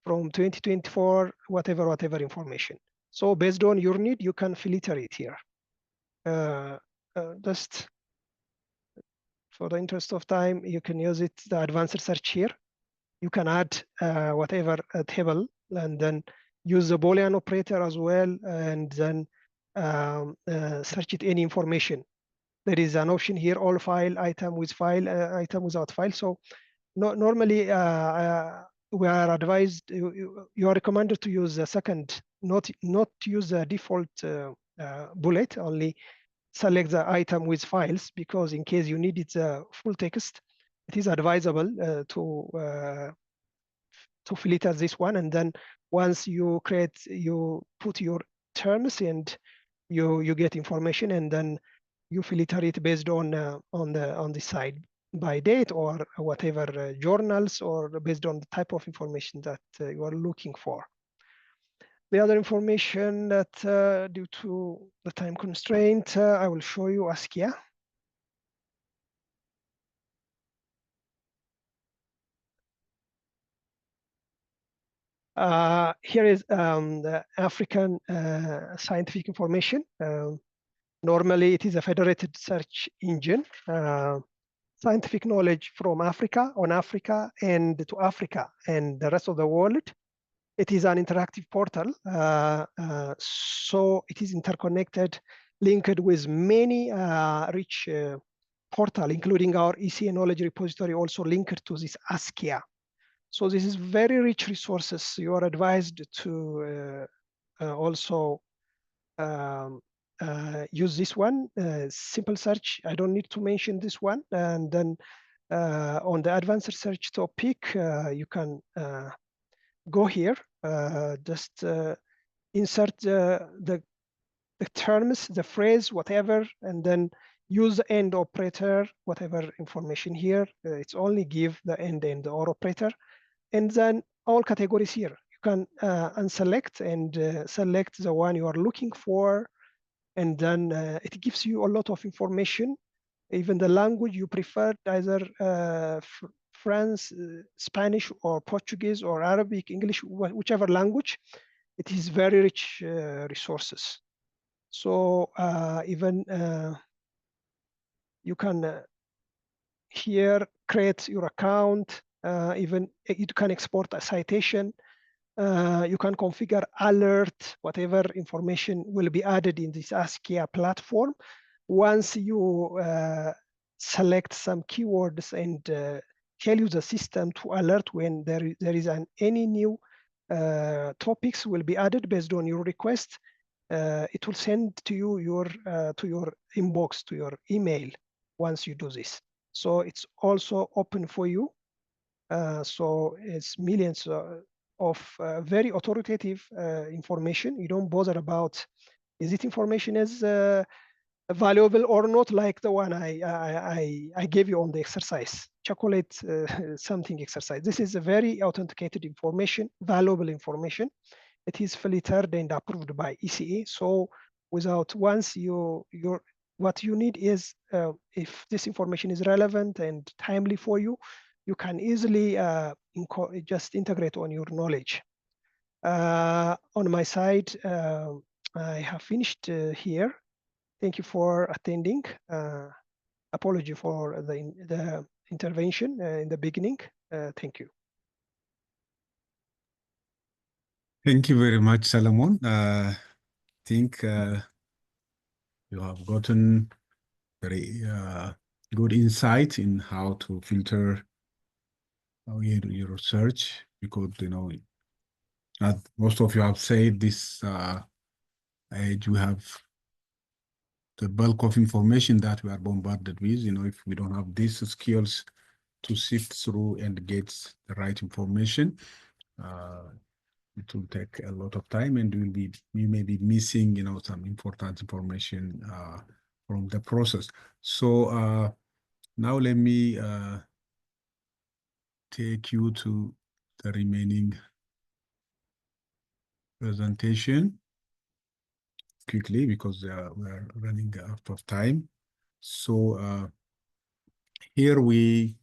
from 2024, whatever information. So based on your need, you can filter it here. Just for the interest of time, you can use it, the advanced search here. You can add whatever table, and then use the Boolean operator as well, and then search it any information. There is an option here, all file, item with file, item without file. So normally we are advised, you are recommended to use the second, not to use the default bullet, only select the item with files, because in case you need it full text, it is advisable to filter this one. And then once you put your terms, and you get information, and then you filter it based on the side by date, or whatever journals, or based on the type of information that you are looking for. The other information that due to the time constraint, I will show you Askia. Here is the African scientific information. Normally, it is a federated search engine. Scientific knowledge from Africa, on Africa, and to Africa and the rest of the world. It is an interactive portal, so it is interconnected, linked with many rich portal, including our ECA knowledge repository, also linked to this Askia. So this is very rich resources. You are advised to also use this one, simple search. I don't need to mention this one. And then on the advanced search topic, you can go here, just insert the terms, the phrase, whatever, and then use the end operator, whatever information here. It's only give the end and the or operator. And then all categories here. You can unselect and select the one you are looking for. And then it gives you a lot of information, even the language you prefer, either French, Spanish, or Portuguese, or Arabic, English, whichever language. It is very rich resources. So even you can here create your account. Even you can export a citation. You can configure alert, whatever information will be added in this Askia platform. Once you select some keywords and tell you the system to alert when there is any new topics will be added based on your request, it will send to you your inbox, to your email once you do this. So it's also open for you. So it's millions of very authoritative information. You don't bother about, is it information is valuable or not, like the one I gave you on the exercise, chocolate something exercise. This is a very authenticated information, valuable information. It is filtered and approved by ECA. So without, once what you need is, if this information is relevant and timely for you, you can easily just integrate on your knowledge. On my side, I have finished here. Thank you for attending. Apology for the intervention in the beginning. Thank you. Thank you very much, Solomon. I think you have gotten very good insight in how to filter your research, because most of you have said this age we have the bulk of information that we are bombarded with. If we don't have these skills to sift through and get the right information, it will take a lot of time, and we may be missing, some important information from the process. So now let me take you to the remaining presentation quickly, because we are running out of time. So here we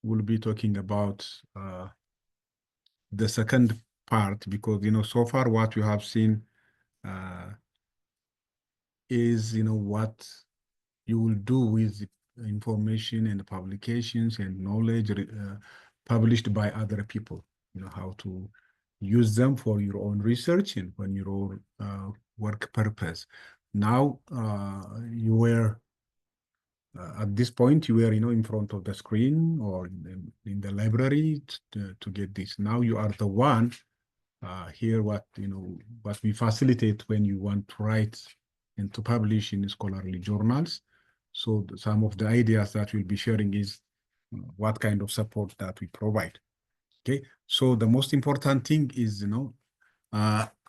will be talking about the second part, because so far what you have seen is what you will do with information and publications and knowledge published by other people. How to use them for your own research and for your own work purpose. Now you were at this point, you were in front of the screen or in the library to get this. Now you are the one here. What we facilitate when you want to write and to publish in scholarly journals. So some of the ideas that we'll be sharing is what kind of support that we provide. Okay, so the most important thing is,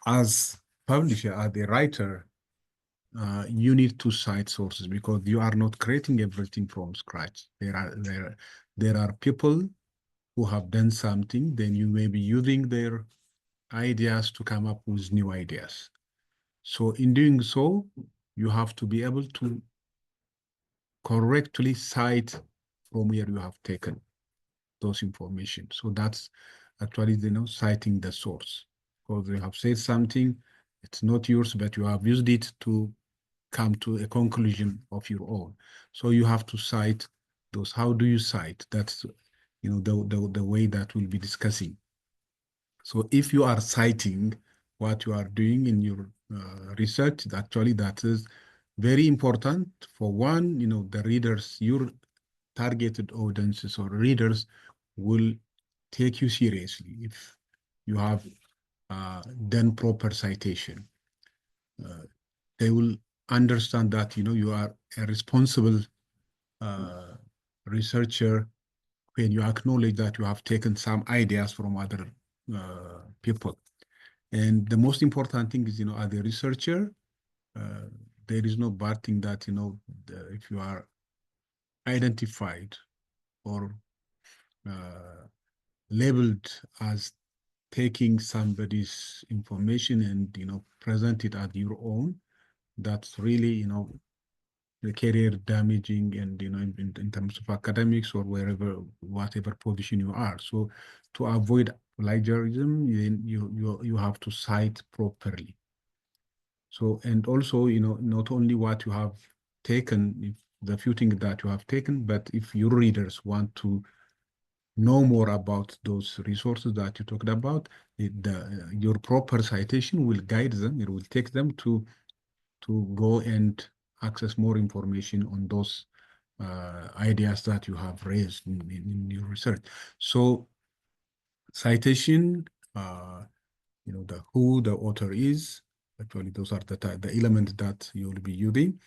as publisher, as a writer, you need to cite sources, because you are not creating everything from scratch. There are people who have done something, then you may be using their ideas to come up with new ideas. So in doing so, you have to be able to correctly cite from where you have taken those information. So that's actually, citing the source. Because they have said something, it's not yours, but you have used it to come to a conclusion of your own. So you have to cite those. How do you cite? That's the way that we'll be discussing. So if you are citing what you are doing in your research, actually that is very important. For one, the readers, your targeted audiences or readers will take you seriously if you have done proper citation. They will understand that you are a responsible researcher when you acknowledge that you have taken some ideas from other people. And the most important thing is, as a researcher, there is no bad thing that, if you are identified or labeled as taking somebody's information and, present it as your own, that's really, career damaging, and, in terms of academics or whatever position you are. So to avoid plagiarism, you have to cite properly. So, and also, not only what you have taken, if the few things that you have taken, but if your readers want to know more about those resources that you talked about, your proper citation will guide them. It will take them to go and access more information on those ideas that you have raised in your research. So citation, who the author is, actually those are the elements that you will be using.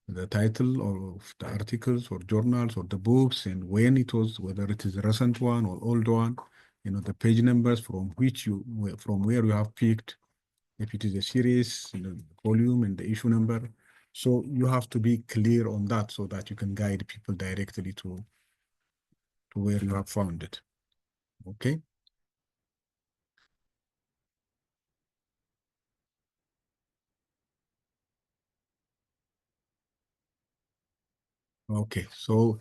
The title of the articles or journals or the books, and when it was, whether it is a recent one or old one, the page numbers from where you have picked, if it is a series, the volume and the issue number. So you have to be clear on that so that you can guide people directly to where you have found it. Okay. Okay, so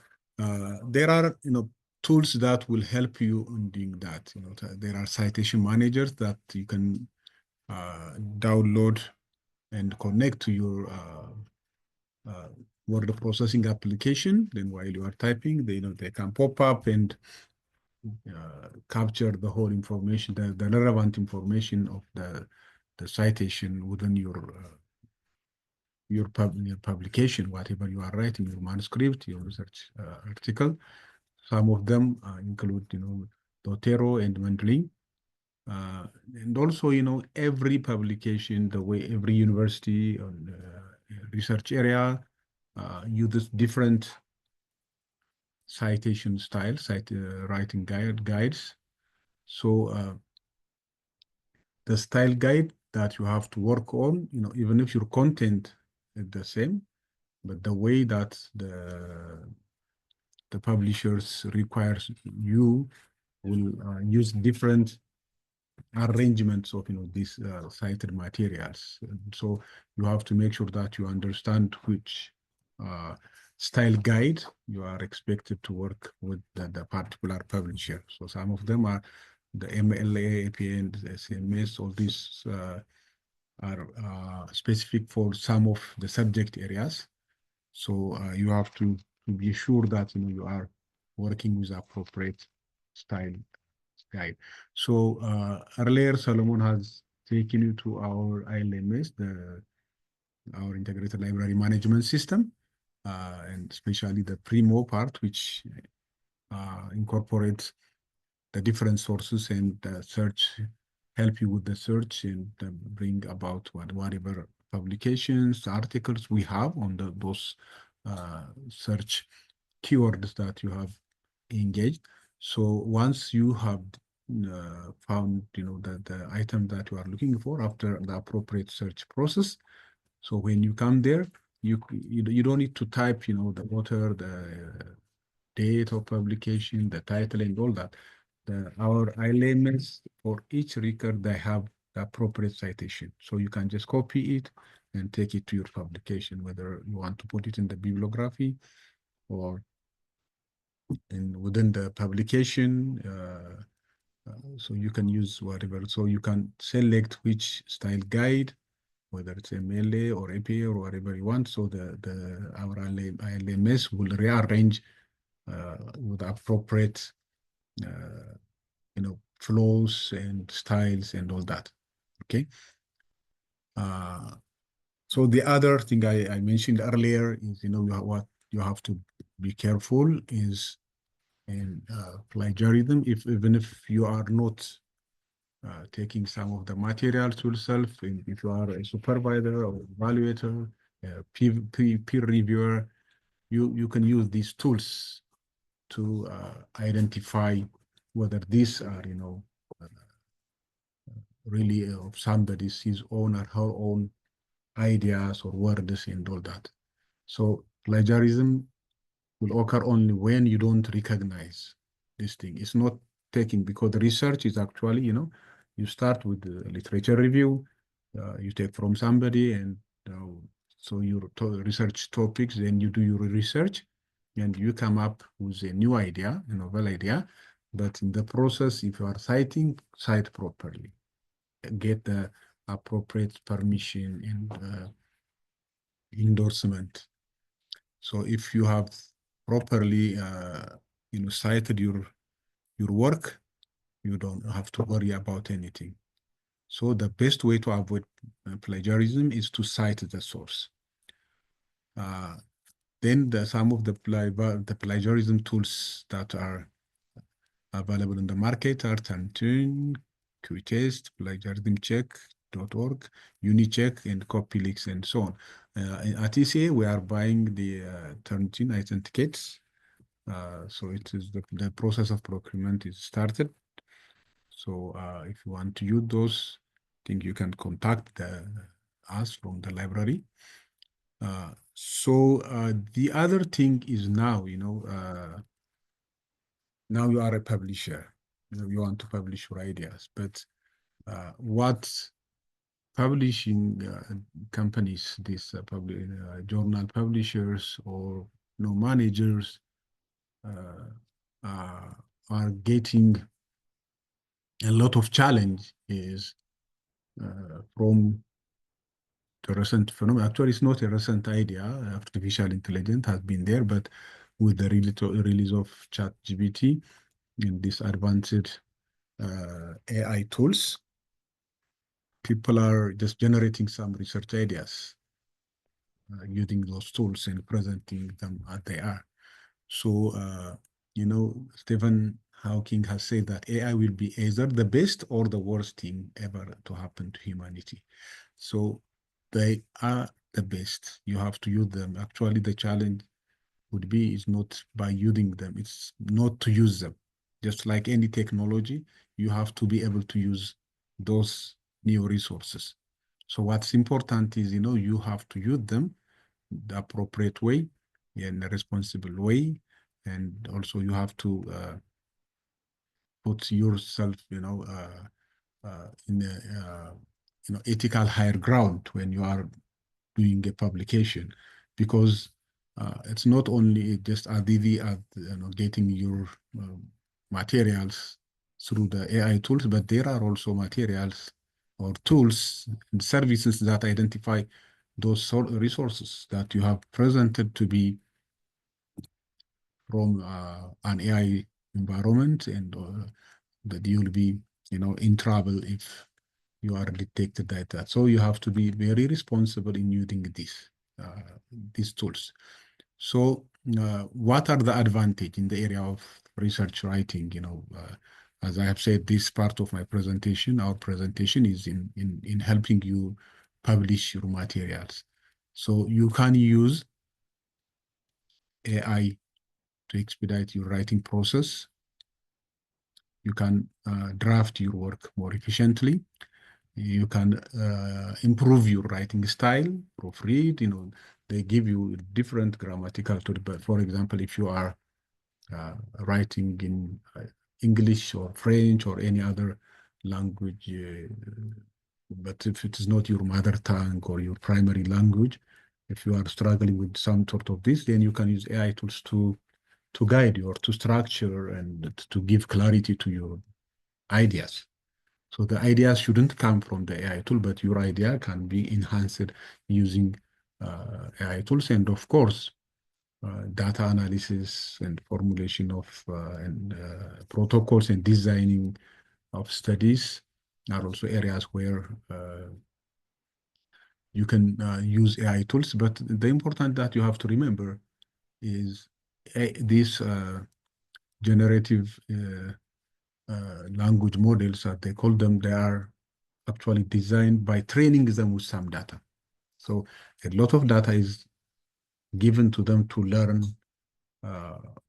there are tools that will help you in doing that. There are citation managers that you can download and connect to your word processing application. Then while you are typing, they can pop up and capture the whole information, the relevant information of the citation within your publication, whatever you are writing, your manuscript, your research article. Some of them include, Dotero and Mendeley. And also, every publication, the way every university or research area uses different citation styles, writing guides. So the style guide that you have to work on, even if your content is the same, but the way that the publishers requires you will use different arrangements of these cited materials. So you have to make sure that you understand which style guide you are expected to work with the particular publisher. So some of them are the MLA, APA, and SMS. All these are specific for some of the subject areas. So you have to be sure that you are working with appropriate style guide. So earlier, Solomon has taken you to our ILMS, our integrated library management system, and especially the Primo part, which incorporates the different sources and search, help you with the search and bring about whatever publications, articles we have on those search keywords that you have engaged. So once you have found the item that you are looking for after the appropriate search process, so when you come there, you don't need to type the author, the date of publication, the title, and all that. Our ILMS for each record, they have the appropriate citation. So you can just copy it and take it to your publication, whether you want to put it in the bibliography or within the publication. So you can use whatever. So you can select which style guide, whether it's MLA or APA or whatever you want. So our ILMS will rearrange with appropriate flows and styles and all that. Okay. So the other thing I mentioned earlier is what you have to be careful is in plagiarism. Even if you are not taking some of the materials yourself, if you are a supervisor or evaluator, peer reviewer, you can use these tools to identify whether these are, really of somebody's, his own or her own ideas or words and all that. So plagiarism will occur only when you don't recognize this thing. It's not taking, because the research is actually, you start with the literature review, you take from somebody, and so your research topics, then you do your research, and you come up with a new idea, a novel idea. But in the process, if you are citing, cite properly, get the appropriate permission and endorsement. So if you have properly, cited your work, you don't have to worry about anything. So the best way to avoid plagiarism is to cite the source. Then some of the plagiarism tools that are available in the market are Turnitin, QTest, plagiarismcheck.org, Unicheck, and CopyLeaks, and so on. At ECA, we are buying the Turnitin authenticates. So it is the process of procurement is started. So if you want to use those, I think you can contact us from the library. So the other thing is now, now you are a publisher. You want to publish your ideas, but what publishing companies, these journal publishers or managers are getting a lot of challenge is from the recent phenomenon. Actually, it's not a recent idea. Artificial intelligence has been there, but with the release of ChatGPT and these advanced AI tools, people are just generating some research ideas using those tools and presenting them as they are. So, Stephen Hawking has said that AI will be either the best or the worst thing ever to happen to humanity. So they are the best. You have to use them. Actually, the challenge would be is not by using them. It's not to use them. Just like any technology, you have to be able to use those new resources. So what's important is, you have to use them the appropriate way, in a responsible way, and also you have to put yourself, in a ethical higher ground when you are doing a publication, because it's not only just IDEP at getting your materials through the AI tools, but there are also materials or tools and services that identify those resources that you have presented to be from an AI environment, and that you'll be, in trouble if you are detected like that. So you have to be very responsible in using these tools. So what are the advantage in the area of research writing? As I have said, this part of my presentation, our presentation is in helping you publish your materials. So you can use AI to expedite your writing process. You can draft your work more efficiently. You can improve your writing style, proofread. They give you different grammatical tools. But for example, if you are writing in English or French or any other language, but if it is not your mother tongue or your primary language, if you are struggling with some sort of this, then you can use AI tools to guide you or to structure and to give clarity to your ideas. So the ideas shouldn't come from the AI tool, but your idea can be enhanced using AI tools. And of course, data analysis and formulation of protocols and designing of studies are also areas where you can use AI tools. But the important that you have to remember is these generative language models, as they call them, they are actually designed by training them with some data. So a lot of data is given to them to learn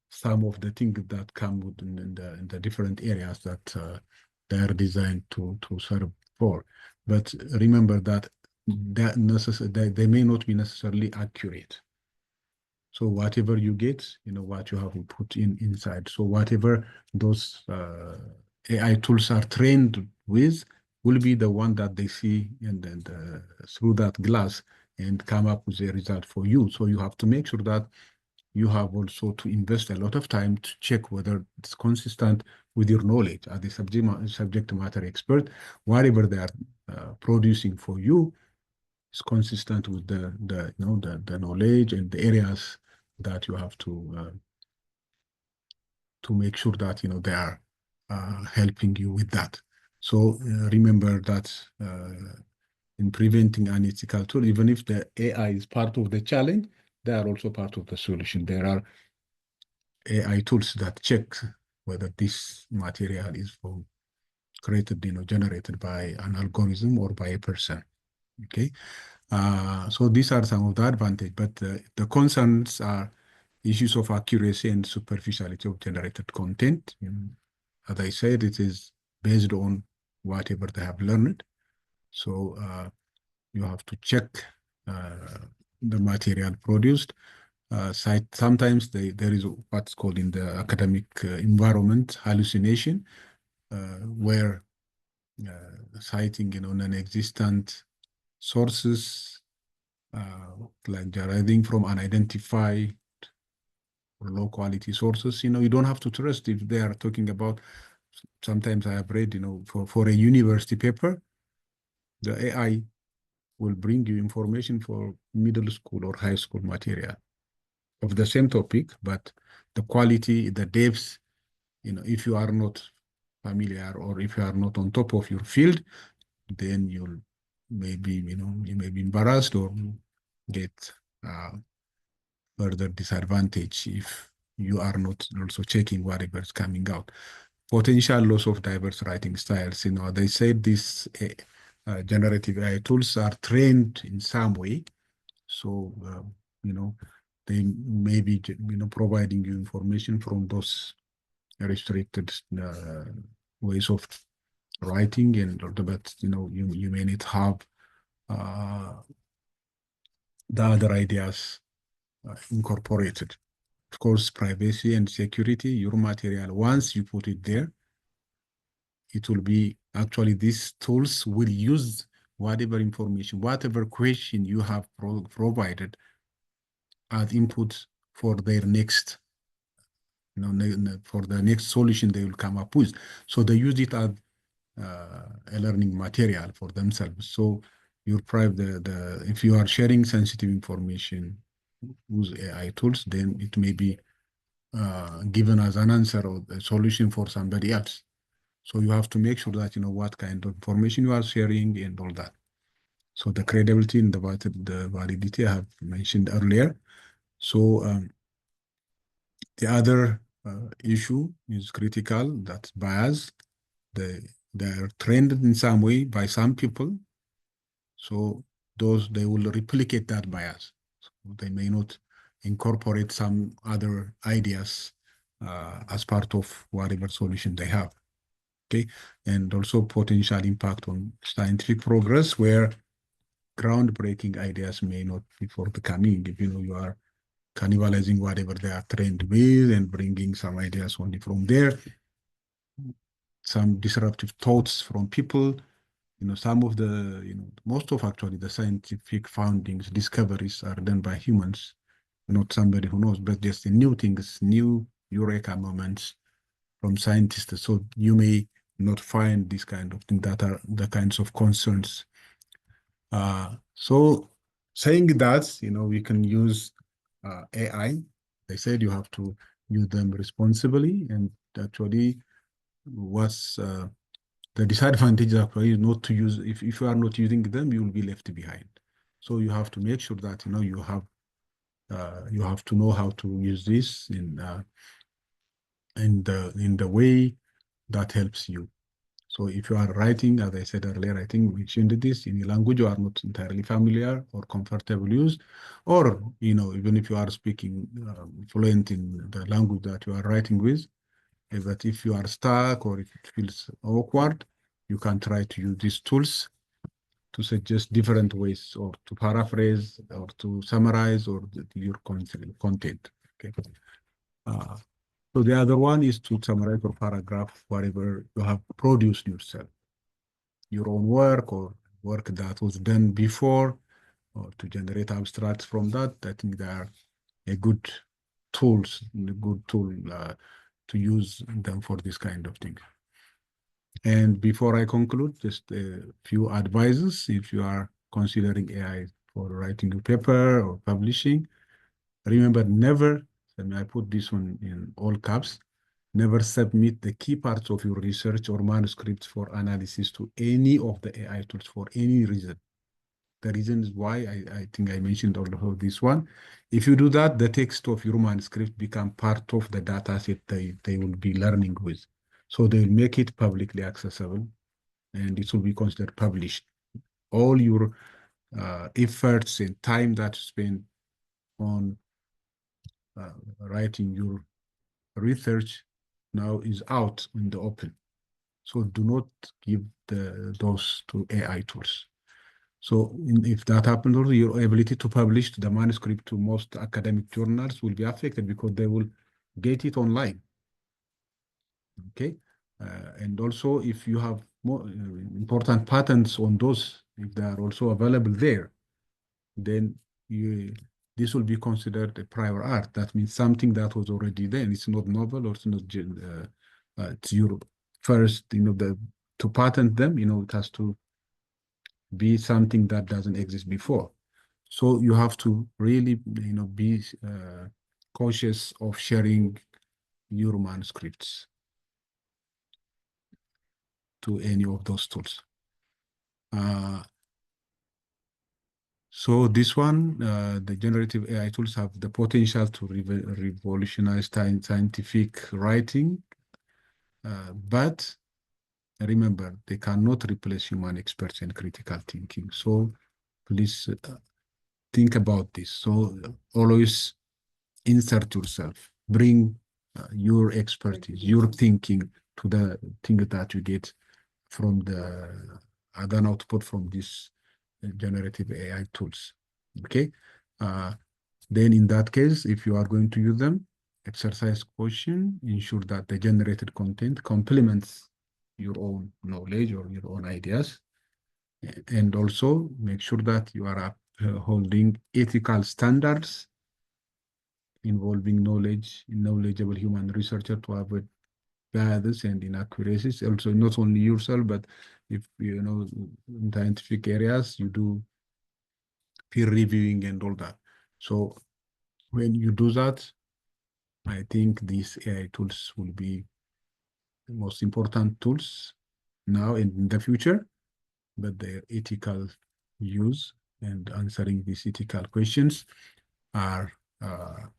some of the things that come in the different areas that they are designed to serve for. But remember that they may not be necessarily accurate. So whatever you get, what you have put inside. So whatever those AI tools are trained with will be the one that they see and through that glass and come up with a result for you. So you have to make sure that you have also to invest a lot of time to check whether it's consistent with your knowledge as a subject matter expert. Whatever they are producing for you is consistent with the knowledge and the areas that you have to make sure that they are helping you with that. So remember that in preventing unethical tool, even if the AI is part of the challenge, they are also part of the solution. There are AI tools that check whether this material is created, generated by an algorithm or by a person. Okay, so these are some of the advantages, but the concerns are issues of accuracy and superficiality of generated content. As I said, it is based on whatever they have learned. So you have to check the material produced. Sometimes there is what's called in the academic environment hallucination, where citing non-existent sources, like deriving from unidentified or low quality sources. You don't have to trust if they are talking about. Sometimes I have read, for a university paper, the AI will bring you information for middle school or high school material of the same topic, but the quality, the depth, if you are not familiar or if you are not on top of your field, then you'll maybe, you may be embarrassed or get further disadvantage if you are not also checking whatever is coming out. Potential loss of diverse writing styles. They said these generative AI tools are trained in some way. So, they may be, providing you information from those restricted ways of writing and but you may need to have the other ideas incorporated. Of course, privacy and security, your material, once you put it there, it will be actually these tools will use whatever information, whatever question you have provided as input for their next, for the next solution they will come up with. So they use it as a learning material for themselves. So your private, if you are sharing sensitive information with AI tools, then it may be given as an answer or a solution for somebody else. So you have to make sure that you know what kind of information you are sharing and all that. So the credibility and the validity I have mentioned earlier. So the other issue is critical, that's bias. They're trained in some way by some people. So they will replicate that bias. So they may not incorporate some other ideas as part of whatever solution they have. Okay, and also potential impact on scientific progress where groundbreaking ideas may not be forthcoming if you are cannibalizing whatever they are trained with and bringing some ideas only from there. Some disruptive thoughts from people, some of the, most of actually the scientific findings, discoveries are done by humans, not somebody who knows, but just the new things, new eureka moments from scientists. So you may not find this kind of thing that are the kinds of concerns. So saying that, we can use AI. They said you have to use them responsibly, and actually what's the disadvantage actually is not to use, if you are not using them, you will be left behind. So you have to make sure that, you have to know how to use this in the way that helps you. So if you are writing, as I said earlier, I think we mentioned this, in a language you are not entirely familiar or comfortable use, or, even if you are speaking fluent in the language that you are writing with, but if you are stuck or if it feels awkward, you can try to use these tools to suggest different ways or to paraphrase or to summarize or your content. Okay. So the other one is to summarize or paragraph whatever you have produced yourself, your own work or work that was done before, or to generate abstracts from that. I think they are a good tool to use them for this kind of thing. And before I conclude, just a few advices if you are considering AI for writing a paper or publishing. Remember, never, and I put this one in all caps, never submit the key parts of your research or manuscripts for analysis to any of the AI tools for any reason. The reason is why I think I mentioned also this one. If you do that, the text of your manuscript become part of the data set they will be learning with. So they will make it publicly accessible and it will be considered published. All your efforts and time that you spend on writing your research now is out in the open. So do not give those to AI tools. So if that happens, also your ability to publish the manuscript to most academic journals will be affected because they will get it online. Okay. And also if you have more important patents on those, if they are also available there, then this will be considered a prior art. That means something that was already there. It's not novel or it's not, it's your first, to patent them, it has to be something that doesn't exist before. So you have to really, be cautious of sharing your manuscripts to any of those tools. So this one, the generative AI tools have the potential to revolutionize scientific writing, but remember, they cannot replace human experts and critical thinking. So please think about this. So always insert yourself, bring your expertise, your thinking to the thing that you get from the other output from these generative AI tools. Okay. Then in that case, if you are going to use them, exercise caution, ensure that the generated content complements your own knowledge or your own ideas. And also make sure that you are holding ethical standards involving knowledgeable human researcher to avoid biases and inaccuracies. Also, not only yourself, but if you know in scientific areas, you do peer reviewing and all that. So when you do that, I think these AI tools will be the most important tools now and in the future, but their ethical use and answering these ethical questions are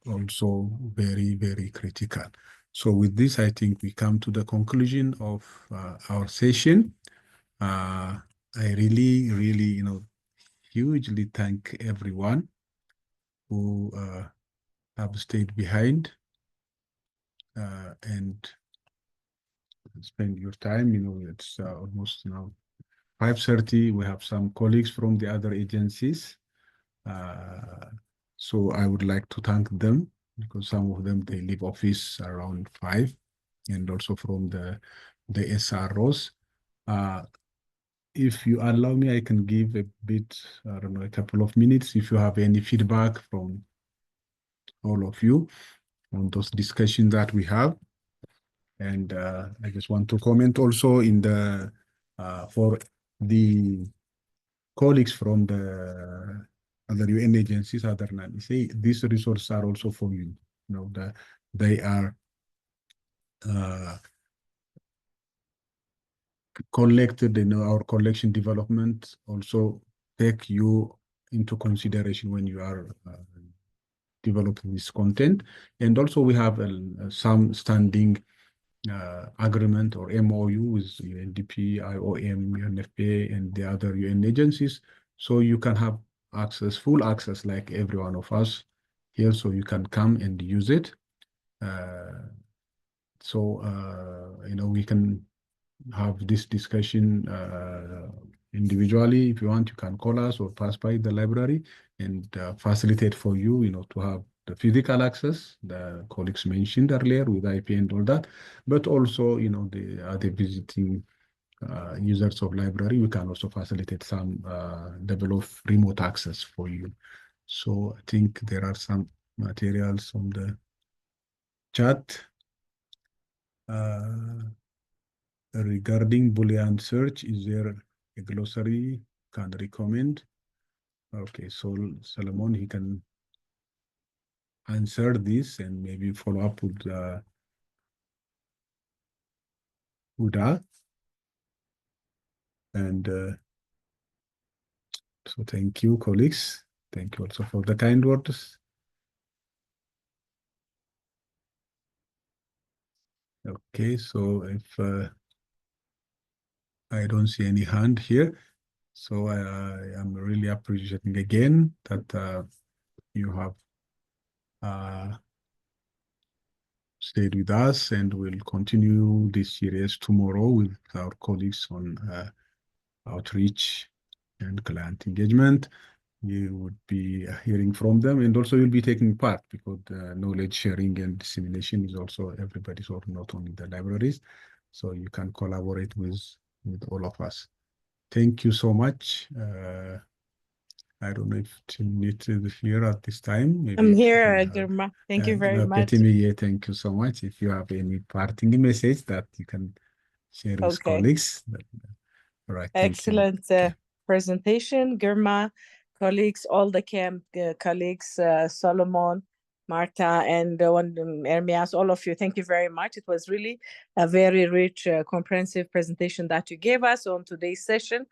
also very, very critical. So with this, I think we come to the conclusion of our session. I really, really, hugely thank everyone who have stayed behind and spend your time. It's almost now 5:30. We have some colleagues from the other agencies. So I would like to thank them because some of them, they leave office around 5, and also from the SROs. If you allow me, I can give a bit, I don't know, a couple of minutes if you have any feedback from all of you on those discussions that we have. And I just want to comment also in the for the colleagues from the other UN agencies, other than say these resources are also for you. They are collected in our collection development. Also take you into consideration when you are developing this content. And also we have some standing agreement or MOU with UNDP, IOM, UNFPA, and the other UN agencies. So you can have access, full access, like every one of us here, so you can come and use it. We can have this discussion individually. If you want, you can call us or pass by the library and facilitate for you, to have the physical access, the colleagues mentioned earlier with IP and all that, but also, the visiting users of library, we can also facilitate some level of remote access for you. So I think there are some materials on the chat regarding Boolean search. Is there a glossary can recommend? Okay, so Solomon, he can answer this and maybe follow up with Huda. And so thank you, colleagues. Thank you also for the kind words. Okay, so if I don't see any hand here, so I am really appreciating again that you have stayed with us, and we'll continue this series tomorrow with our colleagues on outreach and client engagement. You would be hearing from them, and also you'll be taking part because knowledge sharing and dissemination is also everybody's, or not only the libraries. So you can collaborate with all of us. Thank you so much. I don't know if Timnit is here at this time. Maybe I'm here, Girma. Thank you very much. Timmy, thank you so much. If you have any parting message that you can share with colleagues. All right. Excellent presentation, Girma, colleagues, all the camp colleagues, Solomon, Marta, and Ermias, all of you. Thank you very much. It was really a very rich, comprehensive presentation that you gave us on today's session.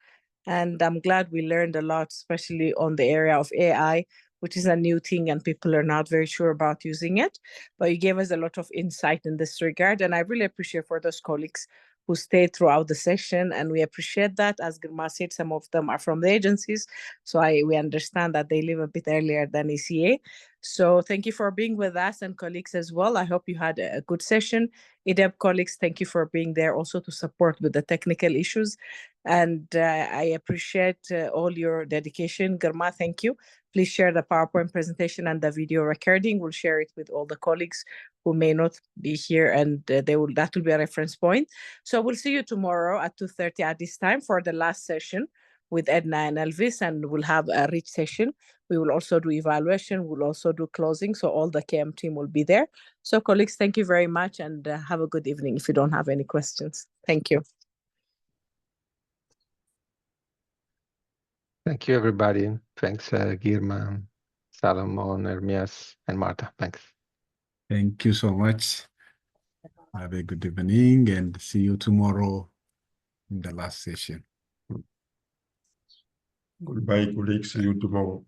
And I'm glad we learned a lot, especially on the area of AI, which is a new thing and people are not very sure about using it. But you gave us a lot of insight in this regard. And I really appreciate for those colleagues who stayed throughout the session, and we appreciate that. As Girma said, some of them are from the agencies, so we understand that they leave a bit earlier than ECA. So thank you for being with us, and colleagues as well. I hope you had a good session. IDEP colleagues, thank you for being there also to support with the technical issues. And I appreciate all your dedication. Girma, thank you. Please share the PowerPoint presentation and the video recording. We'll share it with all the colleagues who may not be here, and that will be a reference point. So we'll see you tomorrow at 2:30 at this time for the last session with Edna and Elvis, and we'll have a rich session. We will also do evaluation. We'll also do closing. So all the KM team will be there. So colleagues, thank you very much, and have a good evening if you don't have any questions. Thank you. Thank you, everybody. Thanks, Girma, Salomon, Ermias, and Marta. Thanks. Thank you so much. Have a good evening and see you tomorrow in the last session. Goodbye, colleagues. See you tomorrow.